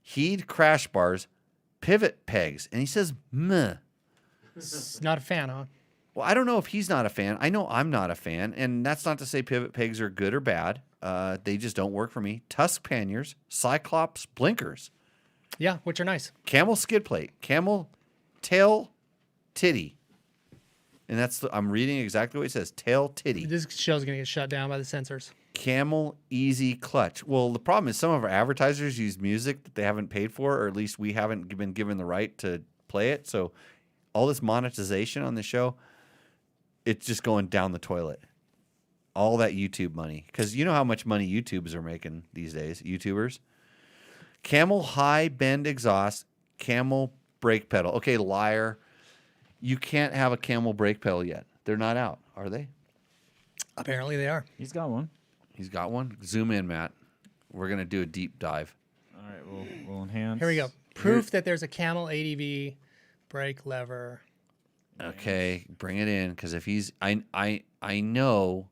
Heed crash bars, pivot pegs, and he says, meh. He's not a fan, huh? Well, I don't know if he's not a fan. I know I'm not a fan, and that's not to say pivot pegs are good or bad. They just don't work for me. Tusk panniers, Cyclops blinkers. Yeah, which are nice. Camel skid plate, camel tail titty. And I'm reading exactly what it says, tail titty. This show's gonna get shut down by the censors. Camel easy clutch. Well, the problem is some of our advertisers use music that they haven't paid for, or at least we haven't been given the right to play it. So all this monetization on the show, it's just going down the toilet. All that YouTube money. Because you know how much money YouTubers are making these days, YouTubers. Camel high bend exhaust, camel brake pedal. Okay, liar. You can't have a camel brake pedal yet. They're not out, are they? Apparently they are. He's got one. He's got one. Zoom in, Matt. We're going to do a deep dive. All right, we'll enhance. Here we go. Proof that there's a Camel ADV brake lever. Okay, bring it in because if he's I know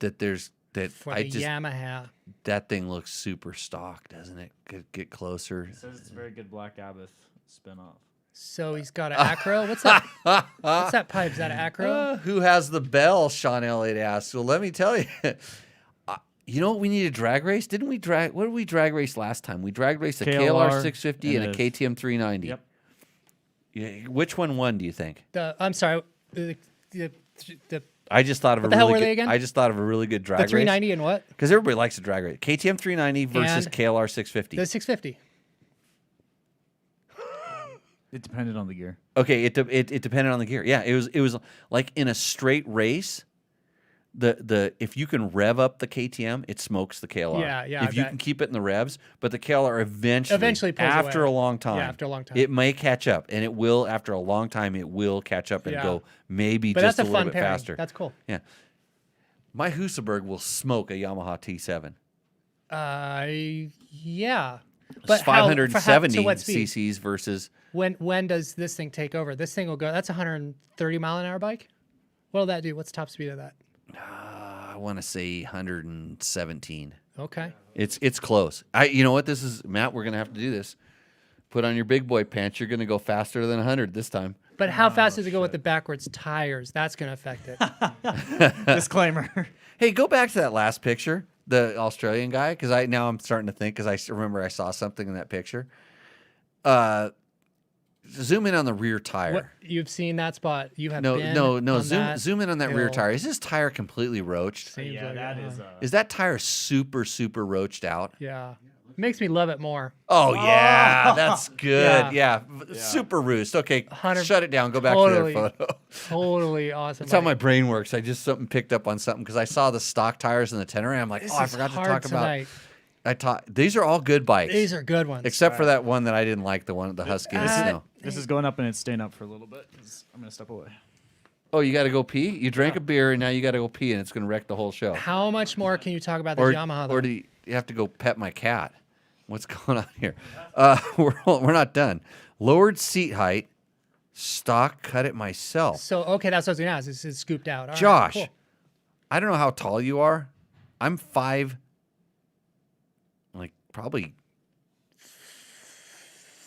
that there's that For I the just Yamaha. that thing looks super stock, doesn't it? Get closer. It says it's a very good Black Abbott spin-off. So he's got an acro. What's that? What's that pipe? Is that an acro? Who has the bell? Sean Elliott asked. So let me tell you. You know what we need to drag race? Didn't we drag? What did we drag race last time? We drag raced a KLR 650 and a KTM 390. Yep. Yeah, which one won? Do you think? I'm sorry. The I just thought of What a the hell really were good, they again? I just thought of a really good drag The race. 390 and what? Because everybody likes a drag race. KTM 390 versus And KLR 650. The 650. It depended on the gear. Okay, it depended on the gear. Yeah, it was like in a straight race. The if you can rev up the KTM, it smokes the KLR. Yeah, If I you bet. can keep it in the revs, but the KLR Eventually pulls after away. a long time. Yeah, after a long time. It may catch up, and it will after a long time. It will catch up and Yeah. go maybe But just that's a little fun bit pairing. faster. That's cool. Yeah, my Husaberg will smoke a Yamaha T7. Yeah. It's But how- 570 to what speed? cc's versus. When does this thing take over? This thing will go. That's a 130 mile an hour bike. What'll that do? What's the top speed of that? I want to say 117. Okay. It's close. You know what this is, Matt? We're gonna have to do this. Put on your big boy pants. You're gonna go faster than 100 this time. But how fast does it go with the backwards tires? That's going to affect it. Disclaimer. Hey, go back to that last picture, the Australian guy, because I'm starting to think because I remember I saw something in that picture. Zoom in on the rear tire. What, you've seen that spot. You have No, been no. on Zoom that zoom in on that rear hill. tire. Is his tire completely roached? Seems Yeah, like that it, is. huh? Is that tire super roached out? Yeah. Makes me love it more. Oh yeah, that's good. Yeah. Yeah, super roost. Okay, 100 shut it down. Go back Totally. to that photo. Totally awesome. That's how bike. my brain works. I just picked up on something because I saw the stock tires in the Tenere. I'm like, This oh, I is forgot to hard talk about. tonight. These are all good bikes. These are good ones. except for that one that I didn't like, the Husky in the snow. This is going up and it's staying up for a little bit. 'Cause I'm gonna step away. Oh, you got to go pee? You drank a beer and now you got to go pee and it's going to wreck the whole show. How much more can you talk about this Yamaha? or Though? do you have to go pet my cat? What's going on here? We're not done. Lowered seat height, stock, cut it myself. So okay, that's what I was gonna ask. This is scooped out. All right, Josh, cool. I don't know how tall you are. I'm 5, like probably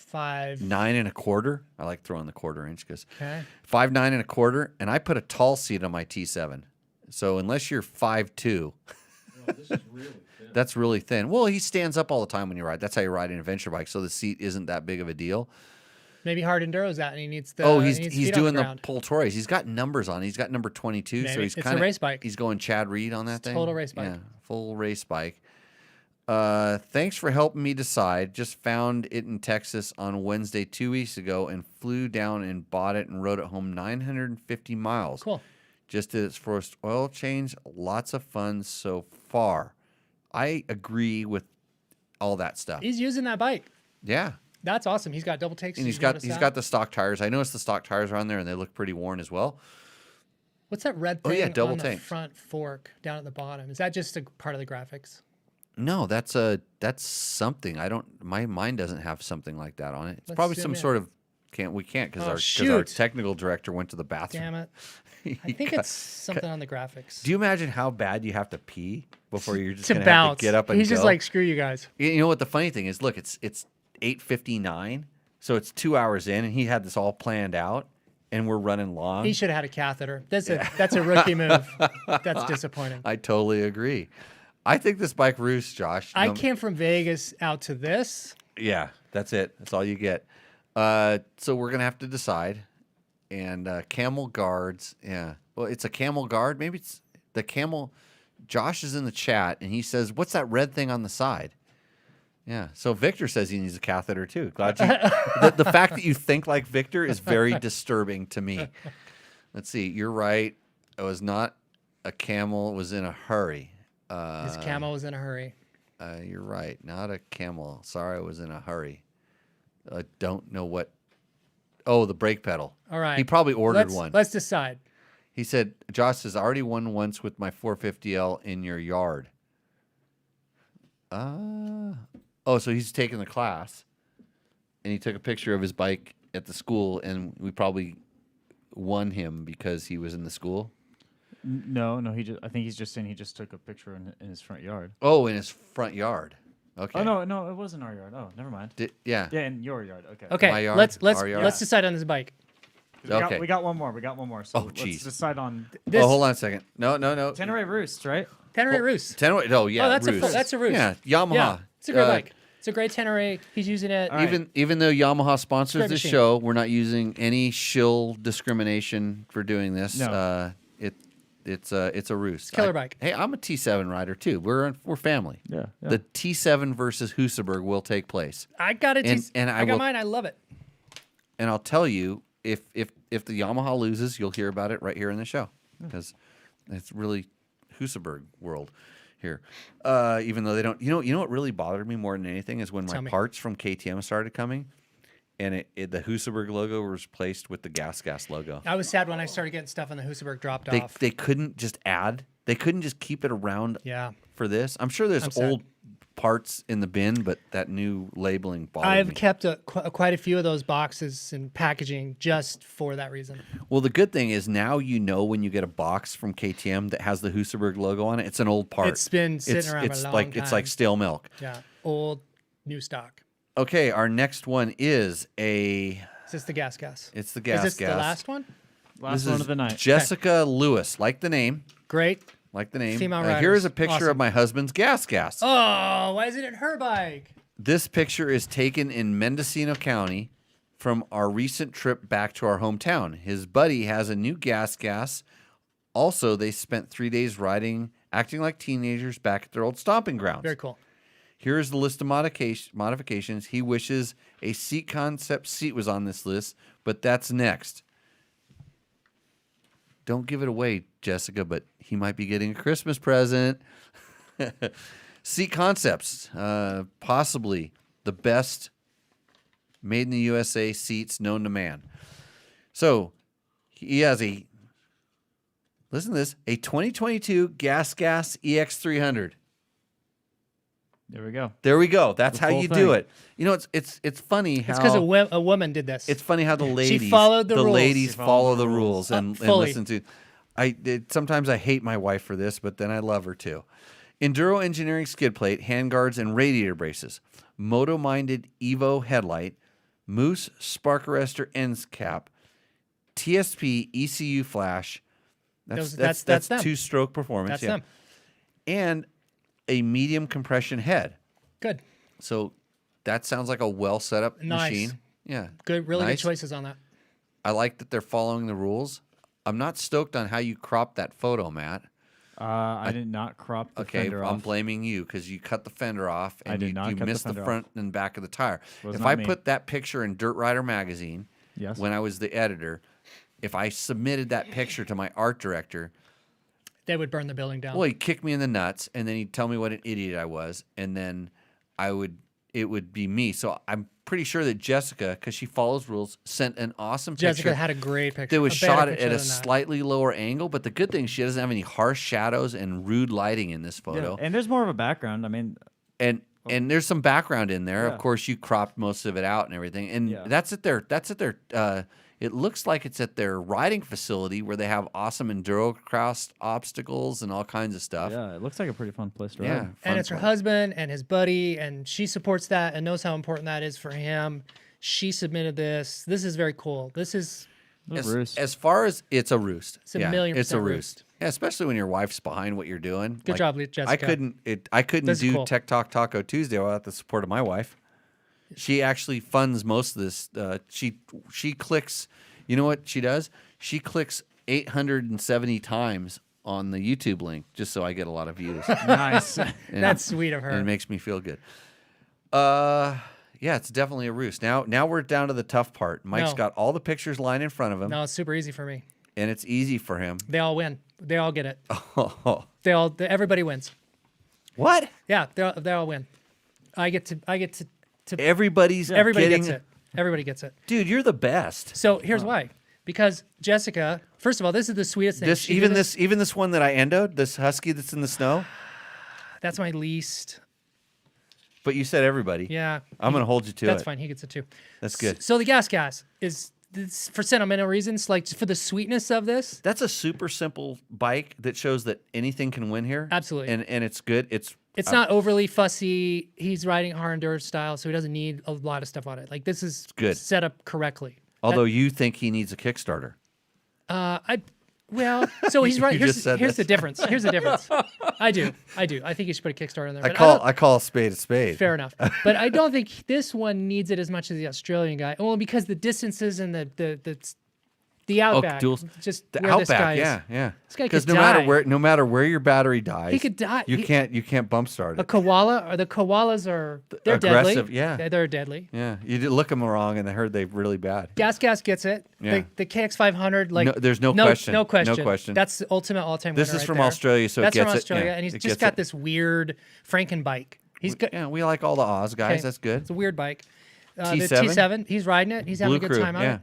5. 9 1/4. I like throwing the 1/4 inch because Okay. 5'9" 1/4, and I put a tall seat on my T7. So unless you're 5'2", No, this is really thin. that's really thin. Well, he stands up all the time when you ride. That's how you ride in a venture bike. So the seat isn't that big of a deal. Maybe hard enduro's out, and he needs the. He's he needs he's feet on doing the ground. Poltores. He's got numbers on. He's got number 22. So Maybe. he's It's a kind of race bike. He's going Chad Reed on that It's thing. total race bike. Yeah, full race bike. Thanks for helping me decide. Just found it in Texas on Wednesday 2 weeks ago and flew down and bought it and rode it home 950 miles. Cool. Just did its first oil change. Lots of fun so far. I agree with all that stuff. He's using that bike. Yeah. That's awesome. He's got double takes. And You he's got noticed that? the stock tires. I noticed the stock tires are on there and they look pretty worn as well. What's that red Oh, thing yeah, double on the tanks. front fork down at the bottom? Is that just a part of the graphics? No, that's something. My mind doesn't have something like that on it. It's Let's probably zoom some in. sort of we can't because Oh, our shoot. technical director went to the bathroom. Damn it. I think it's something on the graphics. Do you imagine how bad you have to pee before you're just to gonna bounce. have to get up and He's go? just like, screw you guys. You know what the funny thing is? Look, it's 8:59, so it's 2 hours in, and he had this all planned out, and we're running long. He should have had a catheter. That's a rookie move. That's disappointing. I totally agree. I think this bike roosts, Josh. I came from Vegas out to this. Yeah, that's it. That's all you get. So we're gonna have to decide. And camel guards, yeah. Well, it's a camel guard. Maybe it's the camel. Josh is in the chat, and he says, "What's that red thing on the side?" Yeah. So Victor says he needs a catheter too. Glad you. the fact that you think like Victor is very disturbing to me. Let's see. You're right. It was not a camel. It was in a hurry. His camo was in a hurry. You're right. Not a camel. Sorry, I was in a hurry. I don't know what. Oh, the brake pedal. All right. He probably ordered let's, one. Let's decide. He said, Josh says, I already won once with my 450L in your yard. Oh, so he's taking the class. And he took a picture of his bike at the school, and we probably won him because he was in the school. No. I think he's just saying he just took a picture in his front yard. Oh, in his front yard. Okay. Oh no, it wasn't our yard. Oh, never mind. Yeah. Yeah, in your yard. Okay. Okay. My yard, let's our yard. let's decide on this bike. Okay. We got one more. So Oh, let's jeez. decide on This Oh, hold on a second. No. Tenere Roost, right? Tenere Roost. Oh, yeah. Oh, that's Roost. that's a Roost. Yeah, Yamaha. Yeah, it's a great bike. It's a great Tenere. He's using it. All right. Even though Yamaha sponsors Great this machine. show, we're not using any shill discrimination for doing this. No. It's a Roost. Killer bike. Hey, I'm a T7 rider too. We're family. Yeah. The T7 versus Husaberg will take place. I got it. And I got mine. I love it. And I'll tell you, if the Yamaha loses, you'll hear about it right here in the show because it's really Husaberg world here. Even though they don't, you know what really bothered me more than anything is when my parts from KTM started coming, and the Husaberg logo was replaced with the gas logo. I was sad when I started getting stuff on the Husaberg dropped off. They couldn't just add. They couldn't just keep it around. Yeah. For this, I'm sure there's old parts in the bin, but that new labeling bothered me. I've kept quite a few of those boxes and packaging just for that reason. Well, the good thing is now you know when you get a box from KTM that has the Husaberg logo on it, it's an old part. It's been sitting around for a long time. It's like stale milk. Yeah, old, new stock. Okay, our next one is Is this the gas? It's the gas. Is this the last one? Last one of the night. Jessica Lewis, like the name. Great. Like the name. Female riders. Here is a picture Awesome. of my husband's gas. Oh, why isn't it her bike? This picture is taken in Mendocino County from our recent trip back to our hometown. His buddy has a new gas. Also, they spent 3 days riding, acting like teenagers back at their old stomping grounds. Very cool. Here is the list of modifications. He wishes a seat concept seat was on this list, but that's next. Don't give it away, Jessica, but he might be getting a Christmas present. Seat concepts, possibly the best made in the USA seats known to man. So he has listen to this, a 2022 Gas EX300. There we go. That's The how full you thing. do it. You know, it's funny how It's because a woman did this. it's funny how the ladies followed the rules. ladies She followed follow the the rules. rules and Fully. listen to. Sometimes I hate my wife for this, but then I love her too. Enduro engineering skid plate, handguards, and radiator braces. Moto-minded Evo headlight. Moose spark arrestor ends cap. TSP ECU flash. That's them. two-stroke performance. That's yeah. them. And a medium compression head. Good. So that sounds like a well set up Nice. machine. Yeah. Good. Really Nice. good choices on that. I like that they're following the rules. I'm not stoked on how you cropped that photo, Matt. I did not crop the Okay, fender I'm off. blaming you because you cut the fender off I and did you not cut the missed the fender front and back of the tire. Was If not I me. put that picture in Dirt Rider magazine Yes. when I was the editor, if I submitted that picture to my art director, They would burn the building down. well, he'd kick me in the nuts and then he'd tell me what an idiot I was, and then it would be me. So I'm pretty sure that Jessica, because she follows rules, sent an awesome Jessica picture had a great picture. that was a better shot picture at a than that. slightly lower angle. But the good thing, she doesn't have any harsh shadows and rude lighting in this photo. And there's more of a background. I mean, And there's some background in there. Yeah. Of course, you cropped most of it out and everything. And Yeah. that's at their it looks like it's at their riding facility where they have awesome enduro cross obstacles and all kinds of stuff. yeah, it looks like a pretty fun place to Yeah, ride. fun And it's her place. husband and his buddy, and she supports that and knows how important that is for him. She submitted this. This is very cool. This is Roost. As far as it's a Roost. It's a million It's a percent Roost. Roost. Yeah, especially when your wife's behind what you're doing. Good job, Jessica. I couldn't This is do cool. Tech Talk Taco Tuesday without the support of my wife. She actually funds most of this. She clicks. You know what she does? She clicks 870 times on the YouTube link just so I get a lot of views. Nice. that's sweet of her. And it makes me feel good. Yeah, it's definitely a Roost. Now we're down to the tough part. Mike's No. got all the pictures lined in front of him, No, it's super easy for me. and it's easy for him. They all win. They all get it. Oh, Everybody wins. what? Yeah, they all win. I get to Everybody's everybody getting, gets it. Everybody gets it. Dude, you're the best. So here's why. Because Jessica, first of all, this is the sweetest thing. This She did even this one that I endoed, this husky that's in the snow. That's my least. But you said everybody. Yeah. I'm gonna hold you to That's it. fine. He gets it too. That's good. So the gas is this, for sentimental reasons, like for the sweetness of this. That's a super simple bike that shows that anything can win here. Absolutely. And it's good. It's Not overly fussy. He's riding hard endurance style, so he doesn't need a lot of stuff on it. Like this is good. set up correctly. although you think he needs a Kickstarter. So he's right. You Here's just said the this. difference. Here's the difference. I do. I think you should put a Kickstarter in there. I but call a spade a spade. Fair enough. But I don't think this one needs it as much as the Australian guy. Well, because the distances and the The Outback. dual- Just The where this guy Outback, is. yeah. This guy Because could no matter where your battery dies, He could die. You can't bump start A it. koala, or the koalas are they're aggressive, deadly. yeah. They're deadly. Yeah, you did look them wrong, and I heard they're really bad. Gas gets it. Yeah. The KX500, like No, there's no question. no question, No question. That's the ultimate all-time. This winner is right from there. Australia, so that's it gets from it. Australia, Yeah, and he's it just gets got it. this weird Franken bike. He's got Yeah, we like all the Oz guys. okay, That's good. It's a weird bike. The T7? T7, he's riding it. He's having Blue a good Crew, time on yeah. it.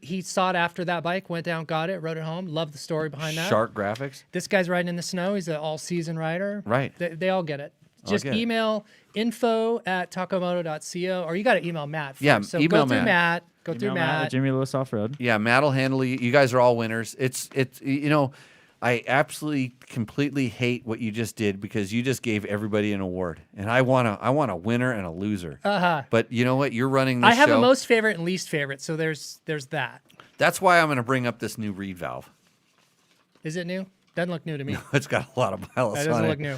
He sought after that bike, went down, got it, rode it home. Loved the story behind that. Shark graphics. This guy's riding in the snow. He's an all-season rider. Right. They all get it. Just get it. email info@tacomoto.co, or you got to email Matt first. Yeah, so email go through Matt. Matt. Go through Email Matt at Matt. Jimmy Lewis Off Road. Yeah, Matt will handle you. You guys are all winners. It's I absolutely completely hate what you just did because you just gave everybody an award, and I want a winner and a loser. But you know what? You're running this I have show. a most favorite and least favorite, so there's that. That's why I'm going to bring up this new reed valve. Is it new? Doesn't look new to me. It's got a lot of miles That on doesn't it. look new.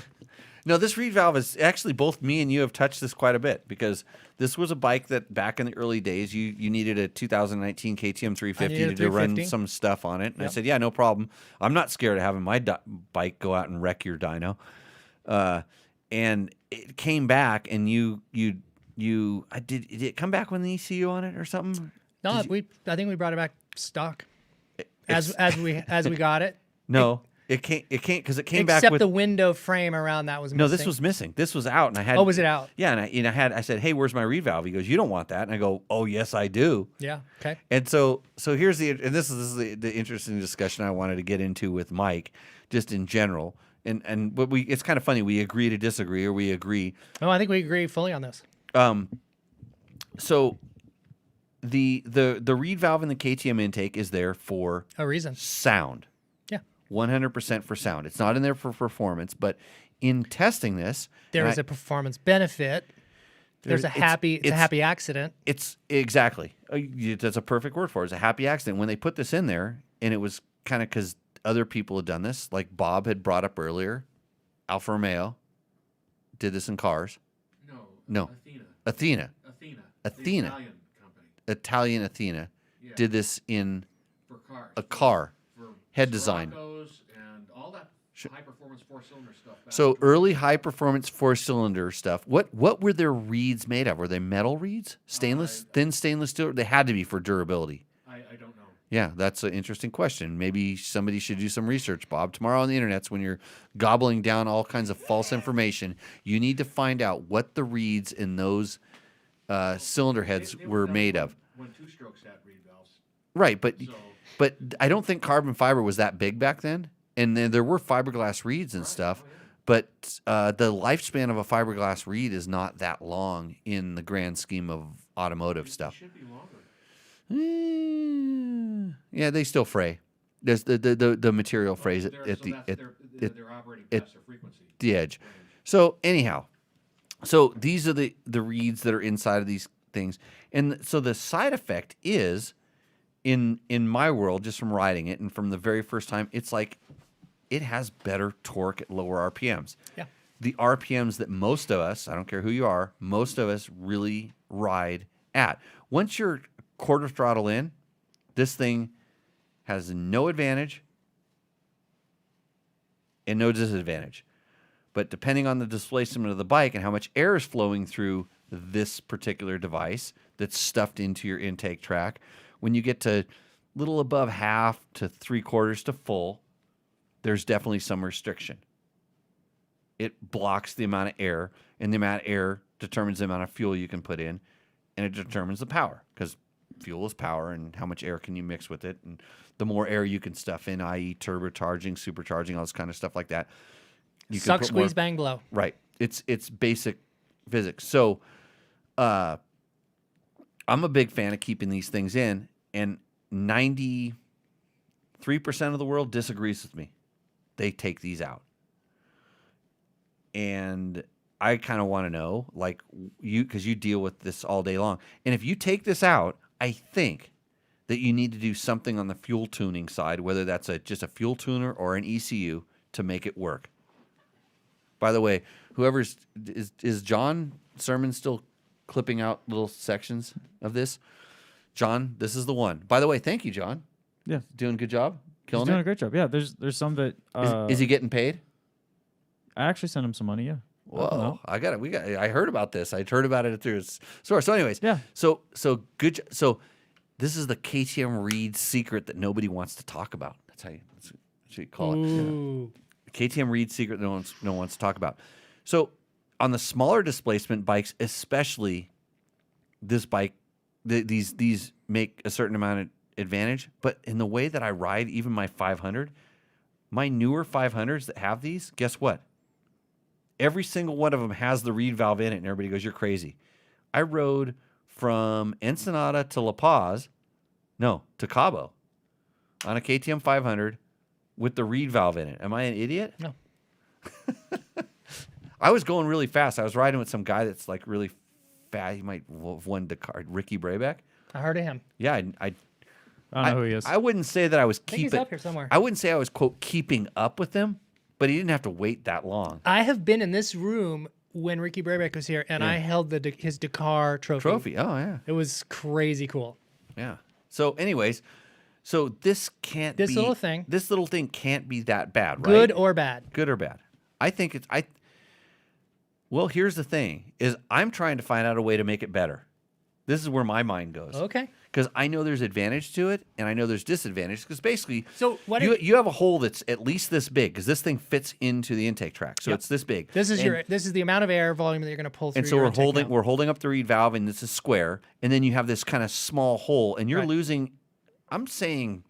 No, this reed valve is actually both me and you have touched this quite a bit because this was a bike that back in the early days you needed a 2019 KTM 350 needed a to run 350. some stuff on it. And I said, yeah, no problem. I'm not scared of having my bike go out and wreck your dyno. And it came back, and did it come back with an ECU on it or something? No, I think we brought it back stock as we got it. No, it can't because it came back Except with the window frame around that was missing. No, this was missing. This was out, and I had. Oh, was it out? Yeah, and I said, "Hey, where's my reed valve?" He goes, "You don't want that." And I go, "Oh, yes, I do." Yeah. Okay. And so here's this is the interesting discussion I wanted to get into with Mike, just in general. And but it's kind of funny. We agree to disagree, or we agree. Oh, I think we agree fully on this. So the reed valve in the KTM intake is there for A reason. sound. Yeah. 100% for sound. It's not in there for performance, but in testing this, There and is a performance benefit. There's a it's- happy. It's a it's- happy accident. It's exactly. That's a perfect word for it. It's a happy accident. When they put this in there, and it was kind of because other people had done this, like Bob had brought up earlier, Alfa Romeo did this in cars. No. Athena. Athena. Athena. The Italian company. Italian Athena Yeah. did this in For cars. a car. For head design. Scirocco's and all that high-performance four-cylinder stuff. back So in- early high performance 4-cylinder stuff. What were their reeds made of? Were they metal reeds? Stainless, thin stainless steel? They had to be for durability. I don't know. Yeah, that's an interesting question. Maybe somebody should do some research, Bob. Tomorrow on the internet, when you're gobbling down all kinds of false information, you need to find out what the reeds in those cylinder heads They were done made when- of. When two-strokes had reed valves. Right, but So- but I don't think carbon fiber was that big back then. And then there were fiberglass reeds and stuff, but the lifespan of a fiberglass reed is not that long in the grand scheme of automotive stuff. Should be longer. Yeah, they still fray. There's the material frays They're- at so the that's their operating past their frequency. the edge. So anyhow, so these are the reeds that are inside of these things, and so the side effect is, in my world, just from riding it and from the very first time, it's like it has better torque at lower RPMs. Yeah. The RPMs that most of us, I don't care who you are, most of us really ride at. Once you're quarter throttle in, this thing has no advantage and no disadvantage. But depending on the displacement of the bike and how much air is flowing through this particular device that's stuffed into your intake track, when you get to little above half to 3/4 to full, there's definitely some restriction. It blocks the amount of air, and the amount of air determines the amount of fuel you can put in, and it determines the power, because fuel is power, and how much air can you mix with it, and the more air you can stuff in, i.e. turbocharging, supercharging, all this kind of stuff like that. You can Suck, put more- squeeze, bang, blow. Right. It's basic physics. So I'm a big fan of keeping these things in, and 93% of the world disagrees with me. They take these out. And I kind of want to know, like, because you deal with this all day long. And if you take this out, I think that you need to do something on the fuel tuning side, whether that's just a fuel tuner or an ECU, to make it work. By the way, is John Sermon still clipping out little sections of this? John, this is the one. By the way, thank you, John. Yeah. Doing a good job? He's Killing doing a it? great job. Yeah, there's some that Is he getting paid? I actually sent him some money. Yeah. Whoa, I heard about this. I heard about it through his source. So anyways, Yeah. So good. So this is the KTM Reed secret that nobody wants to talk about. That's what you call it. Ooh. KTM Reed secret that no one wants to talk about. So on the smaller displacement bikes, especially this bike, these make a certain amount of advantage. But in the way that I ride, even my 500, my newer 500s that have these, guess what? Every single one of them has the Reed valve in it, and everybody goes, "You're crazy." I rode from Ensenada to to Cabo on a KTM 500 with the Reed valve in it. Am I an idiot? No. I was going really fast. I was riding with some guy that's like really fast. He might have won Dakar. Ricky Brayback. I heard of him. Yeah, I don't know who he is. I wouldn't say that I was I think he's keeping. up here somewhere. I wouldn't say I was quote keeping up with him, but he didn't have to wait that long. I have been in this room when Ricky Brayback was here, and I held his Dakar trophy. Oh yeah, It was crazy cool. yeah. So, anyways, this can't This be little thing. This little thing can't be that bad, right? Good or bad. Good or bad. I think it's Well, here's the thing: is I'm trying to find out a way to make it better. This is where my mind goes. Okay. Because I know there's advantage to it, and I know there's disadvantage. Because basically, So what you have a hole that's at least this big, because this thing fits into the intake track, so Yep. it's this big. This is the amount of air volume that you're going to pull through. And so your we're intake holding valve. we're holding up the Reed valve, and this is square, and then you have this kind of small hole, and you're Right. losing. I'm saying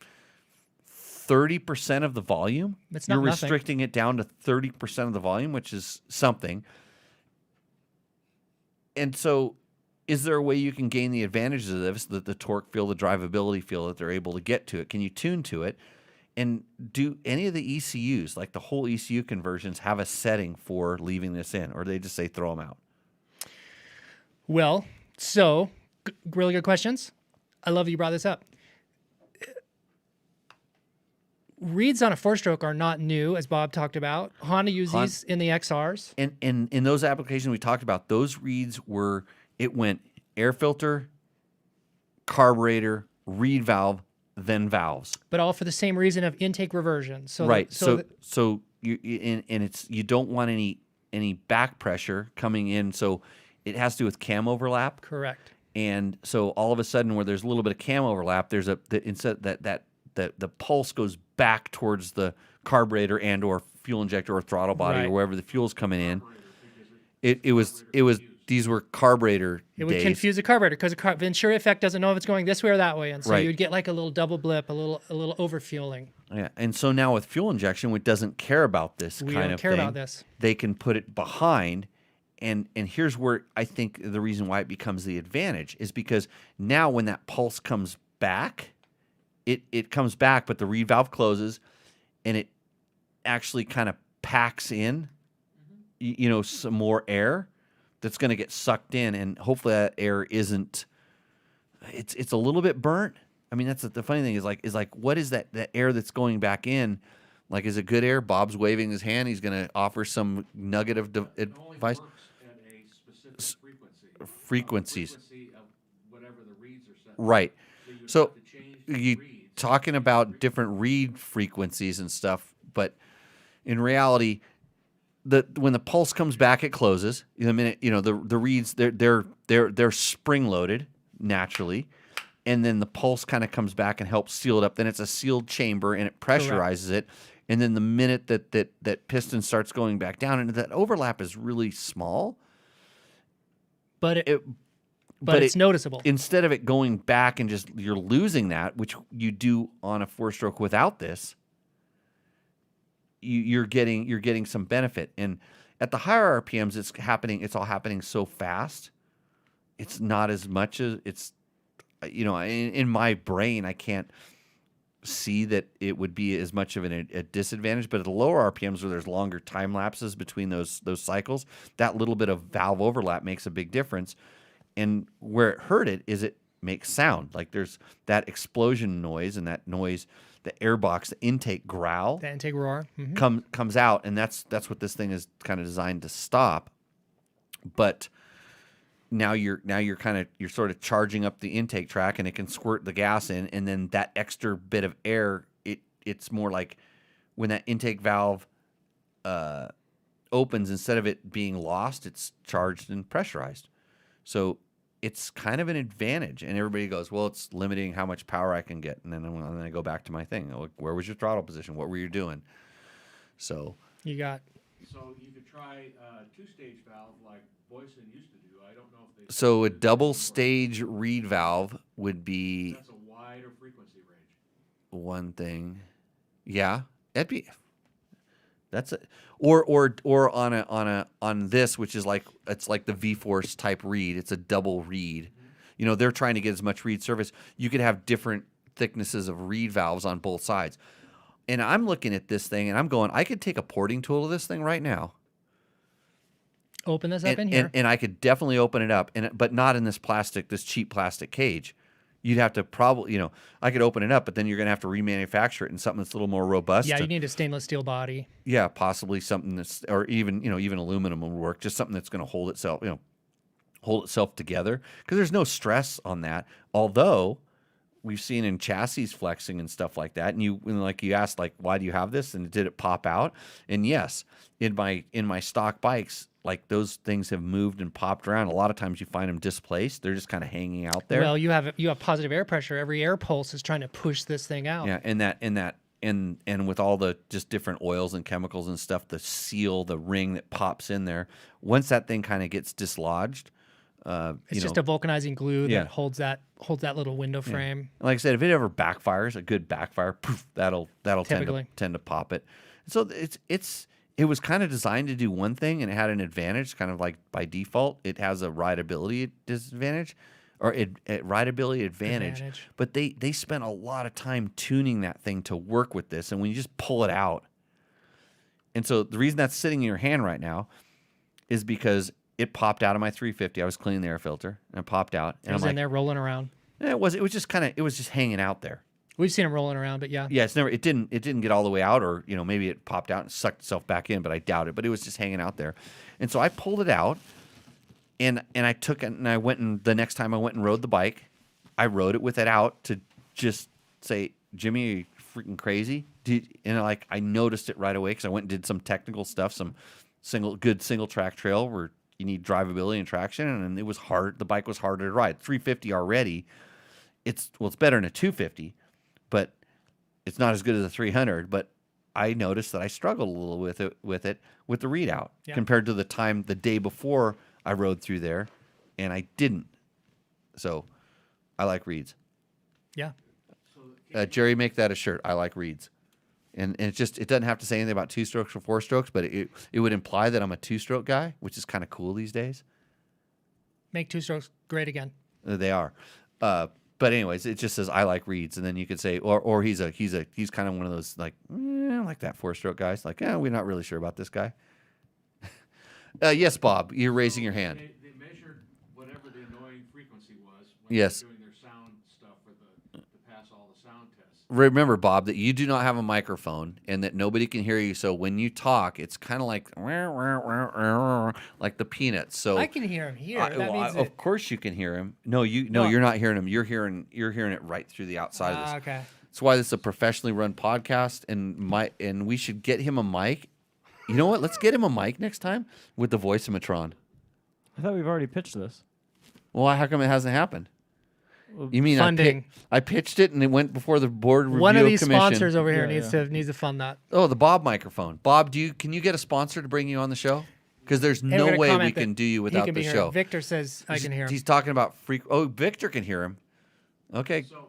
30% of the volume. It's not You're nothing. restricting it down to 30% of the volume, which is something. And so, is there a way you can gain the advantages of this, the torque feel, the drivability feel that they're able to get to it? Can you tune to it? And do any of the ECUs, like the whole ECU conversions, have a setting for leaving this in, or do they just say throw them out? Well, so really good questions. I love that you brought this up. Reeds on a four-stroke are not new, as Bob talked about. Honda used these in the XRs. And in those applications we talked about, those reeds it went air filter, carburetor, reed valve, then valves. But all for the same reason of intake reversion. So Right. So You don't want any back pressure coming in. So it has to do with cam overlap. correct. And so all of a sudden, where there's a little bit of cam overlap, instead the pulse goes back towards the carburetor and or fuel injector or throttle body Right. or wherever the fuel's coming in. These were carburetor It would days. confuse the carburetor because the Venturi effect doesn't know if it's going this way or that way, and so Right. you'd get like a little double blip, a little overfueling. Yeah, and so now with fuel injection, which doesn't care about this We kind don't of care thing, about this. they can put it behind. And here's where I think the reason why it becomes the advantage is because now when that pulse comes back, it comes back, but the reed valve closes, and it actually kind of packs in, some more air that's going to get sucked in, and hopefully that air isn't. It's a little bit burnt. I mean, that's the funny thing is like what is that air that's going back in? Like, is it good air? Bob's waving his hand. He's going to offer some nugget of It only advice. works at a specific frequency. Frequencies. Frequency of whatever the reeds are set. Right. So you So have to change the you reeds. talking about different reed frequencies and stuff, but in reality, when the pulse comes back, it closes. The minute the reeds they're spring loaded naturally, and then the pulse kind of comes back and helps seal it up. Then it's a sealed chamber and it pressurizes it. And then the minute that piston starts going back down, and that overlap is really small, But but it's noticeable. Instead of it going back and just you're losing that, which you do on a four-stroke without this, you're getting some benefit. And at the higher RPMs, it's all happening so fast. It's not as much as it's, in my brain, I can't see that it would be as much of a disadvantage. But at the lower RPMs, where there's longer time lapses between those cycles, that little bit of valve overlap makes a big difference. And where it hurt it is it makes sound. Like there's that explosion noise, and that noise, the airbox, the intake growl The intake roar. Mhm. comes out, and that's what this thing is kind of designed to stop. But now you're sort of charging up the intake track, and it can squirt the gas in, and then that extra bit of air, it's more like when that intake valve opens, instead of it being lost, it's charged and pressurized. So it's kind of an advantage. And everybody goes, well, it's limiting how much power I can get. And then I go back to my thing. Like, where was your throttle position? What were you doing? So You got So you could try two-stage valve like Boyson used to do. I don't know if they. so a double stage reed valve would be That's a wider frequency range. one thing. Yeah, that'd be. That's it. Or on this, which is like, it's like the V-Force type reed. It's a double reed. You know, they're trying to get as much reed surface. You could have different thicknesses of reed valves on both sides. And I'm looking at this thing and I'm going, I could take a porting tool to this thing right now. open this up in here. And I could definitely open it up, but not in this cheap plastic cage. You'd have to probably, I could open it up, but then you're going to have to remanufacture it in something that's a little more robust. Yeah, you need a stainless steel body. Yeah, possibly something that's, or even aluminum would work. Just something that's going to hold itself together, because there's no stress on that. Although we've seen in chassis flexing and stuff like that, and you asked, like, why do you have this, and did it pop out? And yes, in my stock bikes, like, those things have moved and popped around. A lot of times you find them displaced; they're just kind of hanging out there. Well, you have positive air pressure. Every air pulse is trying to push this thing out. Yeah, and with all the just different oils and chemicals and stuff, the seal, the ring that pops in there, once that thing kind of gets dislodged, it's just a vulcanizing glue that Yeah. holds that little window frame. like I said, if it ever backfires, a good backfire, poof, that'll Typically. tend to pop it. So it was kind of designed to do one thing, and it had an advantage, kind of like by default. It has a rideability disadvantage, or rideability advantage. But they spent a lot of time tuning that thing to work with this, and when you just pull it out, and so the reason that's sitting in your hand right now is because it popped out of my 350. I was cleaning the air filter, and it popped out, and It was I'm in there rolling around. it was just hanging out there. We've seen them rolling around, but yeah. Yeah, it didn't get all the way out, or maybe it popped out and sucked itself back in, but I doubt it. But it was just hanging out there, and so I pulled it out, and I took it, and I went, and the next time I went and rode the bike, I rode it with it out to just say, Jimmy, are you freaking crazy? I noticed it right away, because I went and did some technical stuff, some single track trail where you need drivability and traction, and it was hard. The bike was harder to ride. 350 already, it's better than a 250. But it's not as good as a 300. But I noticed that I struggled a little with the readout compared to the day before I rode through there, and I didn't. So I like reeds. Yeah. Jerry, make that a shirt. I like reeds. And it doesn't have to say anything about 2 strokes or 4 strokes, but it would imply that I'm a 2-stroke guy, which is kind of cool these days. Make 2 strokes great again. They are. But anyways, it just says I like reeds, and then you could say, or he's kind of one of those, like, I like that 4-stroke guys. Like, we're not really sure about this guy. Yes, Bob, you're raising your hand. They measured whatever the annoying frequency was when Yes. they were doing their sound stuff to pass all the sound tests. Remember, Bob, that you do not have a microphone and that nobody can hear you. So when you talk, it's kind of like the Peanuts. So I can hear him here. That means of course you can hear him. No, you're not hearing him. You're hearing it right through the outside of this. Okay. That's why this is a professionally run podcast, and we should get him a mic. You know what? Let's get him a mic next time with the voice-o-matron. I thought we've already pitched this. Well, how come it hasn't happened? You mean Funding. I pitched it and it went before the board review One of these commission. sponsors over here Yeah, needs to fund that. Oh, the Bob microphone. Bob, can you get a sponsor to bring you on the show? Because there's Hey, no we're gonna way we comment that can do you he without can the be heard. show. Victor says I can hear him. He's talking about Oh, Victor can hear him. Okay. So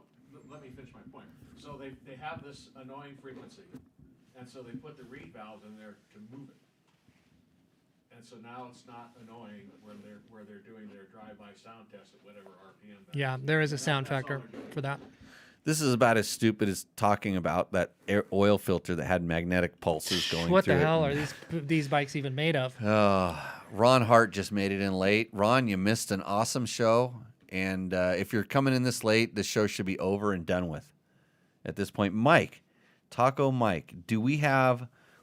let me finish my point. So they have this annoying frequency, and so they put the reed valves in there to move it. And so now it's not annoying where they're doing their drive-by sound test at whatever RPM. Yeah, there is a sound factor for that. This is about as stupid as talking about that oil filter that had magnetic pulses going What through the it. hell are these bikes even made of? Ron Hart just made it in late. Ron, you missed an awesome show. And if you're coming in this late, the show should be over and done with at this point. Mike, Taco Mike,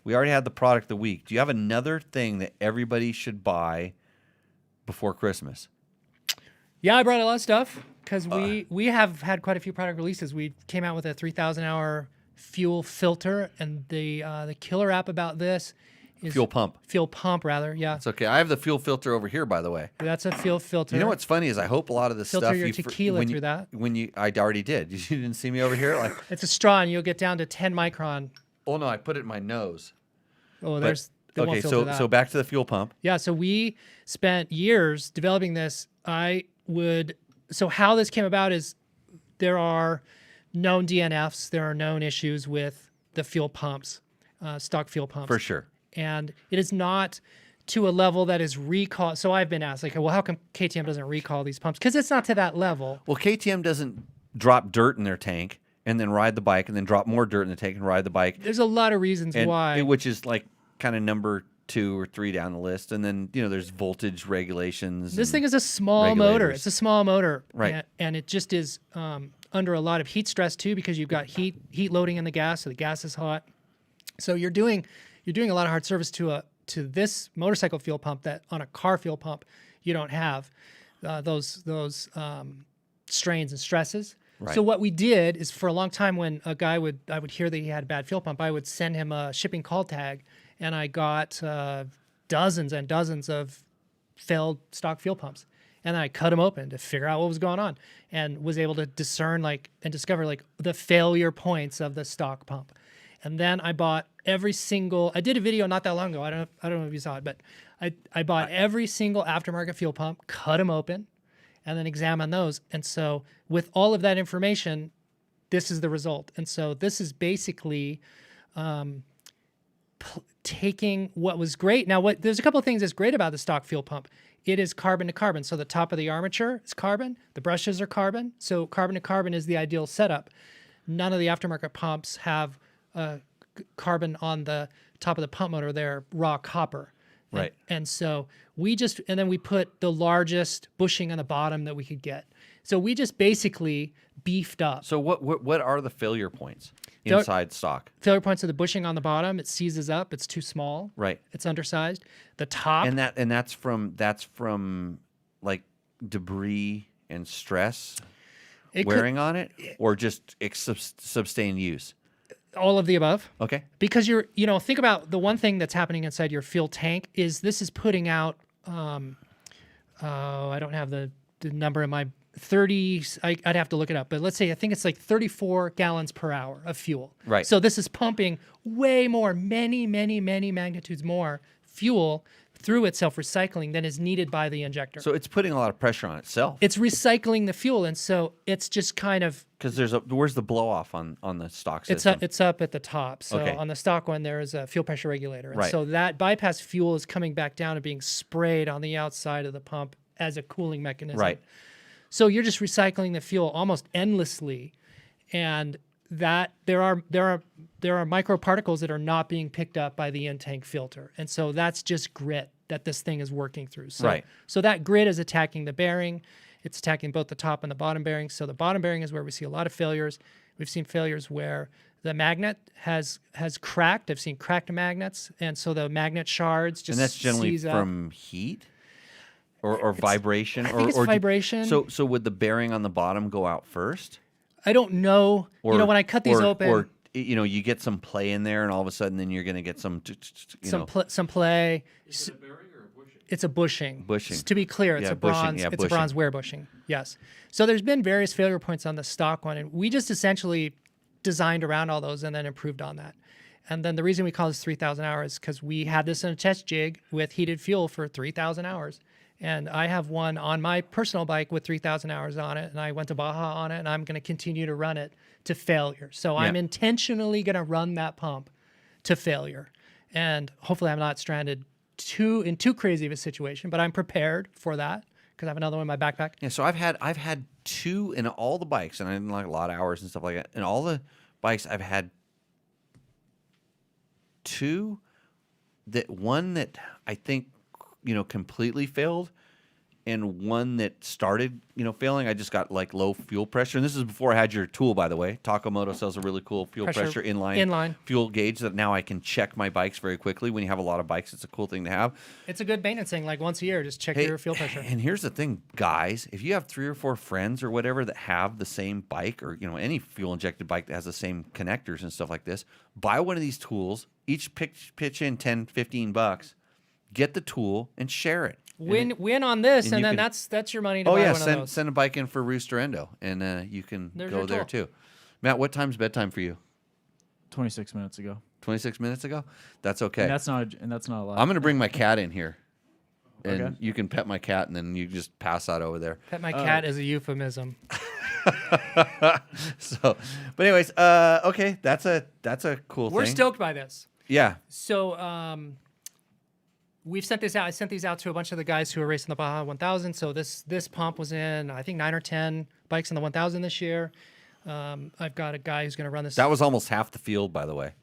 we already had the product of the week. Do you have another thing that everybody should buy before Christmas? Yeah, I brought a lot of stuff because we have had quite a few product releases. We came out with a 3,000 hour fuel filter, and the killer app about this is Fuel pump. Fuel pump, rather. Yeah, It's okay. I have the fuel filter over here, by the way. that's a fuel filter. You know what's funny is I hope a lot of this Filter stuff your you tequila through that. I already did. You didn't see me over here, like. It's a straw, and you'll get down to 10 micron. Oh no, I put it in my nose. Oh, there's. They won't Okay, filter that. so back to the fuel pump. Yeah, so we spent years developing this. So how this came about is there are known DNFs, there are known issues with the fuel pumps, stock fuel pumps. For sure. And it is not to a level that is recall. So I've been asked, like, well, how come KTM doesn't recall these pumps? Because it's not to that level. Well, KTM doesn't drop dirt in their tank and then ride the bike and then drop more dirt in the tank and ride the bike. There's a lot of reasons why. Which is like kind of number 2 or 3 down the list. And then, there's voltage regulations. This thing is a small motor. regulators. It's a small motor. Right. And it just is under a lot of heat stress too, because you've got heat loading in the gas, so the gas is hot. So you're doing a lot of hard service to this motorcycle fuel pump that on a car fuel pump you don't have those strains and stresses. Right. So what we did is, for a long time, when I would hear that he had a bad fuel pump, I would send him a shipping call tag, and I got dozens and dozens of failed stock fuel pumps. And then I cut them open to figure out what was going on, and was able to discern and discover the failure points of the stock pump. And then I bought every single. I did a video not that long ago. I don't know if you saw it, but I bought every single aftermarket fuel pump, cut them open, and then examine those. And so with all of that information, this is the result. And so this is basically taking what was great. Now, there's a couple of things that's great about the stock fuel pump. It is carbon to carbon. So the top of the armature is carbon. The brushes are carbon. So carbon to carbon is the ideal setup. None of the aftermarket pumps have carbon on the top of the pump motor. They're raw copper. Right. And so then we put the largest bushing on the bottom that we could get. So we just basically beefed up. So what are the failure points inside stock? Failure points of the bushing on the bottom. It seizes up. It's too small. Right. It's undersized. The top. And that's from like debris and stress wearing on it, or just sustained use. All of the above. Okay. Because think about the one thing that's happening inside your fuel tank is this is putting out, I don't have the number in my 30s. I'd have to look it up, but let's say, I think it's like 34 gallons per hour of fuel. Right. So this is pumping way more, many, many, many magnitudes more fuel through itself, recycling, than is needed by the injector. So it's putting a lot of pressure on itself. It's recycling the fuel. And so it's just kind of, because where's the blow off on the stock system? it's up at the top. So Okay. on the stock one, there is a fuel pressure regulator. And Right. so that bypass fuel is coming back down and being sprayed on the outside of the pump as a cooling mechanism. Right. So you're just recycling the fuel almost endlessly. And that there are microparticles that are not being picked up by the in-tank filter. And so that's just grit that this thing is working through. So, Right. So that grit is attacking the bearing. It's attacking both the top and the bottom bearing. So the bottom bearing is where we see a lot of failures. We've seen failures where the magnet has cracked. I've seen cracked magnets. And so the magnet shards just And that's generally seize up. from heat or vibration? I think it's vibration. So would the bearing on the bottom go out first? I don't know. Or, when I cut these open, or you get some play in there, and all of a sudden, then you're going to get some some play. Is it a bearing or a bushing? It's a bushing. Bushing. To be clear, it's Yeah, a bushing. bronze. Yeah, it's a bushing. bronze wear bushing. Yes. So there's been various failure points on the stock one, and we just essentially designed around all those and then improved on that. And then the reason we call this 3,000 hours is because we had this in a test jig with heated fuel for 3,000 hours. And I have one on my personal bike with 3,000 hours on it, and I went to Baja on it, and I'm going to continue to run it to failure. So I'm intentionally going to run that pump to failure. And hopefully I'm not stranded in too crazy of a situation, but I'm prepared for that because I have another one in my backpack. Yeah, so I've had 2 in all the bikes, and I didn't like a lot of hours and stuff like that. In all the bikes, I've had 2. One that I think completely failed, and one that started, failing. I just got like low fuel pressure, and this is before I had your tool, by the way. Taco Moto sells a really cool fuel pressure inline fuel gauge that now I can check my bikes very quickly. When you have a lot of bikes, it's a cool thing to have. It's a good maintenance thing. Like once a year, just check your fuel pressure. And here's the thing, guys: if you have 3 or 4 friends or whatever that have the same bike, or any fuel injected bike that has the same connectors and stuff like this, buy one of these tools. Each pitch in $10-15. Get the tool and share it. Win on this, and then that's your money to buy one of those. Send a bike in for Rooster Endo, and you can go there too. Matt, what time's bedtime for you? 26 minutes ago. 26 minutes ago? That's okay. And that's not a lot. I'm going to bring my cat in here, and Okay. you can pet my cat, and then you just pass out over there. Pet my cat is a euphemism. So, but anyways, okay, that's a cool We're thing. stoked by this. Yeah. So we've sent this out. I sent these out to a bunch of the guys who are racing the Baja 1000. So this pump was in, I think, 9 or 10 bikes in the 1000 this year. I've got a guy who's going to run this. That was almost half the field, by the way.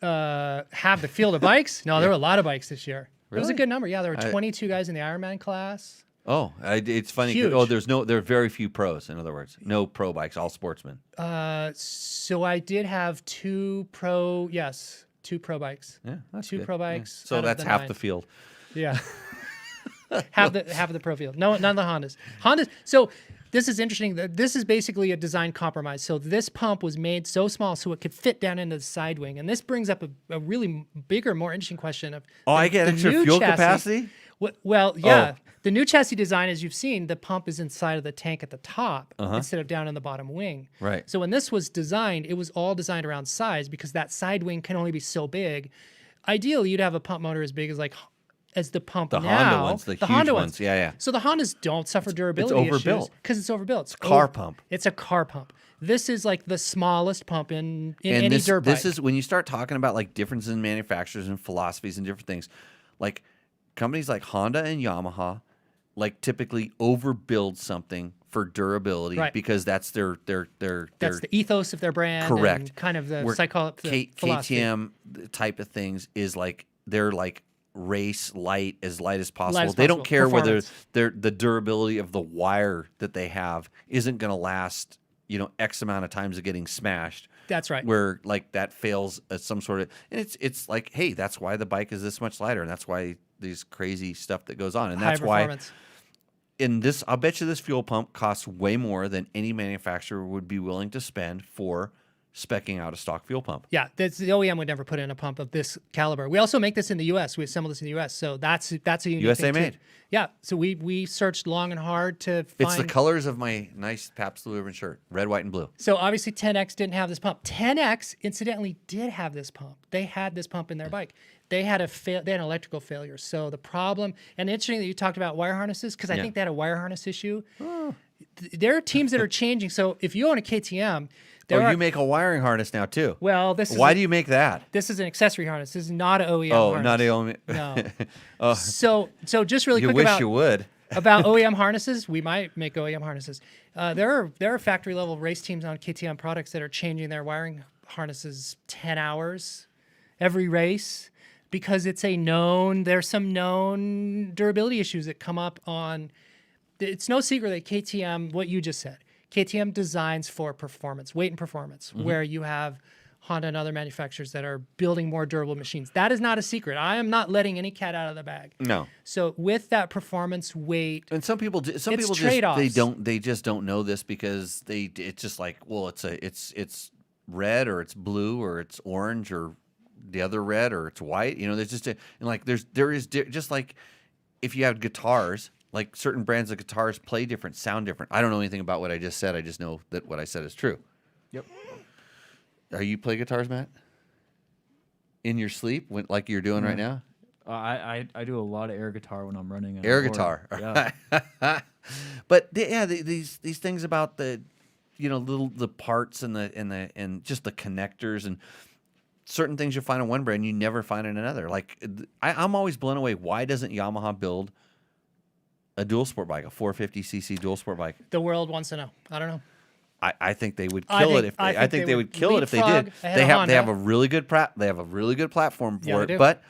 Have the field of bikes? No, there were a lot of bikes this year. It was a Really? good number. Yeah, there were 22 guys in the Ironman class. Oh, it's funny. Huge. There are very few pros. In other words, no pro bikes, all sportsmen. So I did have 2 pro bikes. Yeah, that's 2 good. pro Yeah. bikes. So out of that's the half 9. the field. Yeah. half of the pro field. No, none of the Hondas. So this is interesting. This is basically a design compromise. So this pump was made so small so it could fit down into the side wing. And this brings up a really bigger, more interesting question of I get the extra new fuel chassis. capacity? Well, yeah. Oh. The new chassis design, as you've seen, the pump is inside of the tank at the top instead of down in the bottom wing. Right. So when this was designed, it was all designed around size because that side wing can only be so big. Ideally, you'd have a pump motor as big as the pump The now. Honda ones, the huge Honda ones. Yeah. So the Hondas don't suffer durability overbuilt. because it's overbuilt. It's a car pump. It's a car pump. This is like the smallest pump in And any this, dirt bike. this is when you start talking about like differences in manufacturers and philosophies and different things. Like companies like Honda and Yamaha, like typically overbuild something for durability Right. because that's their That's the ethos of their brand. correct. And kind of the Where philosophy. KTM type of things is like they're like race light as possible. Light as They don't possible. care whether Performance. the durability of the wire that they have isn't going to last, X amount of times of getting smashed. That's right. Where like that fails as some sort of, and it's like, hey, that's why the bike is this much lighter, and that's why these crazy stuff that goes on, and that's High why. performance. I'll bet you this fuel pump costs way more than any manufacturer would be willing to spend for speccing out a stock fuel pump. Yeah, the OEM would never put in a pump of this caliber. We also make this in the U.S. We assemble this in the U.S. So that's a unique USA thing too. made. Yeah. So we searched long and hard to find. It's the colors of my nice Pabst Blue Ribbon shirt, red, white, and blue. So obviously 10X didn't have this pump. 10X incidentally did have this pump. They had this pump in their bike. They had an electrical failure. So the problem, and interesting that you talked about wire harnesses because I think they had a wire harness issue. There are teams that are changing. So if you own a KTM, You make a wiring harness now too. Well, this is Why do you make that? This is an accessory harness. This is not an OEM Oh, harness. not a No. So just really You quick wish about you would. about OEM harnesses. We might make OEM harnesses. There are factory level race teams on KTM products that are changing their wiring harnesses 10 hours every race because there's some known durability issues that come up on. It's no secret that KTM, what you just said, KTM designs for performance, weight and performance, where you have Honda and other manufacturers that are building more durable machines. That is not a secret. I am not letting any cat out of the bag. No. So with that performance, weight, And some people trade-offs. they just don't know this because it's just like, well, it's red or it's blue or it's orange or the other red or it's white. There's just just like if you have guitars, like certain brands of guitars play different, sound different. I don't know anything about what I just said. I just know that what I said is true. Yep. Are you play guitars, Matt? In your sleep, like you're doing right now? I do a lot of air guitar when I'm running. Air guitar. Yeah. But these things about the the parts and just the connectors and certain things you find in one brand you never find in another. Like I'm always blown away. Why doesn't Yamaha build a dual sport bike, a 450cc dual sport bike? the world wants to know. I don't know. I think they would kill it if I think they would would kill it if they leapfrog did. ahead They of have Honda. a really good platform Yeah, for they it, do. but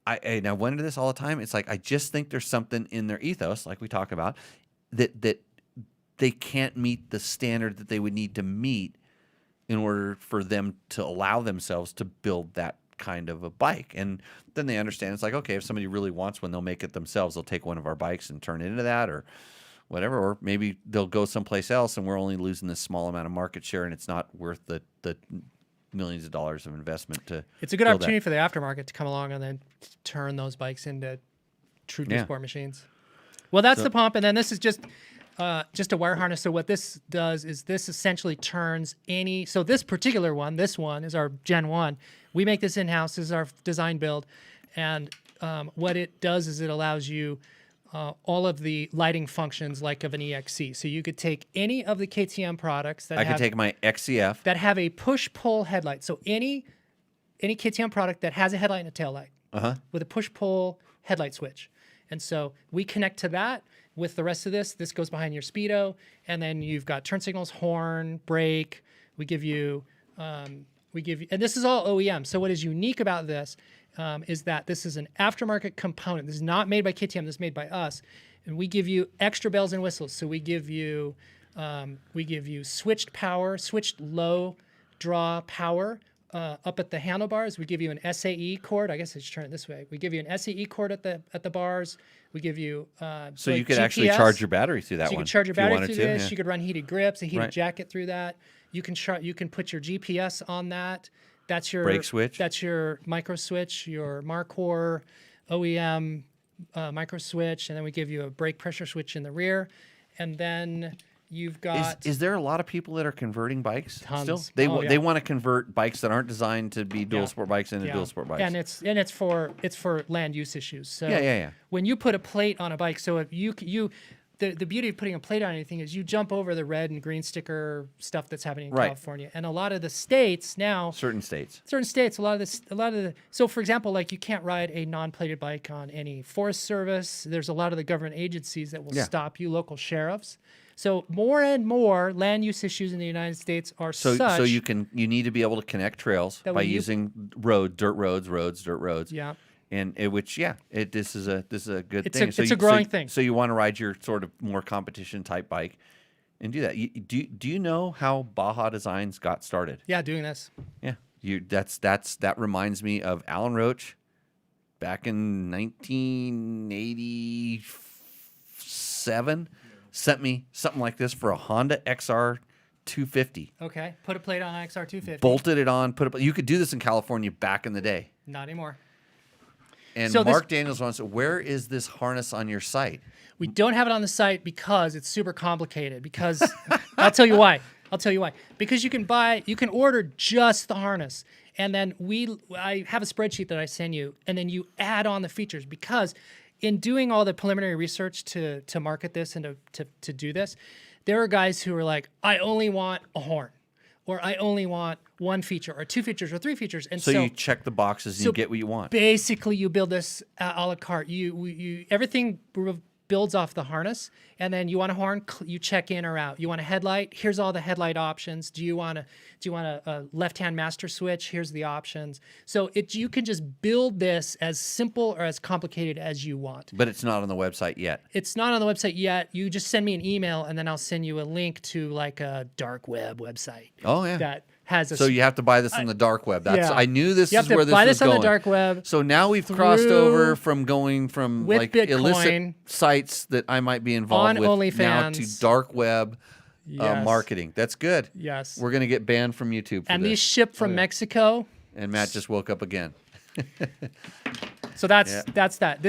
I wonder this all the time. It's like I just think there's something in their ethos, like we talk about, that they can't meet the standard that they would need to meet in order for them to allow themselves to build that kind of a bike. And then they understand it's like, okay, if somebody really wants one, they'll make it themselves. They'll take one of our bikes and turn it into that or whatever. Or maybe they'll go someplace else and we're only losing this small amount of market share and it's not worth the millions of dollars of investment to It's a good build opportunity that. for the aftermarket to come along and then turn those bikes into true Yeah. sport machines. Well, that's the pump, and then this is just a wire harness. So what this does is this essentially turns any. So this particular one, this one is our Gen 1. We make this in-house. This is our design build, and what it does is it allows you all of the lighting functions like of an EXC. So you could take any of the KTM products that I have, could take my XCF. that have a push-pull headlight. So any KTM product that has a headlight and a tail light with a push-pull headlight switch. And so we connect to that with the rest of this. This goes behind your Speedo, and then you've got turn signals, horn, brake. We give you, and this is all OEM. So what is unique about this is that this is an aftermarket component. This is not made by KTM. This is made by us, and we give you extra bells and whistles. So we give you switched power, switched low draw power. Up at the handlebars, we give you an SAE cord. I guess I should turn it this way. We give you an SAE cord at the bars. We give you So like you could GPS. actually charge your battery through that So you one. can charge your if you battery wanted through to, this. yeah. You could run heated grips, a heated Right. jacket through that. You can put your GPS on that. That's your Brake switch. That's your micro switch, your Marcor OEM micro switch, and then we give you a brake pressure switch in the rear, and then you've got Is there a lot of people that are converting bikes still? Tons. They Oh, yeah. they want to convert bikes that aren't designed to be dual sport bikes into dual sport bikes. And it's for land use issues. So Yeah. when you put a plate on a bike, so if you the beauty of putting a plate on anything is you jump over the red and green sticker stuff that's happening in Right. California, and a lot of the states now. Certain states. A lot of the so for example, like you can't ride a non-plated bike on any Forest Service. There's a lot of the government agencies that will Yeah. stop you, local sheriffs. So more and more land use issues in the United States are So such. so you need to be able to connect trails That by when you- using dirt roads. Yeah. And this is a good It's thing. a growing thing. So you want to ride your sort of more competition type bike, and do that. Do you know how Baja Designs got started? Yeah, doing this. Yeah, that reminds me of Alan Roach, back in 1987, sent me something like this for a Honda XR 250. Okay, put a plate on XR 250. Bolted it on. You could do this in California back in the day. Not anymore. And So Mark Daniels wants to, where is this harness on your site? We don't have it on the site because it's super complicated. Because I'll tell you why. Because you can order just the harness, and then I have a spreadsheet that I send you, and then you add on the features. Because in doing all the preliminary research to market this and to do this, there are guys who are like, I only want a horn, or I only want one feature, or two features, or three features, and So you check the boxes and you get what you want. basically, you build this a la carte. Everything builds off the harness, and then you want a horn, you check in or out. You want a headlight? Here's all the headlight options. Do you want a left-hand master switch? Here's the options. So you can just build this as simple or as complicated as you want. But it's not on the website yet. It's not on the website yet. You just send me an email, and then I'll send you a link to like a dark web website. Oh, yeah. That has a So you have to buy this on the dark web. yeah. I knew this You have is to where this buy was this on going. the dark web So now we've crossed through- over from going from with like Bitcoin illicit sites that I might be involved on with now OnlyFans. to dark web Yes. marketing. That's good. Yes. We're gonna get banned from YouTube for and this. these ship from Mexico. And Matt just woke up again. So that's that.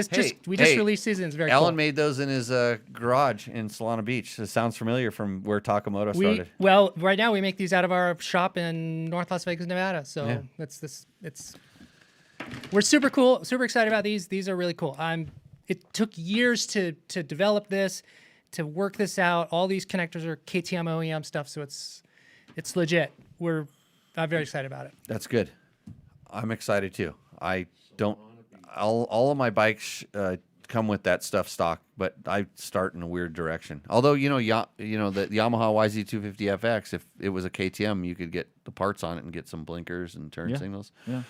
We just hey, released these and it's very Alan cool. made those in his garage in Solana Beach. It sounds familiar from where Taco Moto started. Right now we make these out of our shop in North Las Vegas, Nevada. So Yeah. we're super cool, super excited about these. These are really cool. It took years to develop this, to work this out. All these connectors are KTM OEM stuff, so it's legit. I'm very excited about it. That's good. I'm excited too. I don't. All of my bikes come with that stuff stock, but I start in a weird direction. Although the Yamaha YZ250FX, if it was a KTM, you could get the parts on it and get some blinkers and turn signals. Yeah.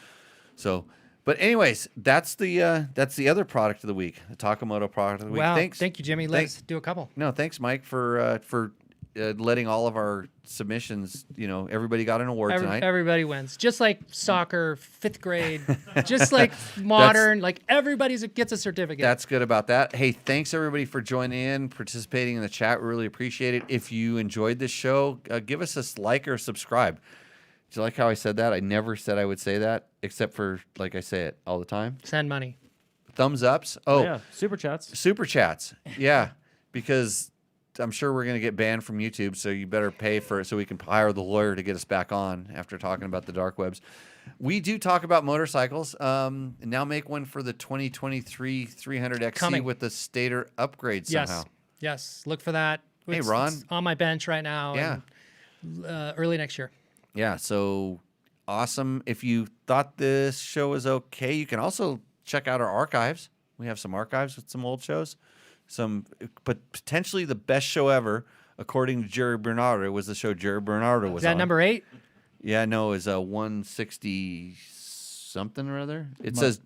So But anyways, that's the other product of the week, the Taco Moto product of the week. Wow. Thanks. Thank you, Jimmy. Let's do a couple. No, thanks, Mike, for letting all of our submissions. Everybody got an award tonight. Everybody wins. Just like soccer, 5th grade, just like modern, like everybody gets a certificate. That's good about that. Hey, thanks everybody for joining in, participating in the chat. We really appreciate it. If you enjoyed this show, give us a like or subscribe. Do you like how I said that? I never said I would say that, except for like I say it all the time. Send money. Thumbs ups. Oh, yeah, super chats. Super chats. Yeah, because I'm sure we're going to get banned from YouTube, so you better pay for it so we can hire the lawyer to get us back on after talking about the dark webs. We do talk about motorcycles. And now make one for the 2023 300XC Coming. with the stator upgrade somehow. Yes. Look for that. Hey, Ron. It's on my bench right now. Yeah. And, early next year. Yeah, so awesome. If you thought this show was okay, you can also check out our archives. We have some archives with some old shows. But potentially the best show ever, according to Jerry Bernardo, was the show Jerry Bernardo was Is that on. number 8? Yeah, no, it's a 160 something or other. It says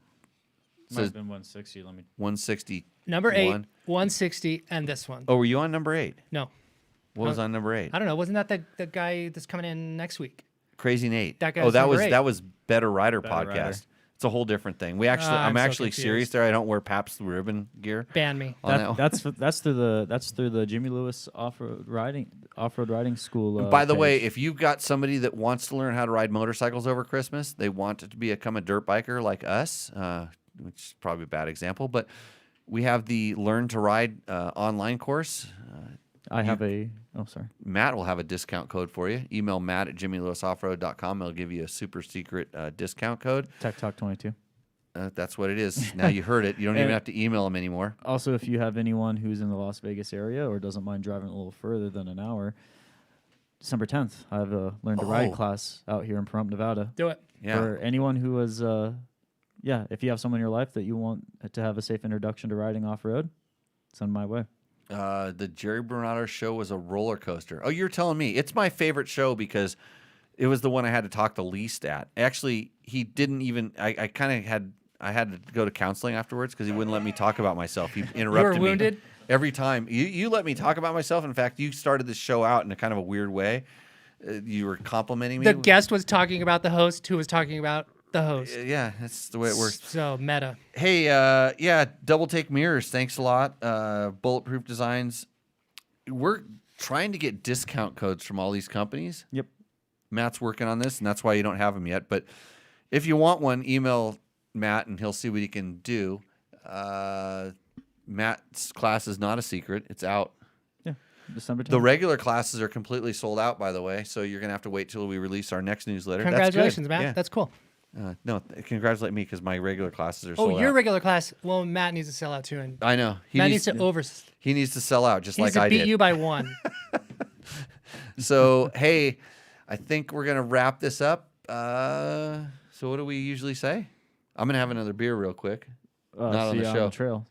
Might have been 160. Let me. 160. Number 8, 160, and this one. Oh, were you on number 8? No. What was on number 8? I don't know. Wasn't that the guy that's coming in next week? Crazy Nate. That oh, guy's that number was 8. that was Better Rider Better podcast. Rider. It's a whole different thing. I'm so actually confused. serious there. I don't wear Pabst ribbon gear. Ban me. on that one. That's through the Jimmy Lewis off-road riding school. By the way, page. if you've got somebody that wants to learn how to ride motorcycles over Christmas, they want to become a dirt biker like us, which is probably a bad example, but we have the Learn to Ride online course. I have a. Oh, sorry. Matt will have a discount code for you. Email Matt at jimmylewisoffroad.com. It'll give you a super secret discount code. Tech Talk 22. That's what it is. Now you heard it. You don't even have to email them anymore. Also, if you have anyone who's in the Las Vegas area or doesn't mind driving a little further than an hour, December 10th, I have a Learn to Ride class out here in Pahrump, Nevada. Do it. Yeah. For anyone who is, if you have someone in your life that you want to have a safe introduction to riding off-road, send my way. The Jerry Bernardo show was a roller coaster. Oh, you're telling me. It's my favorite show because it was the one I had to talk the least at. Actually, he didn't even. I had to go to counseling afterwards because he wouldn't let me talk about myself. He interrupted me wounded? every time. You let me talk about myself. In fact, you started the show out in a kind of a weird way. You were complimenting me. The guest was talking about the host, who was talking about the host. Yeah, that's the way it works. So meta. Hey, Double Take Mirrors. Thanks a lot. Bulletproof Designs. We're trying to get discount codes from all these companies. Yep. Matt's working on this, and that's why you don't have them yet. But if you want one, email Matt, and he'll see what he can do. Matt's class is not a secret. It's out. Yeah. December 10th. The regular classes are completely sold out, by the way, so you're going to have to wait till we release our next newsletter. Congratulations, That's good. Matt. Yeah. That's cool. No, congratulate me because my regular classes are sold out. Oh, your regular class. Well, Matt needs to sell out too, and I know. Matt needs to He needs to sell out just He needs like to I beat did. you by 1. So, hey, I think we're going to wrap this up. So what do we usually say? I'm going to have another beer real quick. Not on see the you show. the trail.